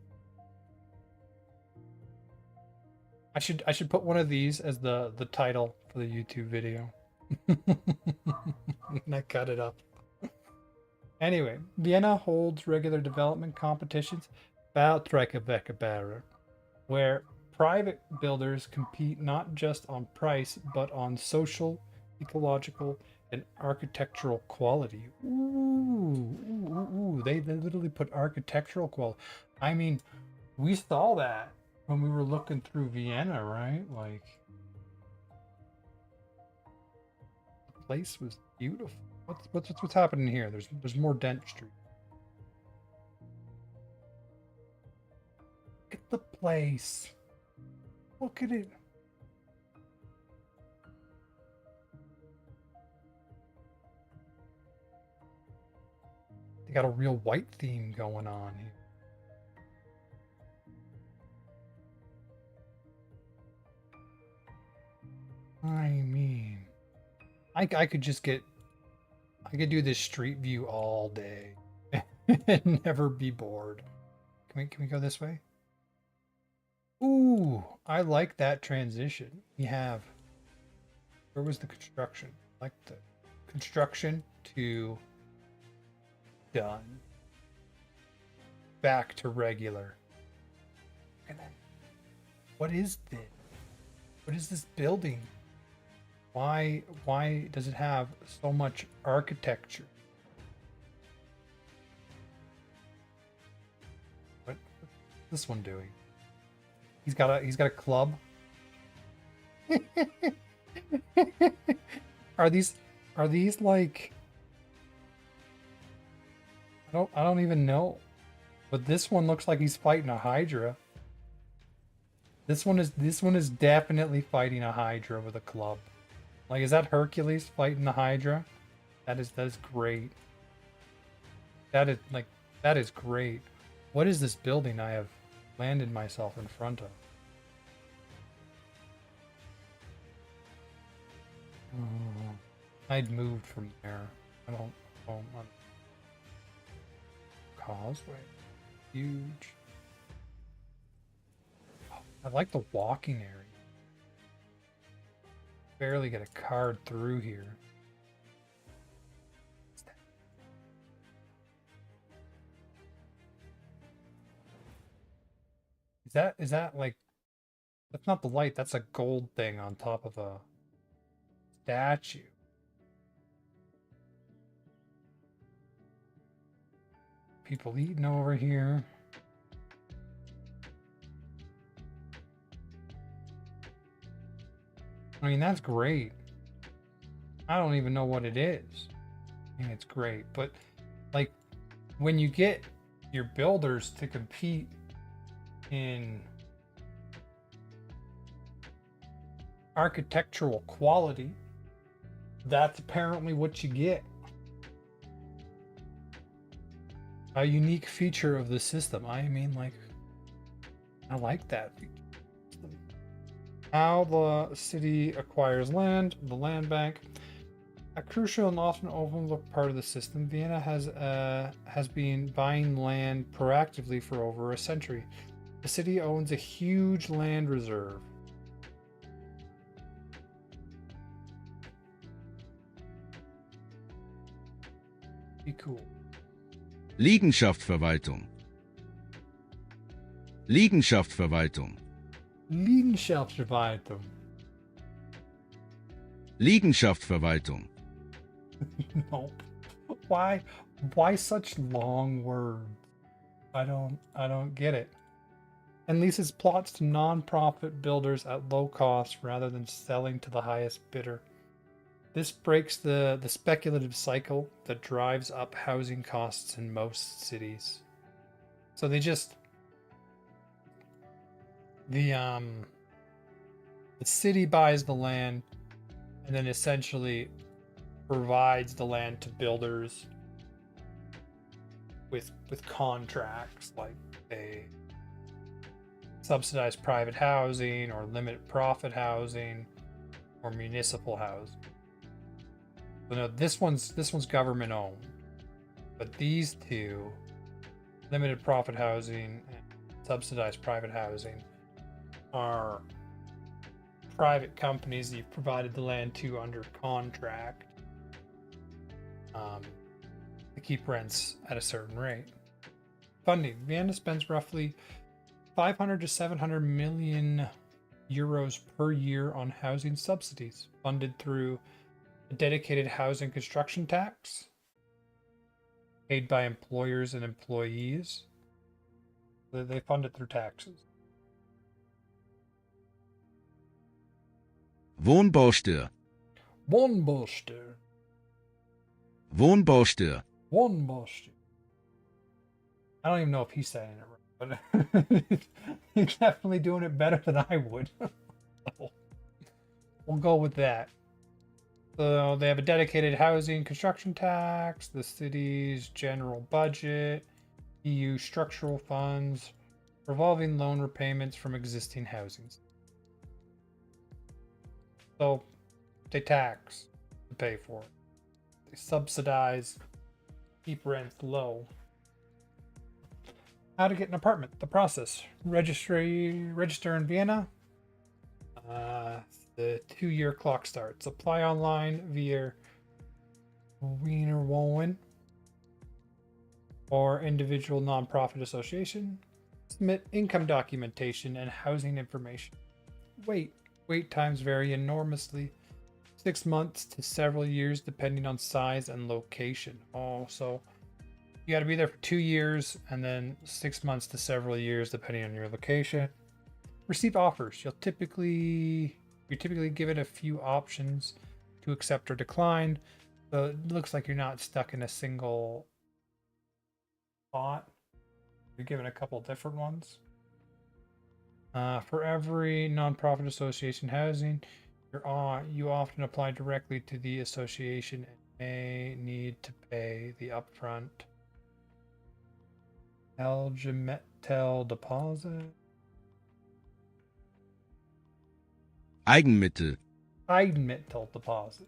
Speaker 1: I should put one of these as the title for the YouTube video. And I cut it up. Anyway, Vienna holds regular development competitions, Bauträgerwettbewerbe, where private builders compete not just on price, but on social, ecological, and architectural quality. Ooh, they literally put architectural quality. I mean, we saw that when we were looking through Vienna, right? Like, the place was beautiful. What's happening here? There's more dentistry. Look at the place. Look at it. They got a real white theme going on here. I mean, I could just I could do this street view all day and never be bored. Can we go this way? Ooh, I like that transition. We have, where was the construction? Like the construction to done. Back to regular. And then, what is this? What is this building? Why does it have so much architecture? What's this one doing? He's got a club. Are these like, I don't even know. But this one looks like he's fighting a Hydra. This one is definitely fighting a Hydra with a club. Like, is that Hercules fighting the Hydra? That is great. That is great. What is this building I have landed myself in front of? Oh, I'd moved from there. I don't. Causeway. Huge. Oh, I like the walking area. Barely get a card through here. Is that like, that's not the light, that's a gold thing on top of a statue. People eating over here. I mean, that's great. I don't even know what it is. I mean, it's great, but like, when you get your builders to compete in architectural quality, that's apparently what you get. A unique feature of the system. I mean, like, I like that feature. How the city acquires land, the land bank. A crucial and often overlooked part of the system, Vienna has been buying land proactively for over a century. The city owns a huge land reserve. Be cool.
Speaker 3: Liegenschaftsverwaltung. Liegenschaftsverwaltung.
Speaker 1: Liegenschaftsverwaltung.
Speaker 3: Liegenschaftsverwaltung.
Speaker 1: Nope. Why such long words? I don't get it. And leases plots to non-profit builders at low cost rather than selling to the highest bidder. This breaks the speculative cycle that drives up housing costs in most cities. So they just, the city buys the land and then essentially provides the land to builders with contracts, like they subsidize private housing or limit profit housing or municipal housing. So no, this one's government owned, but these two, limited profit housing and subsidized private housing, are private companies that you've provided the land to under contract to keep rents at a certain rate. Funding. Vienna spends roughly 500 to 700 million euros per year on housing subsidies, funded through a dedicated housing construction tax, paid by employers and employees. They fund it through taxes.
Speaker 3: Wohnbaustelle.
Speaker 1: Wohnbaustelle.
Speaker 3: Wohnbaustelle.
Speaker 1: Wohnbaustelle. I don't even know if he's saying it right, but he's definitely doing it better than I would. We'll go with that. So they have a dedicated housing construction tax, the city's general budget, EU structural funds, revolving loan repayments from existing housings. So they tax to pay for it. They subsidize, keep rents low. How to get an apartment. The process. Register in Vienna. The 2-year clock starts. Apply online via Wiener Wohnen or individual nonprofit association. Submit income documentation and housing information. Wait times vary enormously. 6 months to several years depending on size and location. Oh, so you got to be there for 2 years and then 6 months to several years depending on your location. Receive offers. You'll typically You're typically given a few options to accept or decline. So it looks like you're not stuck in a single spot. You're given a couple different ones. For every nonprofit association housing, you often apply directly to the association and may need to pay the upfront Eigenmittel deposit.
Speaker 3: Eigenmittel.
Speaker 1: Eigenmittel deposit.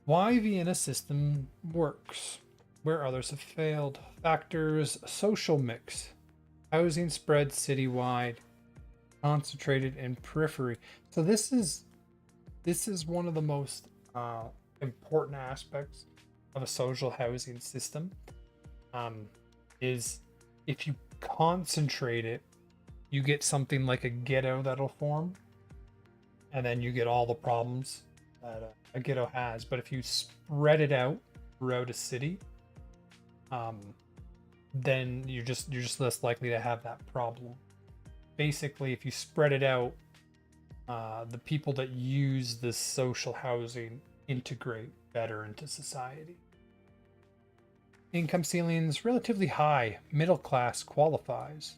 Speaker 1: Why Vienna system works, where others have failed. Factors: social mix, housing spread citywide, concentrated in periphery. So this is one of the most important aspects of a social housing system. Is if you concentrate it, you get something like a ghetto that'll form, and then you get all the problems that a ghetto has. But if you spread it out throughout a city, then you're just less likely to have that problem. Basically, if you spread it out, the people that use this social housing integrate better into society. Income ceiling is relatively high. Middle class qualifies.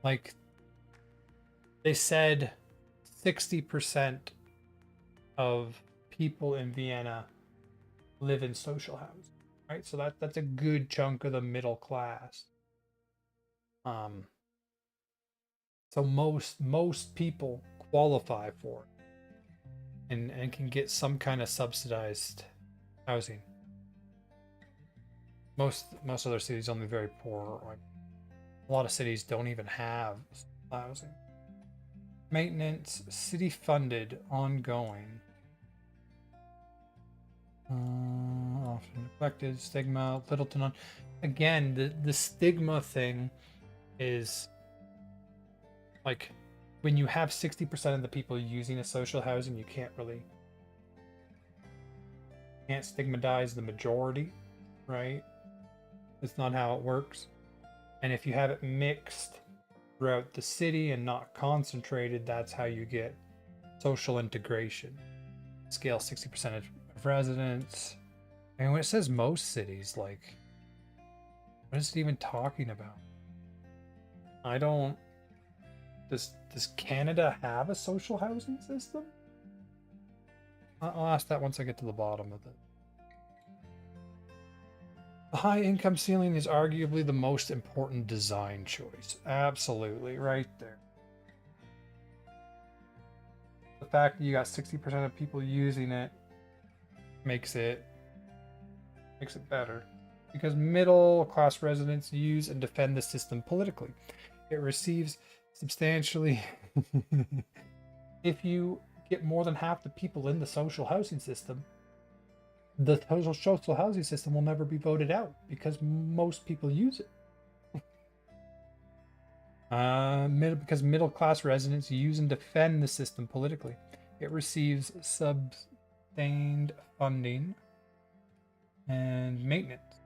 Speaker 1: Like they said, 60% of people in Vienna live in social housing, right? So that's a good chunk of the middle class. So most people qualify for it and can get some kind of subsidized housing. Most other cities only very poor. Like a lot of cities don't even have housing. Maintenance, city funded, ongoing. Often neglected, stigma, little to none. Again, the stigma thing is like when you have 60% of the people using a social housing, you can't stigmatize the majority, right? It's not how it works. And if you have it mixed throughout the city and not concentrated, that's how you get social integration. Scale 60% of residents. And when it says most cities, like, what is it even talking about? I don't. Does Canada have a social housing system? I'll ask that once I get to the bottom of it. The high income ceiling is arguably the most important design choice. Absolutely, right there. The fact that you got 60% of people using it makes it better. Because middle class residents use and defend the system politically. It receives substantially. If you get more than half the people in the social housing system, the social housing system will never be voted out because most people use it. Because middle class residents use and defend the system politically. It receives sustained funding and maintenance.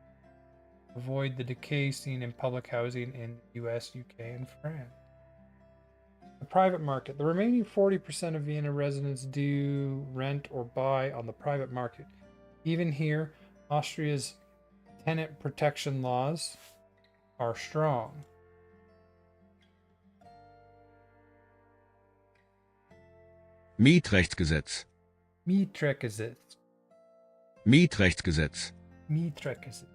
Speaker 1: Avoid the decay seen in public housing in the US, UK, and France. The private market. The remaining 40% of Vienna residents do rent or buy on the private market. Even here, Austria's tenant protection laws are strong.
Speaker 3: Mietrechtsgesetz.
Speaker 1: Mietrechtsgesetz.
Speaker 3: Mietrechtsgesetz.
Speaker 1: Mietrechtsgesetz.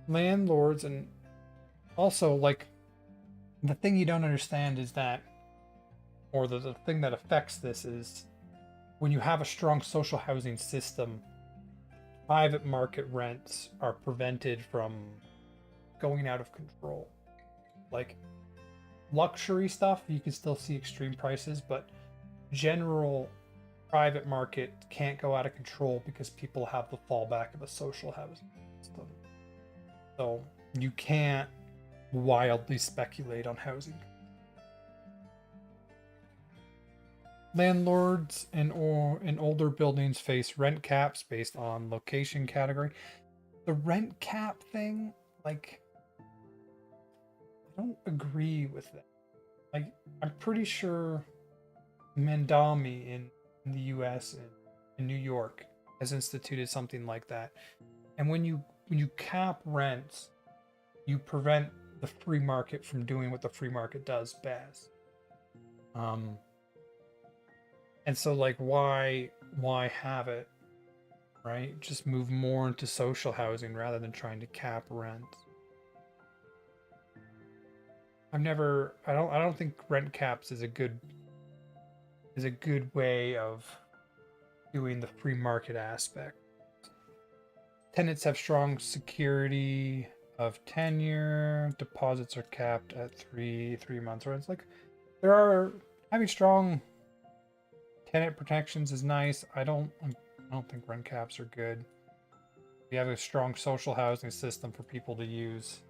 Speaker 1: Landlords, and also, like, the thing you don't understand is that, or the thing that affects this is when you have a strong social housing system, private market rents are prevented from going out of control. Like luxury stuff, you can still see extreme prices, but general private market can't go out of control because people have the fallback of a social housing system. So you can't wildly speculate on housing. Landlords in older buildings face rent caps based on location category. The rent cap thing, like, I don't agree with that. Like, I'm pretty sure Mendami in the US and in New York has instituted something like that. And when you cap rents, you prevent the free market from doing what the free market does best. And so like why have it, right? Just move more into social housing rather than trying to cap rents. I don't think rent caps is a good way of doing the free market aspect. Tenants have strong security of tenure. Deposits are capped at three months. Or it's like having strong tenant protections is nice. I don't think rent caps are good. We have a strong social housing system for people to use.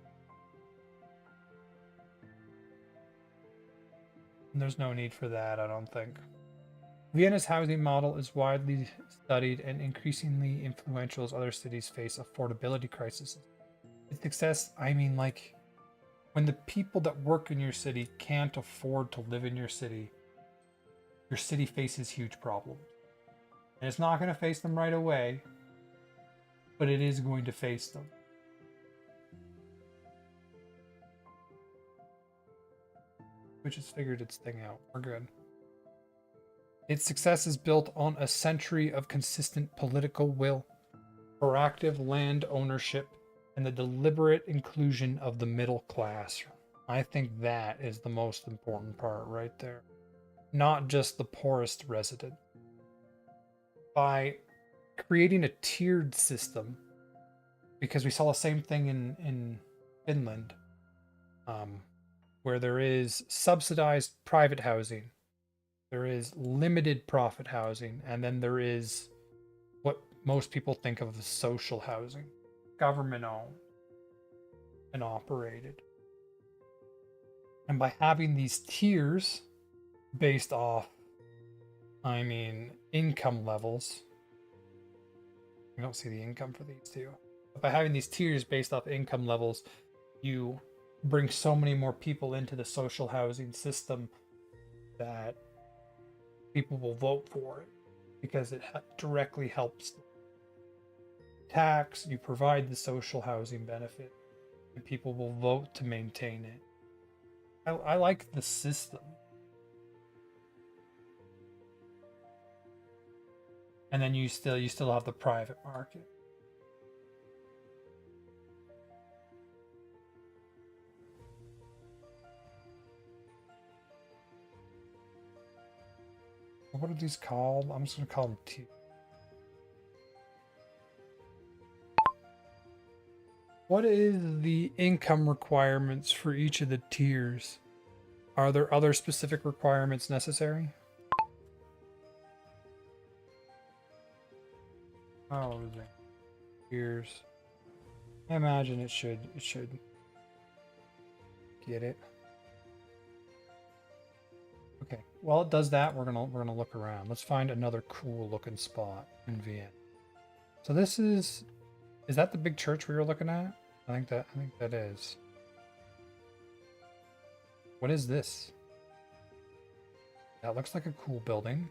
Speaker 1: And there's no need for that, I don't think. Vienna's housing model is widely studied and increasingly influential as other cities face affordability crises. Its success, I mean, like, when the people that work in your city can't afford to live in your city faces huge problems. And it's not going to face them right away, but it is going to face them. Which has figured its thing out. We're good. Its success is built on a century of consistent political will, proactive land ownership, and the deliberate inclusion of the middle class. I think that is the most important part right there. Not just the poorest resident. By creating a tiered system, because we saw the same thing in Finland, where there is subsidized private housing, there is limited profit housing, and then there is what most people think of as social housing, government owned and operated. And by having these tiers based off, I mean, income levels, we don't see the income for these two, but by having these tiers based off income levels, you bring so many more people into the social housing system that people will vote for it because it directly helps tax. You provide the social housing benefit and people will vote to maintain it. I like the system. And then you still have the private market. What are these called? I'm just going to call them T. What is the income requirements for each of the tiers? Are there other specific requirements necessary? Oh, is it? Tiers. I imagine it should get it. Okay, while it does that, we're gonna look around. Let's find another cool looking spot in Vienna. So this is that the big church we were looking at? I think that is. What is this? That looks like a cool building.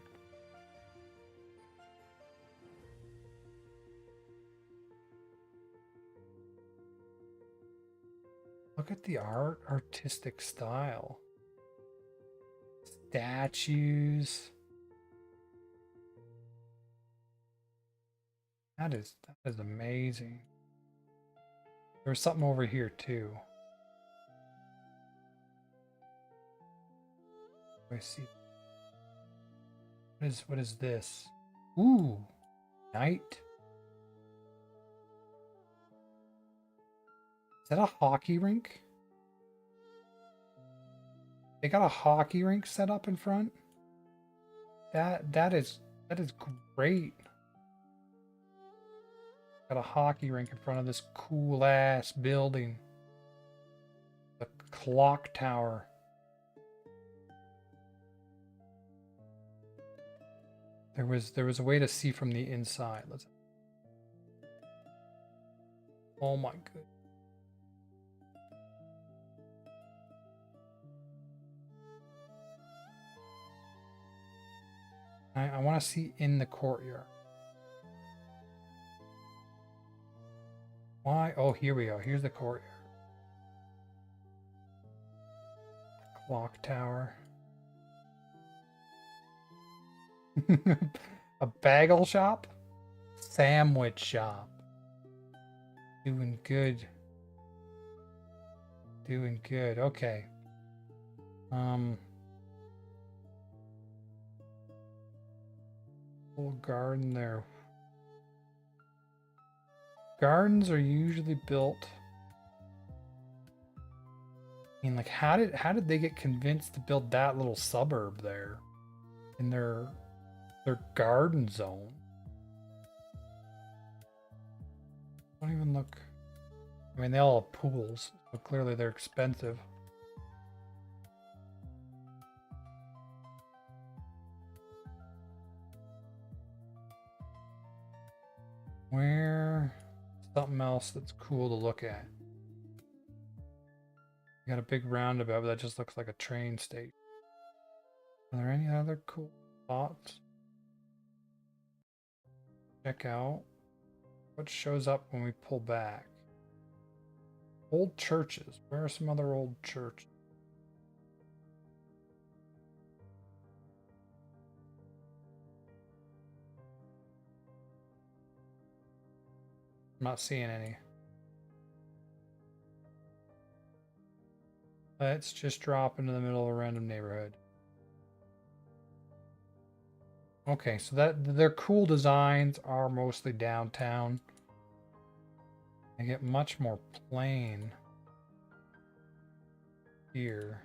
Speaker 1: Look at the artistic style. Statues. That is amazing. There's something over here too. I see. What is this? Ooh, night. Is that a hockey rink? They got a hockey rink set up in front. That is great. Got a hockey rink in front of this cool ass building. The clock tower. There was a way to see from the inside. Oh my goodness. I want to see in the courtyard. Why? Oh, here we go. Here's the courtyard. Clock tower. A bagel shop? Sandwich shop. Doing good. Doing good. Okay. Little garden there. Gardens are usually built. I mean, like, how did they get convinced to build that little suburb there in their garden zone? Don't even look. I mean, they all have pools, so clearly they're expensive. Where? Something else that's cool to look at. You got a big roundabout, but that just looks like a train station. Are there any other cool spots? Check out what shows up when we pull back. Old churches. Where are some other old churches? I'm not seeing any. Let's just drop into the middle of a random neighborhood. Okay, so their cool designs are mostly downtown. They get much more plain here.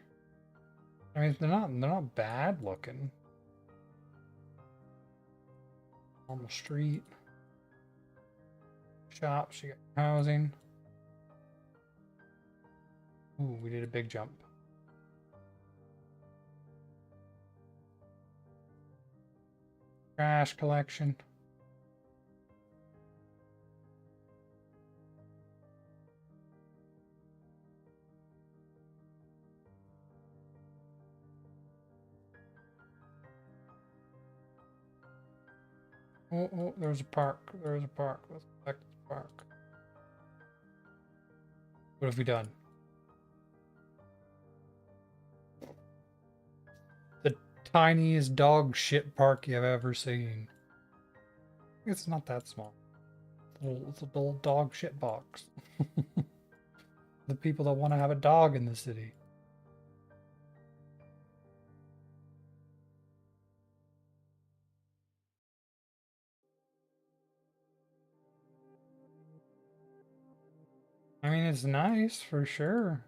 Speaker 1: I mean, they're not bad looking. Normal street. Shops, you got housing. Ooh, we did a big jump. Trash collection. Oh, there's a park. There's a park. Let's go back to the park. What have we done? The tiniest dog shit park you've ever seen. It's not that small. It's a little dog shit box. The people that want to have a dog in the city. I mean, it's nice for sure.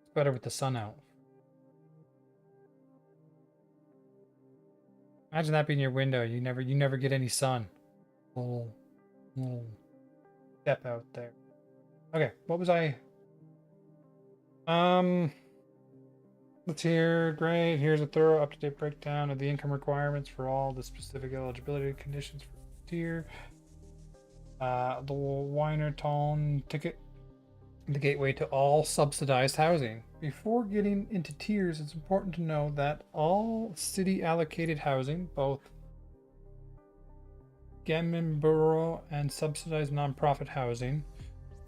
Speaker 1: It's better with the sun out. Imagine that being your window. You never get any sun. Little step out there. Okay, what was I? Let's hear. Great. Here's a thorough, up-to-date breakdown of the income requirements for all the specific eligibility conditions for tier. The Weiner Tone ticket, the gateway to all subsidized housing. Before getting into tiers, it's important to know that all city allocated housing, both Borough and subsidized nonprofit housing,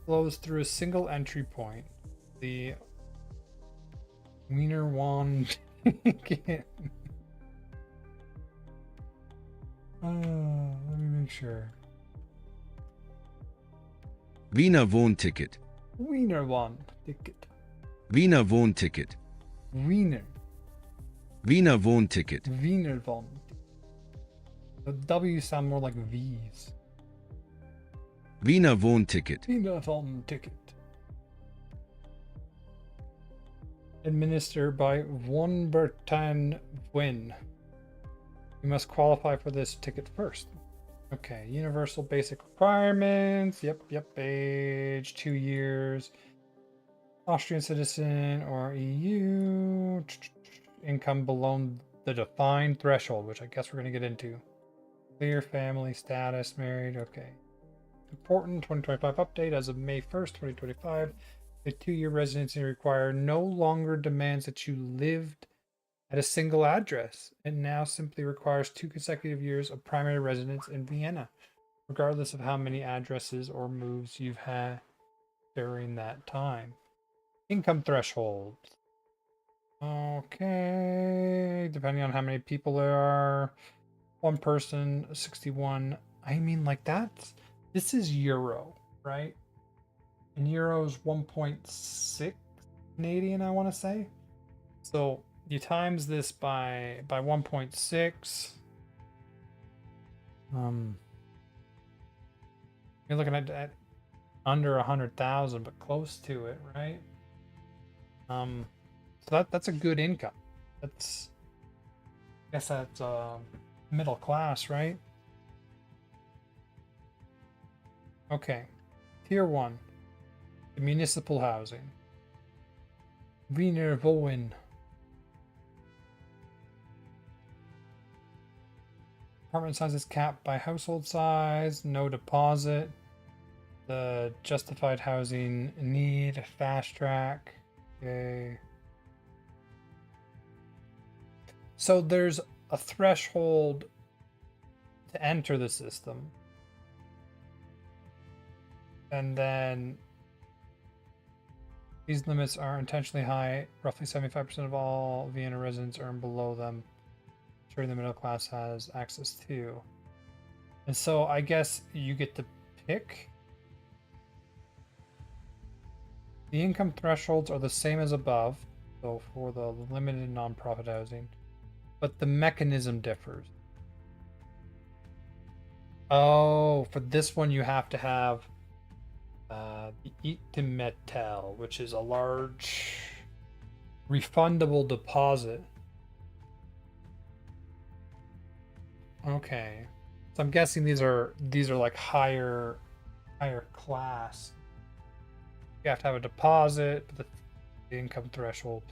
Speaker 1: flows through a single entry point, the Wiener Wand ticket. Let me make sure.
Speaker 3: Wiener Wohnticket.
Speaker 1: Wiener Wand ticket.
Speaker 3: Wiener Wohnticket.
Speaker 1: Wiener.
Speaker 3: Wiener Wohnticket.
Speaker 1: Wiener Wand. The W sound more like V's.
Speaker 3: Wiener Wohnticket.
Speaker 1: Wiener Wand ticket. Administered by Wonbertan Win. You must qualify for this ticket first. Okay, universal basic requirements. Yep. Age 2 years. Austrian citizen or EU. Income below the defined threshold, which I guess we're going to get into. Clear family status, married. Okay. Important 2025 update as of May 1st, 2025. A 2-year residency require no longer demands that you lived at a single address. It now simply requires 2 consecutive years of primary residence in Vienna, regardless of how many addresses or moves you've had during that time. Income threshold. Okay, depending on how many people there are. One person, 61. I mean, like that's, this is euro, right? And euros 1.6 Canadian, I want to say. So you times this by 1.6. You're looking at under 100,000, but close to it, right? So that's a good income. That's, I guess that's middle class, right? Okay, tier 1, the municipal housing. Wiener Wohnen. Apartment size is capped by household size, no deposit. The justified housing need, fast track. Okay. So there's a threshold to enter the system. And then these limits are intentionally high. Roughly 75% of all Vienna residents earn below them. Sure, the middle class has access to. And so I guess you get to pick. The income thresholds are the same as above, so for the limited nonprofit housing, but the mechanism differs. Oh, for this one you have to have the Eat Metal, which is a large refundable deposit. Okay, so I'm guessing these are like higher class. You have to have a deposit, but the income threshold.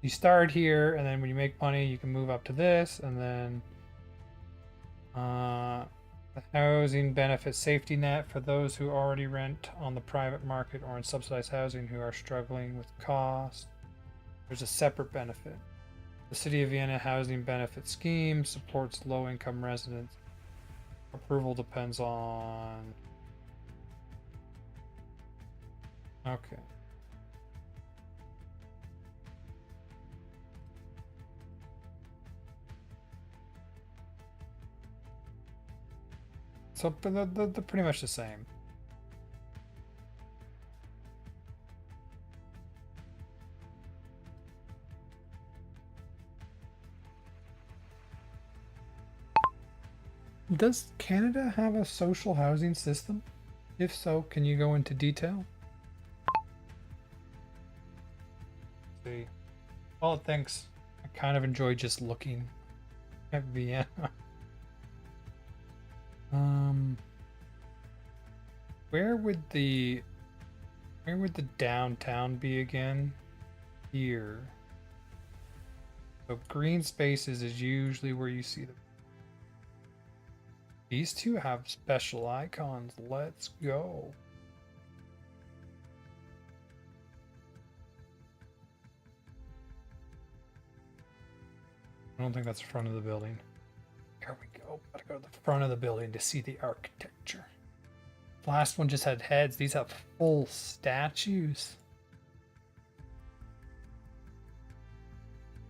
Speaker 1: You start here, and then when you make money, you can move up to this, and then the housing benefit safety net for those who already rent on the private market or in subsidized housing who are struggling with cost. There's a separate benefit. The City of Vienna Housing Benefit Scheme supports low-income residents. Approval depends on... Okay. So they're pretty much the same. Does Canada have a social housing system? If so, can you go into detail? See. Well, thanks. I kind of enjoy just looking at Vienna. Where would the downtown be again? Here. So green spaces is usually where you see them. These two have special icons. Let's go. I don't think that's the front of the building. Here we go. Gotta go to the front of the building to see the architecture. Last one just had heads. These have full statues.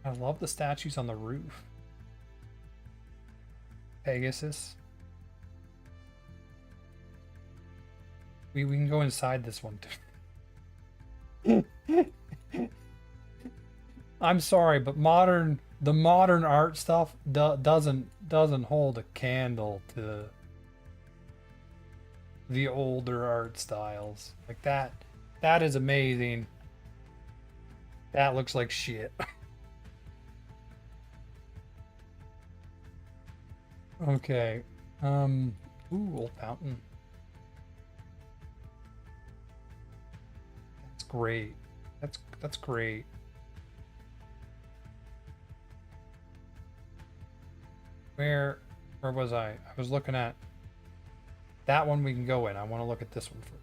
Speaker 1: I love the statues on the roof. Pegasus. We can go inside this one too. I'm sorry, but the modern art stuff doesn't hold a candle to the older art styles. Like that is amazing. That looks like shit. Okay. Ooh, old fountain. That's great. That's great. Where was I? I was looking at that one we can go in. I want to look at this one first.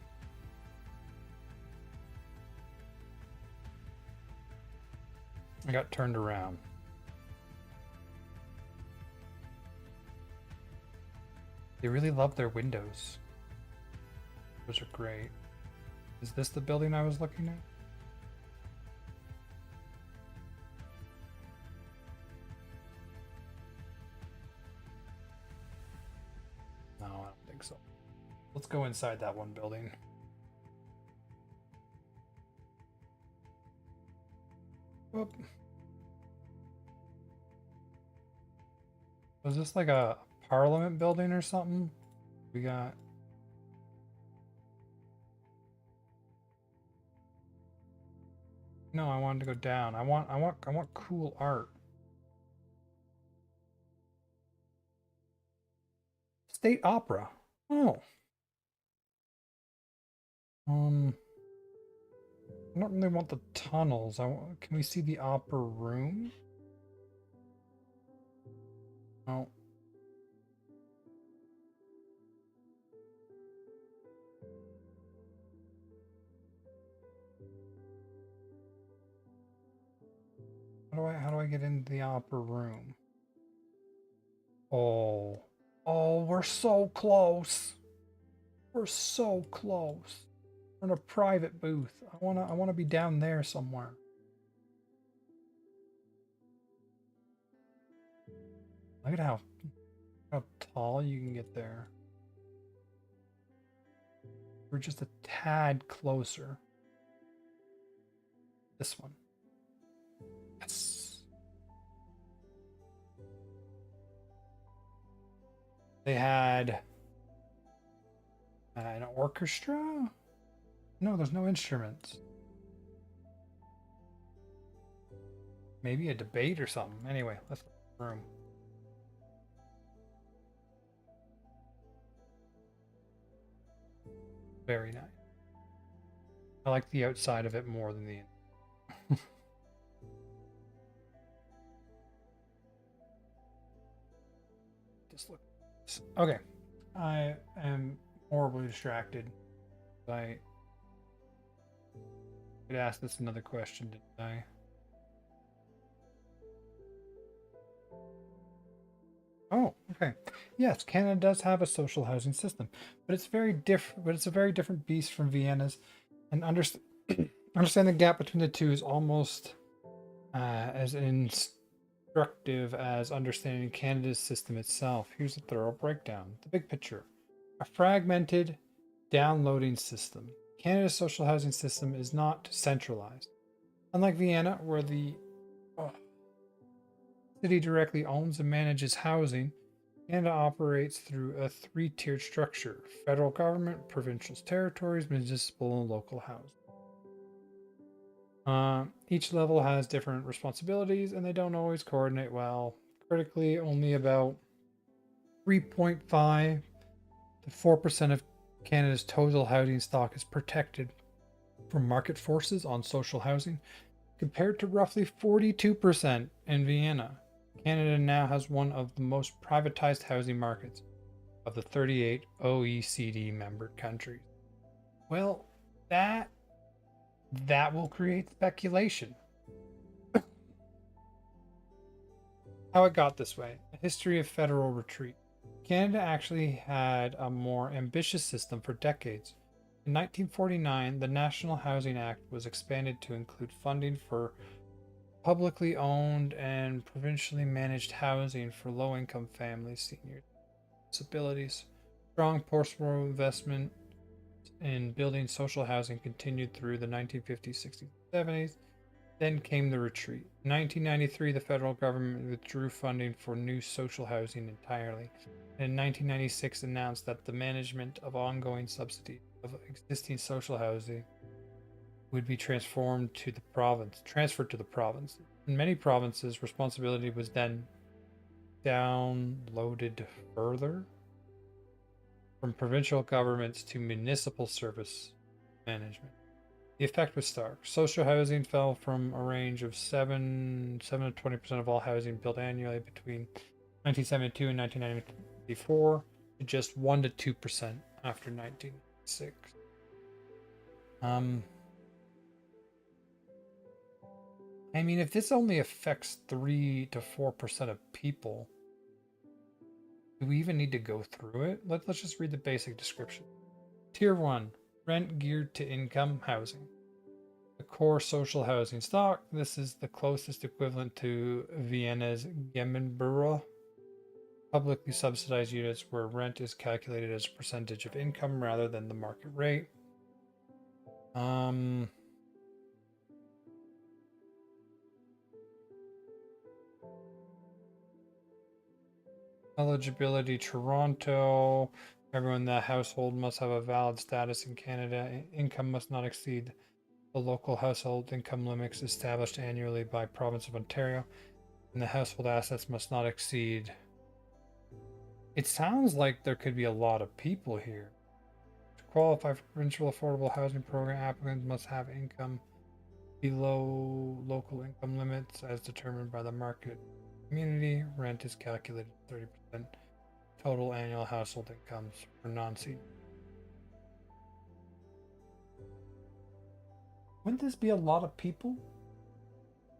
Speaker 1: I got turned around. They really love their windows. Those are great. Is this the building I was looking at? No, I don't think so. Let's go inside that one building. Whoop. Was this like a parliament building or something? We got... No, I wanted to go down. I want cool art. State Opera. Oh. I don't really want the tunnels. Can we see the opera room? Oh. How do I get into the opera room? Oh. Oh, we're so close. We're so close. We're in a private booth. I wanna be down there somewhere. Look at how tall you can get there. We're just a tad closer. This one. Yes. They had an orchestra? No, there's no instruments. Maybe a debate or something. Anyway, let's look at the room. Very nice. I like the outside of it more than the inside. Just look. Okay. I am horribly distracted. I could ask this another question, didn't I? Oh, okay. Yes, Canada does have a social housing system, but it's very different. But it's a very different beast from Vienna's, and understand the gap between the two is almost as instructive as understanding Canada's system itself. Here's a thorough breakdown. The big picture: a fragmented, downloading system. Canada's social housing system is not centralized, unlike Vienna, where the city directly owns and manages housing. Canada operates through a three-tiered structure: federal government, provincial territories, municipal, and local housing. Each level has different responsibilities, and they don't always coordinate well. Critically, only about 3.5 to 4% of Canada's total housing stock is protected from market forces on social housing, compared to roughly 42% in Vienna. Canada now has one of the most privatized housing markets of the 38 OECD member countries. Well, that will create speculation. How it got this way: a history of federal retreat. Canada actually had a more ambitious system for decades. In 1949, the National Housing Act was expanded to include funding for publicly owned and provincially managed housing for low-income families, seniors, disabilities. Strong personal investment in building social housing continued through the 1950s, 60s, 70s. Then came the retreat. In 1993, the federal government withdrew funding for new social housing entirely. And in 1996, announced that the management of ongoing subsidies of existing social housing would be transferred to the province. In many provinces, responsibility was then downloaded further from provincial governments to municipal service management. The effect was stark. Social housing fell from a range of 7 to 20% of all housing built annually between 1972 and 1994 to just 1 to 2% after 1996. I mean, if this only affects 3 to 4% of people, do we even need to go through it? Let's just read the basic description. Tier 1, rent geared to income housing. The core social housing stock. This is the closest equivalent to Vienna's Gemeinbüro, publicly subsidized units where rent is calculated as a percentage of income rather than the market rate. Eligibility Toronto. Everyone in the household must have a valid status in Canada. Income must not exceed the local household income limits established annually by province of Ontario. And the household assets must not exceed. It sounds like there could be a lot of people here. To qualify for provincial affordable housing program, applicants must have income below local income limits as determined by the market community. Rent is calculated 30% total annual household incomes for non-senior. Wouldn't this be a lot of people?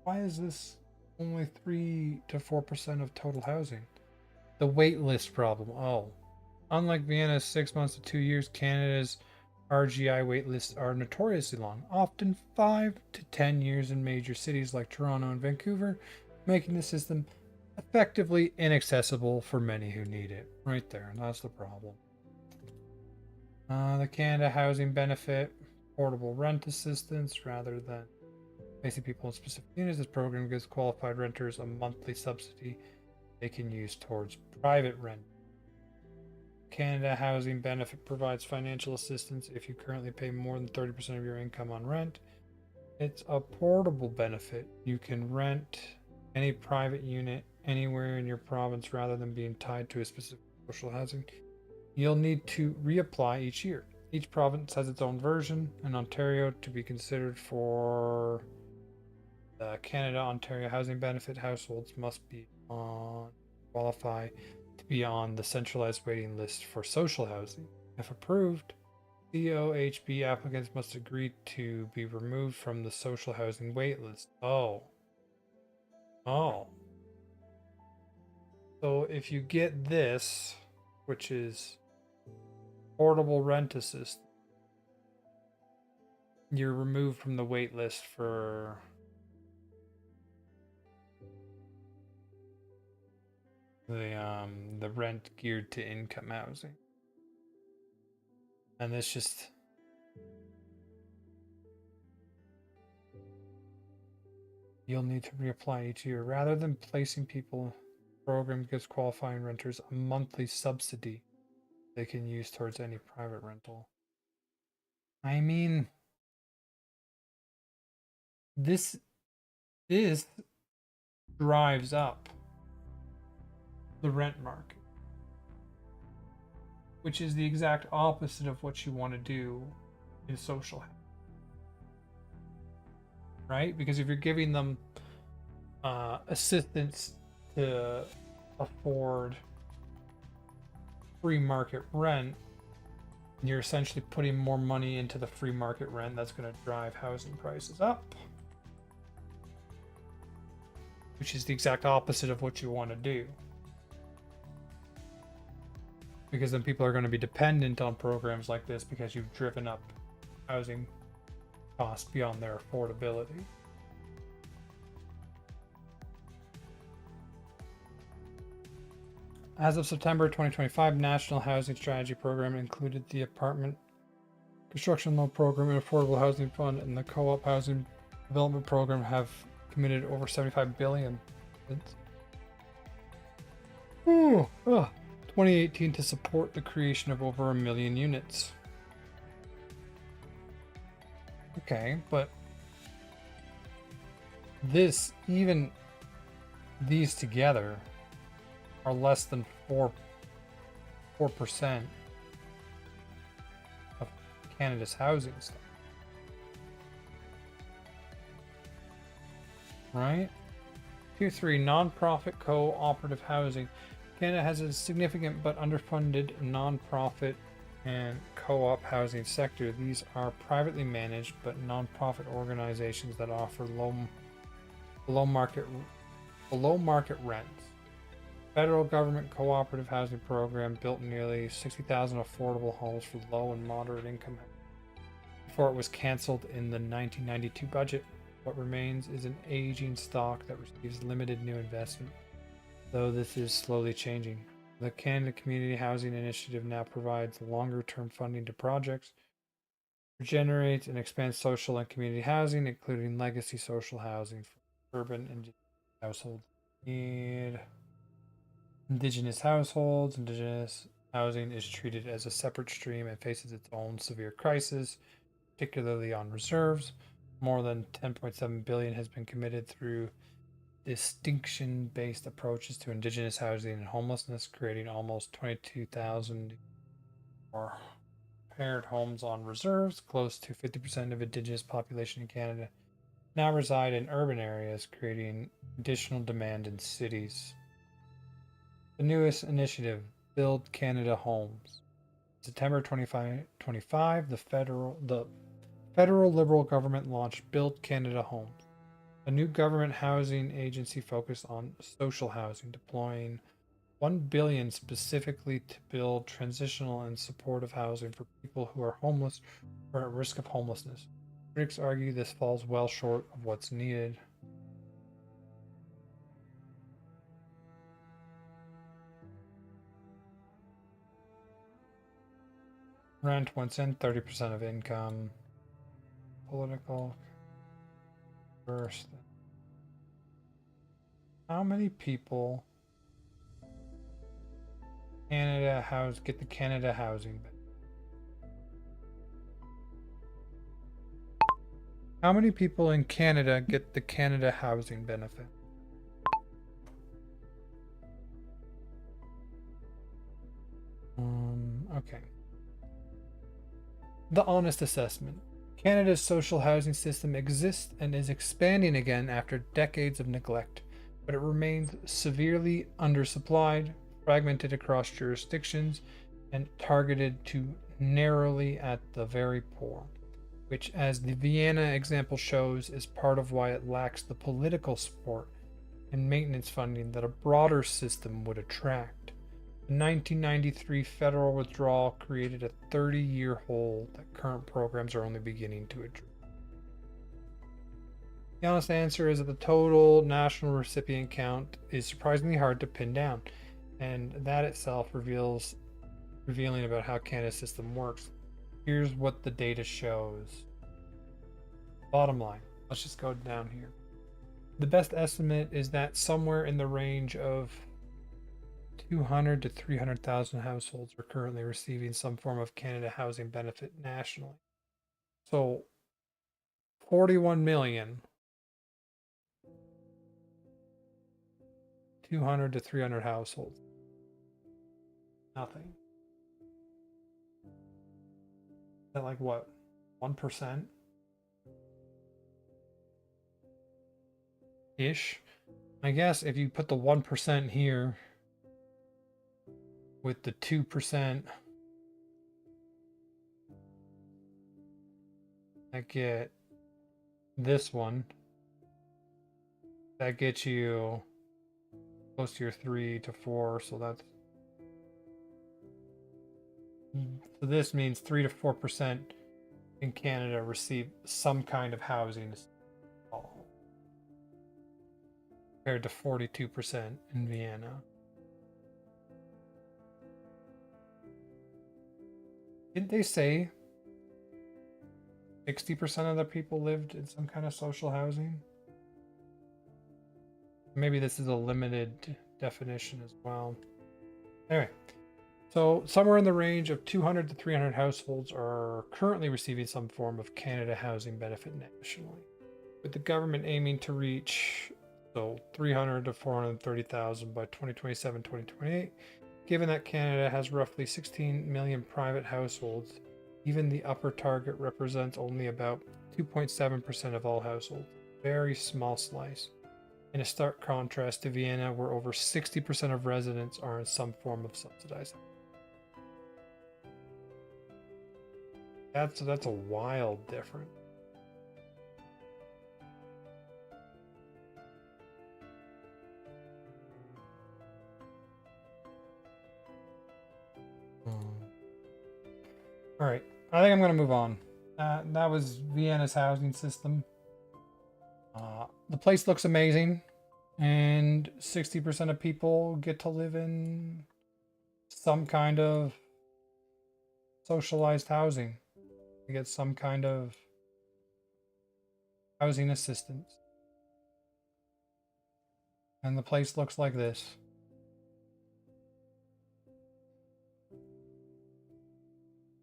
Speaker 1: Why is this only 3 to 4% of total housing? The wait list problem. Oh. Unlike Vienna's 6 months to 2 years, Canada's RGI wait lists are notoriously long, often 5 to 10 years in major cities like Toronto and Vancouver, making the system effectively inaccessible for many who need it. Right there, that's the problem. The Canada Housing Benefit, portable rent assistance rather than placing people in specific units. This program gives qualified renters a monthly subsidy they can use towards private rent. Canada Housing Benefit provides financial assistance if you currently pay more than 30% of your income on rent. It's a portable benefit. You can rent any private unit anywhere in your province rather than being tied to a specific social housing. You'll need to reapply each year. Each province has its own version. In Ontario, to be considered for the Canada Ontario Housing Benefit, households must be qualify to be on the centralized waiting list for social housing. If approved, COHB applicants must agree to be removed from the social housing wait list. Oh. So if you get this, which is portable rent assist, you're removed from the wait list for the rent geared to income housing. And this just you'll need to reapply each year rather than placing people. Program gives qualifying renters a monthly subsidy they can use towards any private rental. I mean, this drives up the rent market, which is the exact opposite of what you want to do in social housing, right? Because if you're giving them assistance to afford free market rent, you're essentially putting more money into the free market rent. That's going to drive housing prices up, which is the exact opposite of what you want to do, because then people are going to be dependent on programs like this because you've driven up housing costs beyond their affordability. As of September 2025, National Housing Strategy Program included the Apartment Construction Loan Program and Affordable Housing Fund, and the Co-op Housing Development Program have committed over $75 billion since 2018 to support the creation of over 1 million units. Okay, but even these together are less than 4% of Canada's housing stock. Right? Tier 3, non-profit cooperative housing. Canada has a significant but underfunded non-profit and co-op housing sector. These are privately managed but non-profit organizations that offer low below market rents. Federal government cooperative housing program built nearly 60,000 affordable homes for low and moderate income before it was canceled in the 1992 budget. What remains is an aging stock that receives limited new investment, though this is slowly changing. The Canada Community Housing Initiative now provides longer-term funding to projects, regenerates and expands social and community housing, including legacy social housing for urban and households. Indigenous households. Indigenous housing is treated as a separate stream and faces its own severe crisis, particularly on reserves. More than 10.7 billion has been committed through distinction-based approaches to Indigenous housing and homelessness, creating almost 22,000 more paired homes on reserves. Close to 50% of Indigenous population in Canada now reside in urban areas, creating additional demand in cities. The newest initiative, Build Canada Homes. September 2025, the federal Liberal government launched Build Canada Homes, a new government housing agency focused on social housing, deploying $1 billion specifically to build transitional and supportive housing for people who are homeless or at risk of homelessness. Critics argue this falls well short of what's needed. Rent once in 30% of income. Political. First. How many people get the Canada housing benefit? How many people in Canada get the Canada housing benefit? Okay. The honest assessment. Canada's social housing system exists and is expanding again after decades of neglect, but it remains severely undersupplied, fragmented across jurisdictions, and targeted too narrowly at the very poor, which, as the Vienna example shows, is part of why it lacks the political support and maintenance funding that a broader system would attract. The 1993 federal withdrawal created a 30-year hole that current programs are only beginning to address. The honest answer is that the total national recipient count is surprisingly hard to pin down, and that itself revealing about how Canada's system works. Here's what the data shows. Bottom line, let's just go down here. The best estimate is that somewhere in the range of 200 to 300,000 households are currently receiving some form of Canada housing benefit nationally. So 41 million, 200 to 300 households. Nothing. Is that like what? 1%? Ish. I guess if you put the 1% here with the 2%, I get this one. That gets you close to your 3 to 4, so this means 3 to 4% in Canada receive some kind of housing, compared to 42% in Vienna. Didn't they say 60% of the people lived in some kind of social housing? Maybe this is a limited definition as well. Anyway, so somewhere in the range of 200 to 300 households are currently receiving some form of Canada housing benefit nationally, with the government aiming to reach 300 to 430,000 by 2027-2028. Given that Canada has roughly 16 million private households, even the upper target represents only about 2.7% of all households. Very small slice. In a stark contrast to Vienna, where over 60% of residents are in some form of subsidized. That's a wild difference. All right, I think I'm gonna move on. That was Vienna's housing system. The place looks amazing, and 60% of people get to live in some kind of socialized housing. They get some kind of housing assistance. And the place looks like this.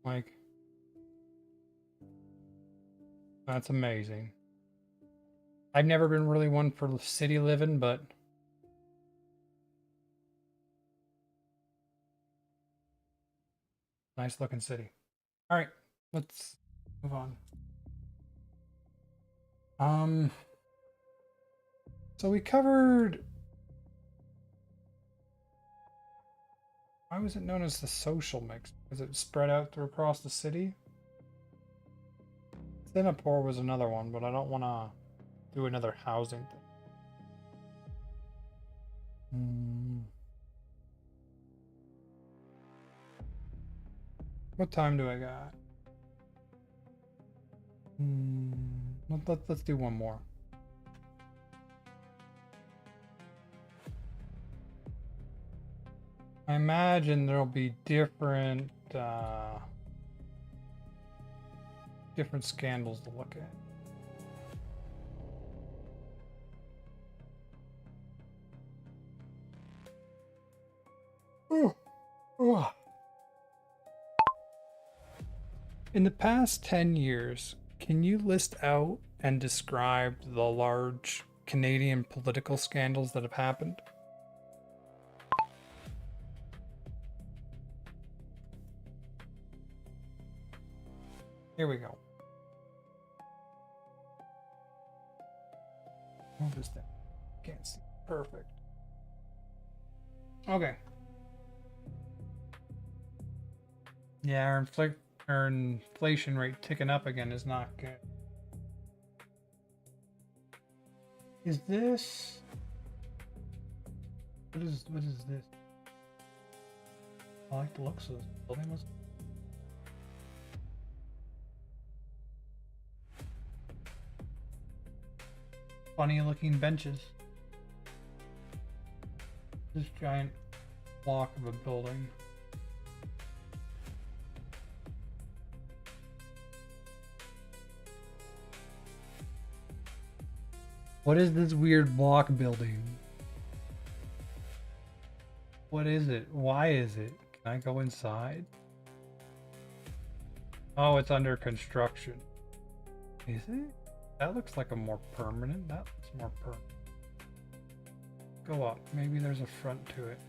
Speaker 1: Like, that's amazing. I've never been really one for city living, but nice looking city. All right, let's move on. So we covered. Why was it known as the social mix? Is it spread out through across the city? Singapore was another one, but I don't want to do another housing thing. What time do I got? Let's do one more. I imagine there'll be different scandals to look at. In the past 10 years, can you list out and describe the large Canadian political scandals that have happened? Here we go. Move this down. Can't see. Perfect. Okay. Yeah, our inflation rate ticking up again is not good. Is this? What is this? I like the looks of this building. Funny looking benches. This giant block of a building. What is this weird block building? What is it? Why is it? Can I go inside? Oh, it's under construction. Is it? That looks like a more permanent. That looks more permanent. Go up. Maybe there's a front to it.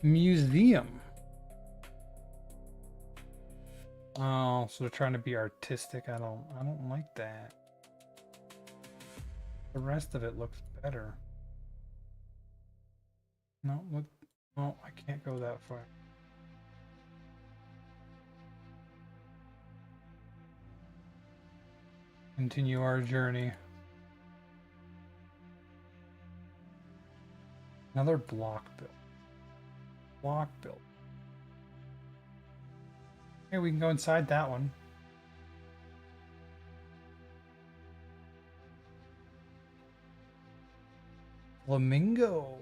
Speaker 1: Museum. Oh, so they're trying to be artistic. I don't like that. The rest of it looks better. No, look. Oh, I can't go that far. Continue our journey. Another block build. Block build. Hey, we can go inside that one. Flamingo.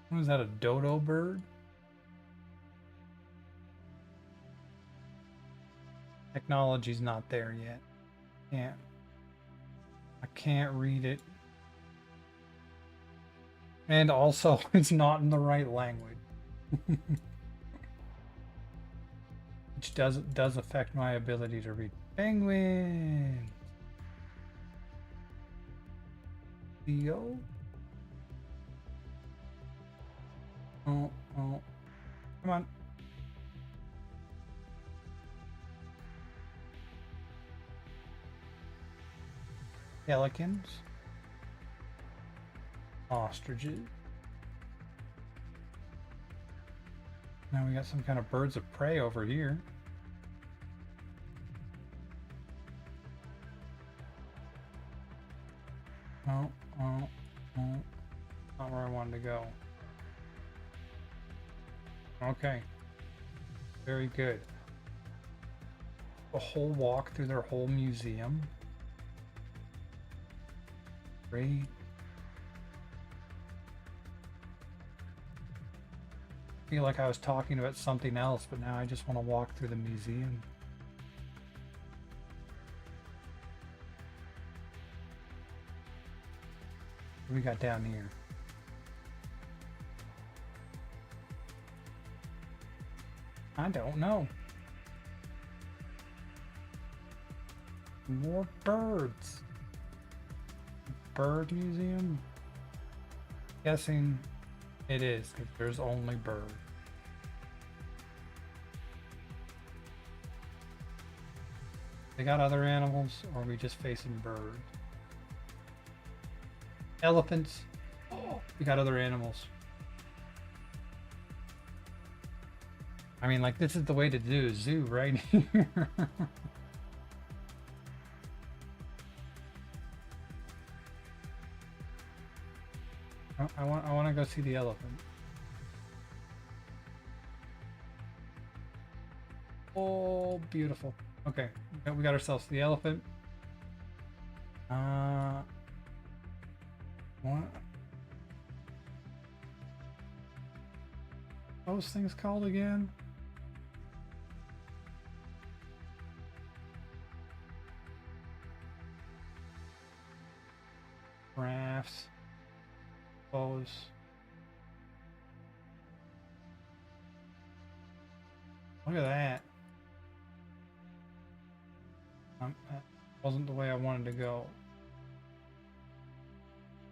Speaker 1: What is that, a dodo bird? Technology's not there yet. I can't read it. And also, it's not in the right language. Which does affect my ability to read. Penguin. Theo. Oh, come on. Pelicans. Ostriches. Now we got some kind of birds of prey over here. Oh, not where I wanted to go. Okay. Very good. A whole walk through their whole museum. Great. I feel like I was talking about something else, but now I just want to walk through the museum. What do we got down here? I don't know. More birds. Bird museum? Guessing it is, because there's only birds. They got other animals, or are we just facing birds? Elephants. Oh, we got other animals. I mean, like, this is the way to do a zoo right here. I want to go see the elephant. Oh, beautiful. Okay, we got ourselves the elephant. What? Those things called again? Giraffes. Those. Look at that. That wasn't the way I wanted to go.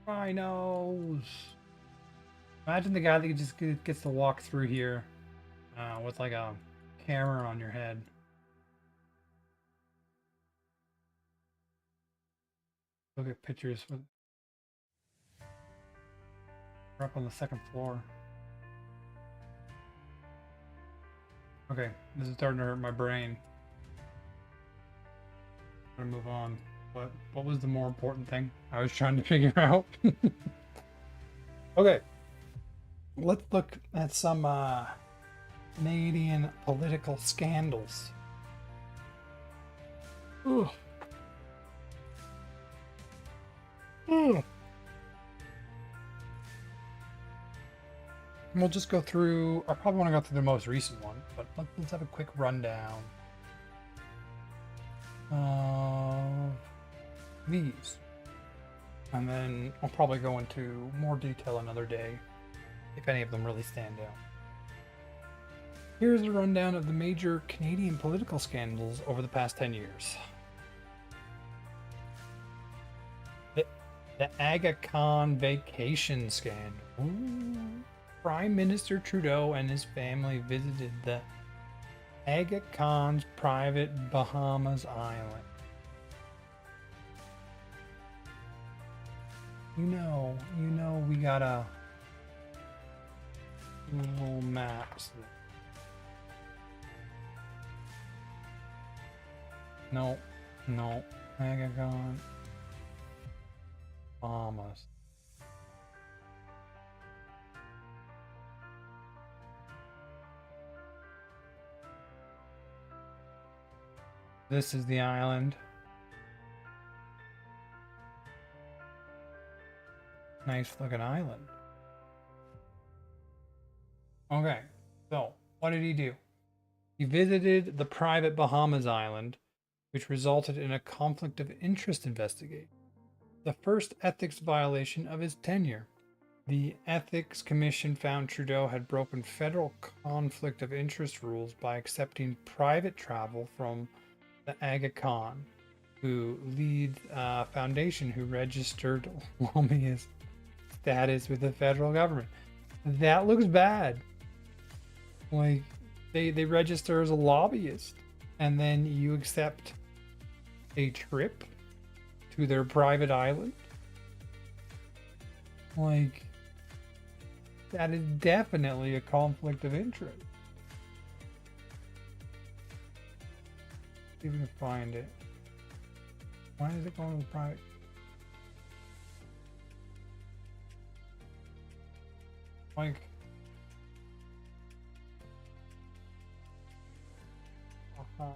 Speaker 1: Rhinos. Imagine the guy that just gets to walk through here with like a camera on your head. Look at pictures with. We're up on the second floor. Okay, this is starting to hurt my brain. I'm gonna move on. What was the more important thing I was trying to figure out? Okay, let's look at some Canadian political scandals. Ooh. Ooh. We'll just go through. I probably want to go through the most recent one, but let's have a quick rundown of these, and then I'll probably go into more detail another day if any of them really stand out. Here's a rundown of the major Canadian political scandals over the past 10 years. The Aga Khan vacation scandal. Ooh. Prime Minister Trudeau and his family visited the Aga Khan's private Bahamas island. You know we got a little maps. No, Aga Khan, Bahamas. This is the island. Nice looking island. Okay, so what did he do? He visited the private Bahamas island, which resulted in a conflict of interest investigation, the first ethics violation of his tenure. The Ethics Commission found Trudeau had broken federal conflict of interest rules by accepting private travel from the Aga Khan, who leads a foundation who registered lobbyist status with the federal government. That looks bad. Like, they register as a lobbyist, and then you accept a trip to their private island. Like, that is definitely a conflict of interest. See if we can find it. Why is it going to the private? Like, I'm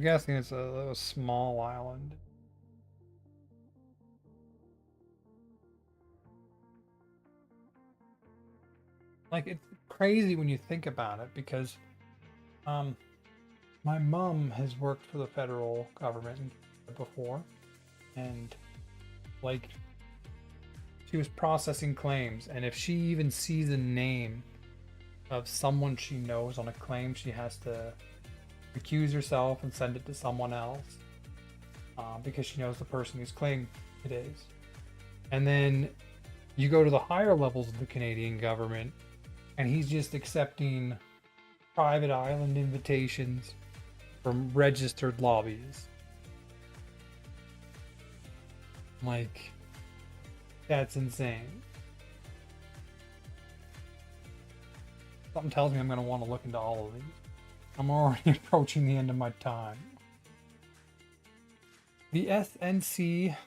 Speaker 1: guessing it's a small island. Like, it's crazy when you think about it because my mom has worked for the federal government before, and like she was processing claims, and if she even sees a name of someone she knows on a claim, she has to recuse herself and send it to someone else because she knows the person whose claim it is. And then you go to the higher levels of the Canadian government, and he's just accepting private island invitations from registered lobbyists. Like, that's insane. Something tells me I'm going to want to look into all of these. I'm already approaching the end of my time. The SNC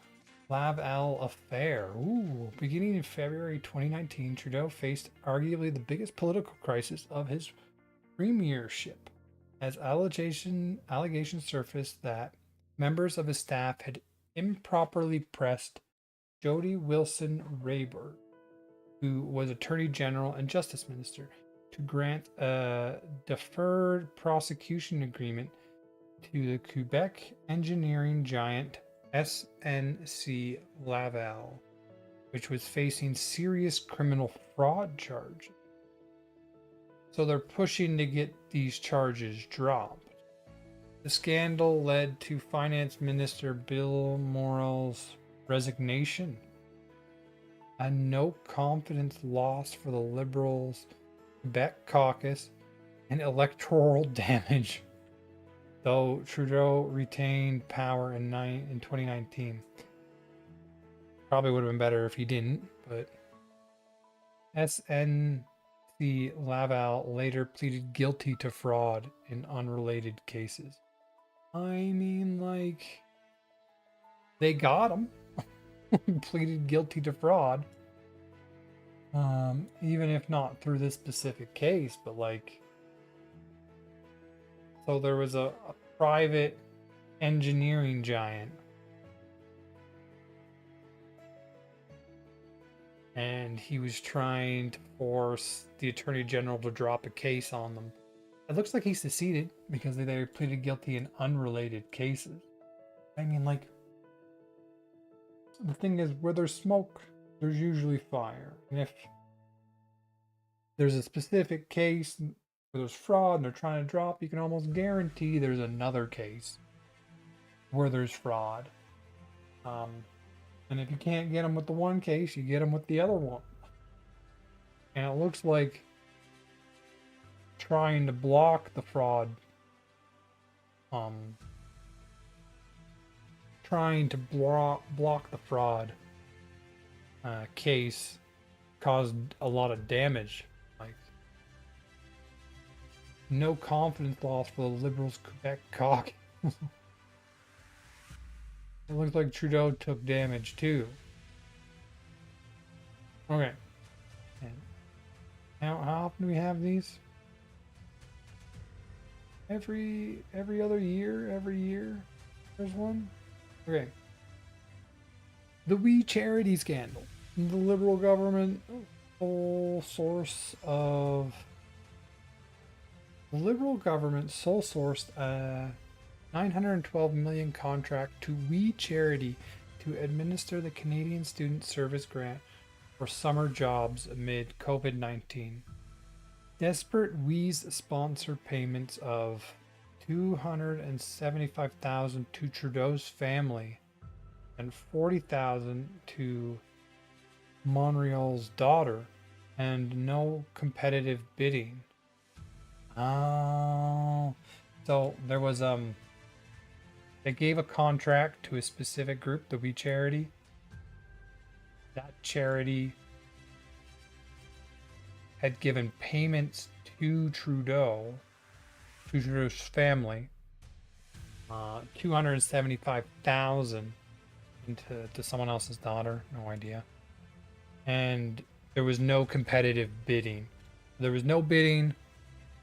Speaker 1: Laval affair. Ooh, beginning in February 2019, Trudeau faced arguably the biggest political crisis of his premiership as allegations surfaced that members of his staff had improperly pressed Jody Wilson-Raybould, who was Attorney General and Justice Minister, to grant a deferred prosecution agreement to the Quebec engineering giant SNC Laval, which was facing serious criminal fraud charges. So they're pushing to get these charges dropped. The scandal led to Finance Minister Bill Morrell's resignation, a no confidence loss for the Liberals' Quebec caucus, and electoral damage, though Trudeau retained power in 2019. Probably would have been better if he didn't, but SNC Laval later pleaded guilty to fraud in unrelated cases. I mean, like, they got him. Pleaded guilty to fraud. Even if not through this specific case, but like, so there was a private engineering giant, and he was trying to force the Attorney General to drop a case on them. It looks like he succeeded because they pleaded guilty in unrelated cases. I mean, like, the thing is, where there's smoke, there's usually fire. And if there's a specific case where there's fraud and they're trying to drop, you can almost guarantee there's another case where there's fraud. And if you can't get them with the one case, you get them with the other one. And it looks like trying to block the fraud, trying to block the fraud case caused a lot of damage. Like, no confidence loss for the Liberals' Quebec caucus. It looks like Trudeau took damage too. Okay. And how often do we have these? Every other year, every year there's one. Okay. The We Charity scandal. The Liberal government sole sourced a $912 million contract to We Charity to administer the Canadian Student Service Grant for summer jobs amid COVID-19. Desperate We's sponsored payments of $275,000 to Trudeau's family and $40,000 to Montreal's daughter, and no competitive bidding. Oh, so there was they gave a contract to a specific group, the We Charity. That charity had given payments to Trudeau's family, $275,000 to someone else's daughter, no idea. And there was no competitive bidding. There was no bidding.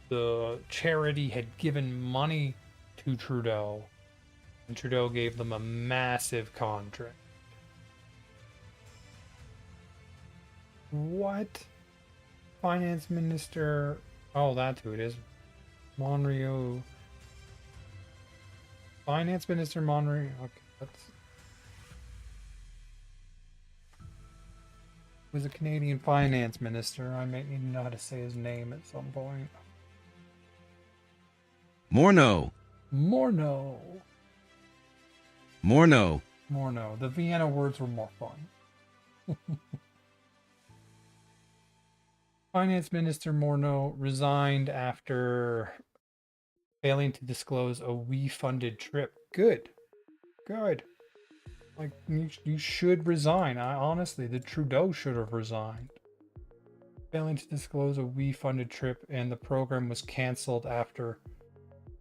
Speaker 1: The charity had given money to Trudeau, and Trudeau gave them a massive contract. What? Finance Minister... Oh, that's who it is. Monrio. Finance Minister Monrio. Okay, that's... Was a Canadian finance minister. I might need to know how to say his name at some point.
Speaker 3: Morneau.
Speaker 1: Morneau.
Speaker 3: Morneau.
Speaker 1: Morneau. The Vienna words were more fun. Finance Minister Morneau resigned after failing to disclose a we-funded trip. Good. Good. Like, you should resign. Honestly, the Trudeau should have resigned. Failing to disclose a we-funded trip, and the program was canceled after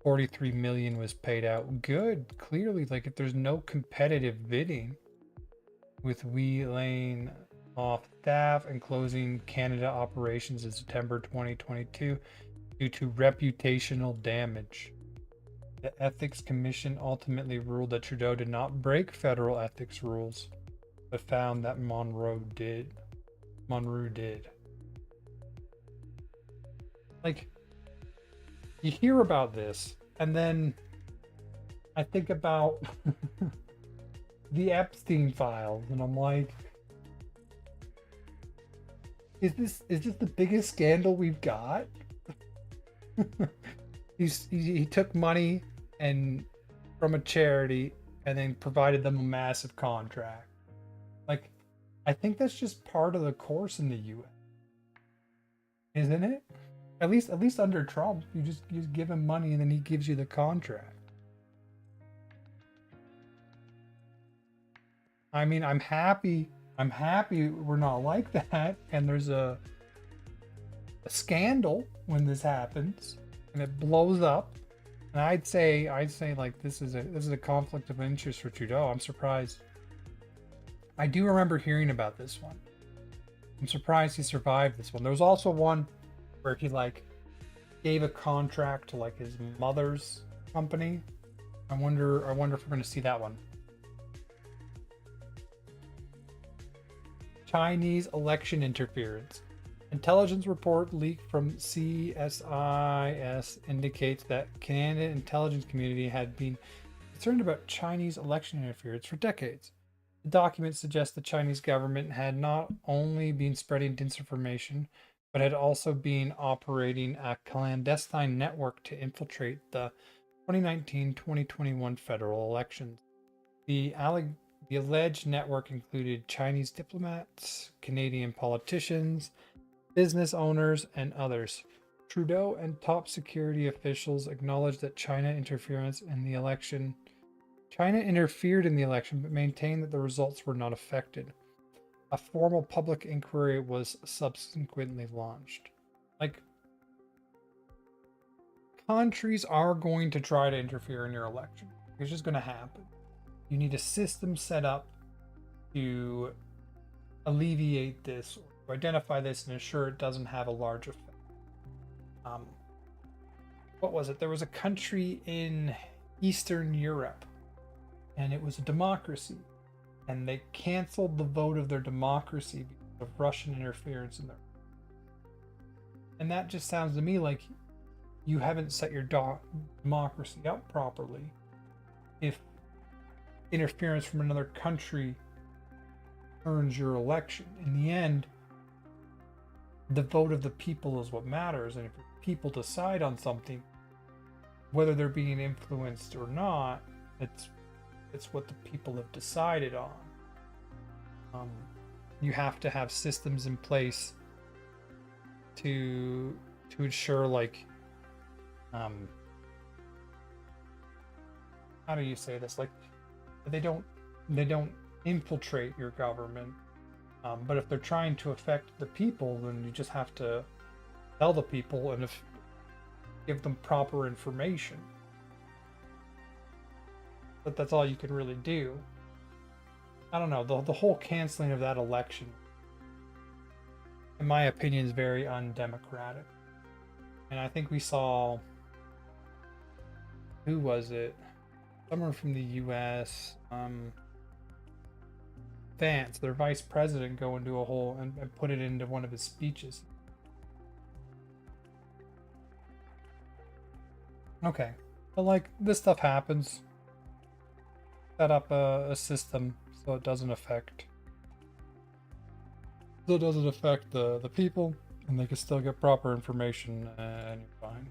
Speaker 1: 43 million was paid out. Good. Clearly, like, if there's no competitive bidding with we laying off staff and closing Canada operations in September 2022 due to reputational damage. The Ethics Commission ultimately ruled that Trudeau did not break federal ethics rules, but found that Monroe did. Like, you hear about this, and then I think about the Epstein files, and I'm like, is this the biggest scandal we've got? He took money and from a charity and then provided them a massive contract. Like, I think that's just part of the course in the US, isn't it? At least under Trump, you just give him money and then he gives you the contract. I mean, I'm happy we're not like that, and there's a scandal when this happens and it blows up. And I'd say like this is a conflict of interest for Trudeau. I'm surprised. I do remember hearing about this one. I'm surprised he survived this one. There was also one where he like gave a contract to like his mother's company. I wonder if we're going to see that one. Chinese election interference. Intelligence report leaked from CSIS indicates that Canadian intelligence community had been concerned about Chinese election interference for decades. The document suggests the Chinese government had not only been spreading disinformation, but had also been operating a clandestine network to infiltrate the 2019-2021 federal elections. The alleged network included Chinese diplomats, Canadian politicians, business owners, and others. Trudeau and top security officials acknowledged that China interfered in the election, but maintained that the results were not affected. A formal public inquiry was subsequently launched. Like, countries are going to try to interfere in your election. It's just going to happen. You need a system set up to alleviate this, or to identify this and ensure it doesn't have a large effect. What was it? There was a country in Eastern Europe, and it was a democracy, and they canceled the vote of their democracy because of Russian interference in there. And that just sounds to me like you haven't set your democracy up properly if interference from another country earns your election. In the end, the vote of the people is what matters, and if people decide on something, whether they're being influenced or not, it's what the people have decided on. You have to have systems in place to ensure, like, how do you say this? Like, they don't infiltrate your government, but if they're trying to affect the people, then you just have to tell the people and give them proper information. But that's all you can really do. I don't know, the whole canceling of that election in my opinion, is very undemocratic. And I think we saw, who was it? Someone from the U.S. Vance, their vice president, go into a whole and put it into one of his speeches. Okay, but like this stuff happens. Set up a system so it doesn't affect the people, and they can still get proper information, and you're fine.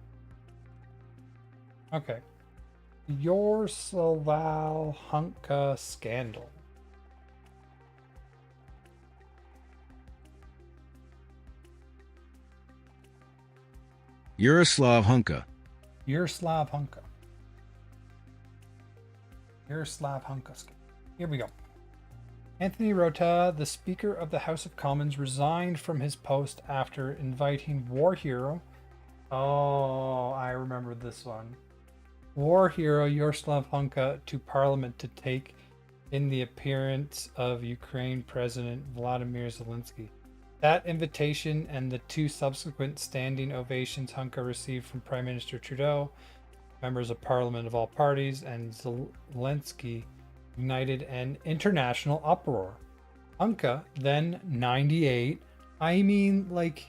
Speaker 1: Okay. Hunka scandal.
Speaker 3: Yaroslav Hunka.
Speaker 1: Yaroslav Hunka. Here we go. Anthony Rota, the Speaker of the House of Commons, resigned from his post after inviting war hero. Oh, I remember this one. War hero Yaroslav Hunka to Parliament to take in the appearance of Ukraine President Vladimir Zelensky. That invitation and the 2 subsequent standing ovations Hunka received from Prime Minister Trudeau, members of Parliament of all parties, and Zelensky ignited an international uproar. Hunka, then 98, I mean, like,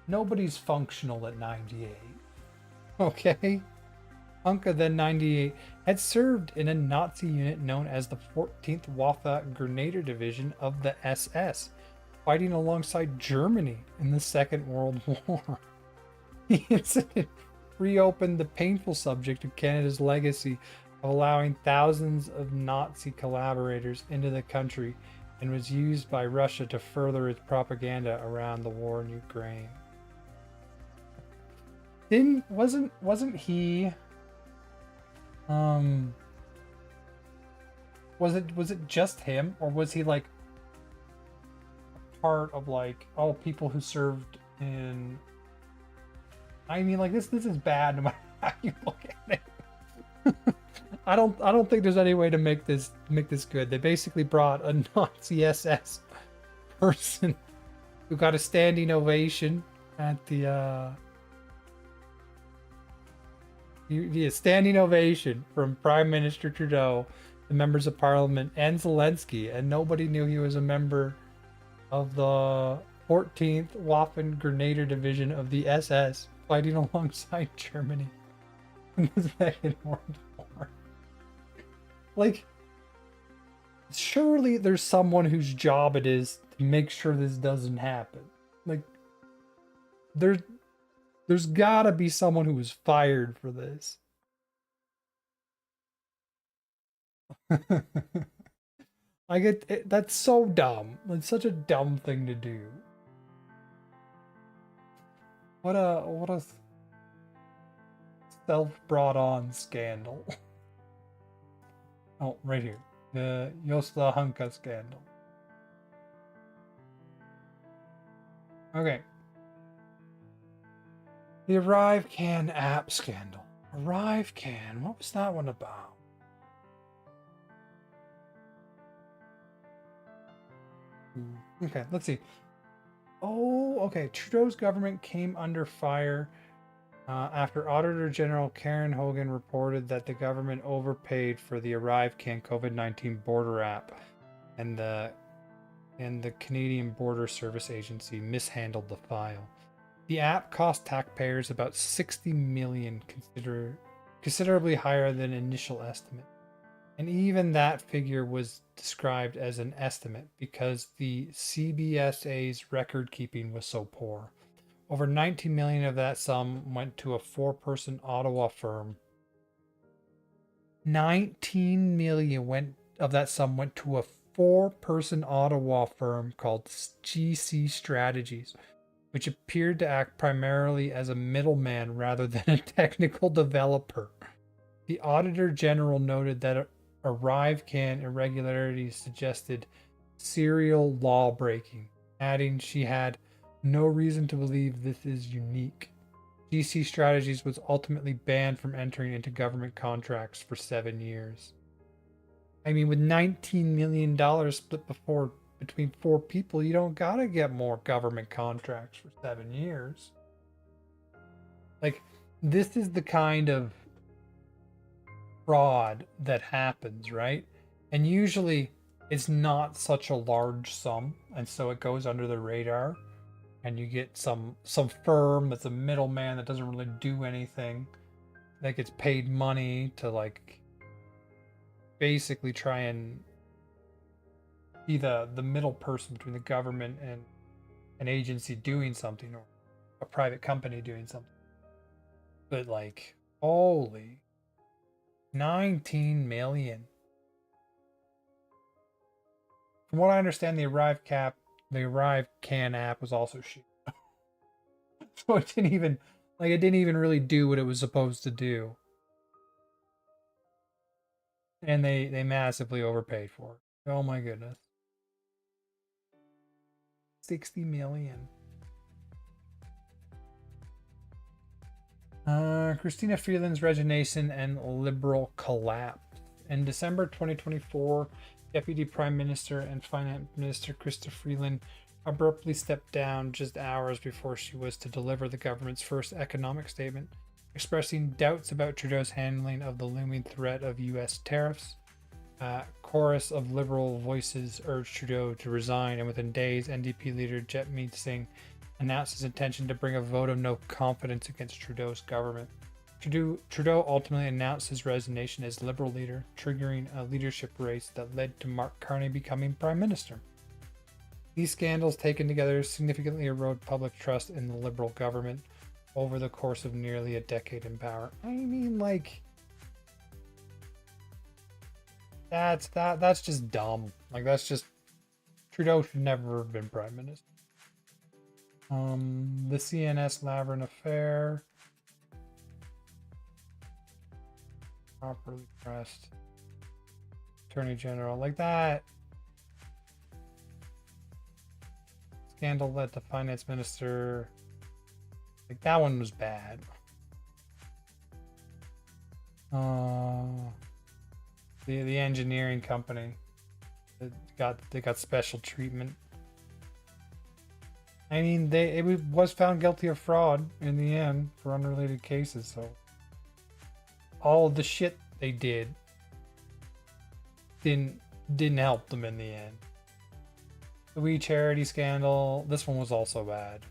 Speaker 1: nobody's functional at 98. Okay? Hunka, then 98, had served in a Nazi unit known as the 14th Waffe Grenadier Division of the SS, fighting alongside Germany in the Second World War. The incident reopened the painful subject of Canada's legacy of allowing thousands of Nazi collaborators into the country, and was used by Russia to further its propaganda around the war in Ukraine. Wasn't he was it just him, or was he like a part of like all people who served in, I mean, like this is bad no matter how you look at it. I don't think there's any way to make this good. They basically brought a Nazi SS person who got a standing ovation at the standing ovation from Prime Minister Trudeau, the members of Parliament, and Zelensky, and nobody knew he was a member of the 14th Waffen Grenadier Division of the SS, fighting alongside Germany in the Second World War. Like, surely there's someone whose job it is to make sure this doesn't happen. Like, there's gotta be someone who was fired for this. I get it, that's so dumb. It's such a dumb thing to do. What a self-brought on scandal. Oh, right here. The Yaroslav Hunka scandal. Okay. The ArriveCan app scandal. ArriveCan, what was that one about? Okay, let's see. Oh, okay. Trudeau's government came under fire after Auditor General Karen Hogan reported that the government overpaid for the ArriveCan COVID-19 border app, and the Canadian Border Service Agency mishandled the file. The app cost taxpayers about $60 million, considerably higher than initial estimate. And even that figure was described as an estimate because the CBSA's record keeping was so poor. Over 19 million of that sum went to a 4-person Ottawa firm. 19 million of that sum went to a 4-person Ottawa firm called GC Strategies, which appeared to act primarily as a middleman rather than a technical developer. The Auditor General noted that ArriveCan irregularities suggested serial law breaking, adding she had no reason to believe this is unique. GC Strategies was ultimately banned from entering into government contracts for 7 years. I mean, with $19 million split between 4 people, you don't gotta get more government contracts for 7 years. Like, this is the kind of fraud that happens, right? And usually it's not such a large sum, and so it goes under the radar, and you get some firm that's a middleman that doesn't really do anything, that gets paid money to like basically try and be the middle person between the government and an agency doing something, or a private company doing something. But like, holy, 19 million. From what I understand, the Arrive Can app was also shit. So it didn't even really do what it was supposed to do. And they massively overpaid for it. Oh my goodness. 60 million. Christina Freeland's resignation and liberal collapse. In December 2024, Deputy Prime Minister and Finance Minister Christa Freeland abruptly stepped down just hours before she was to deliver the government's first economic statement, expressing doubts about Trudeau's handling of the looming threat of U.S. tariffs. A chorus of liberal voices urged Trudeau to resign, and within days, NDP leader Jagmeet Singh announced his intention to bring a vote of no confidence against Trudeau's government. Trudeau ultimately announced his resignation as Liberal leader, triggering a leadership race that led to Mark Carney becoming Prime Minister. These scandals taken together significantly erode public trust in the Liberal government over the course of nearly a decade in power. I mean, like, that's just dumb. Like, that's just, Trudeau should never have been Prime Minister. The CNS Laverne affair. Properly pressed. Attorney General, like that. Scandal led to Finance Minister. Like, that one was bad. The engineering company that got special treatment. I mean, it was found guilty of fraud in the end for unrelated cases, so all of the shit they did didn't help them in the end. The We Charity scandal, this one was also bad.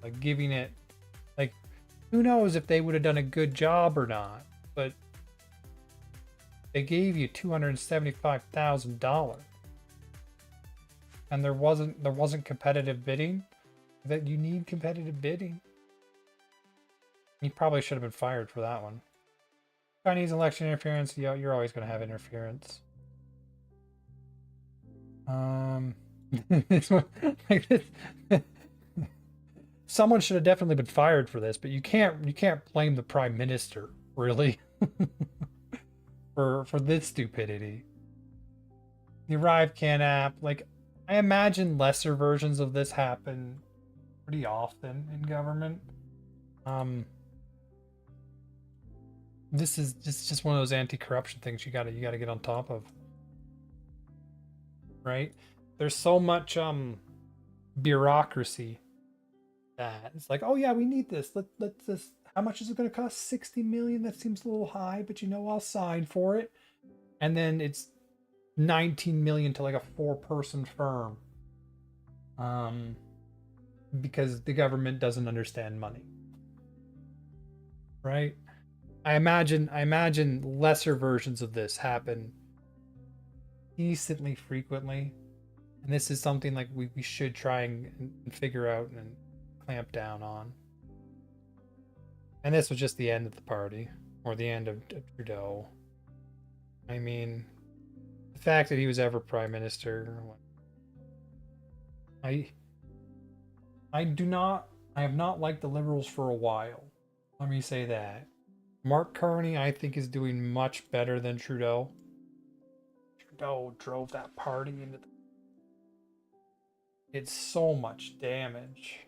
Speaker 1: Like, giving it, like, who knows if they would have done a good job or not, but they gave you $275,000. And there wasn't competitive bidding. That you need competitive bidding. You probably should have been fired for that one. Chinese election interference, yeah, you're always going to have interference. This one, like this, someone should have definitely been fired for this, but you can't blame the Prime Minister, really, for this stupidity. The Arrive Can app, like, I imagine lesser versions of this happen pretty often in government. This is just one of those anti-corruption things you gotta get on top of, right? There's so much bureaucracy that it's like, oh yeah, we need this. Let's this. How much is it going to cost? 60 million. That seems a little high, but you know, I'll sign for it. And then it's 19 million to like a 4-person firm, because the government doesn't understand money, right? I imagine lesser versions of this happen decently frequently, and this is something like we should try and figure out and clamp down on. And this was just the end of the party, or the end of Trudeau. I mean, the fact that he was ever Prime Minister, I have not liked the Liberals for a while. Let me say that. Mark Carney, I think, is doing much better than Trudeau. Trudeau drove that party into it's so much damage.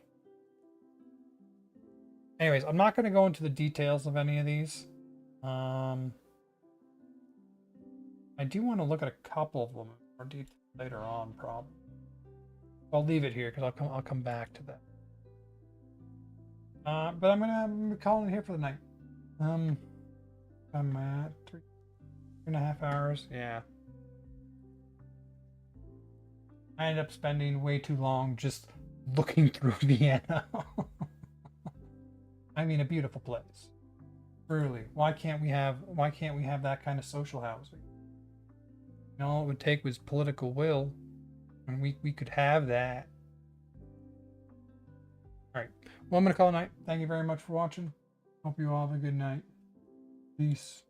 Speaker 1: Anyways, I'm not going to go into the details of any of these. I I do want to look at a couple of them in more detail later on, probably. I'll leave it here because I'll come back to that. But I'm gonna call it here for the night. I'm at 3.5 hours. Yeah. I ended up spending way too long just looking through Vienna. I mean, a beautiful place. Truly. Why can't we have that kind of social housing? You know, all it would take was political will, and we could have that. All right. Well, I'm gonna call it night. Thank you very much for watching. Hope you all have a good night. Peace.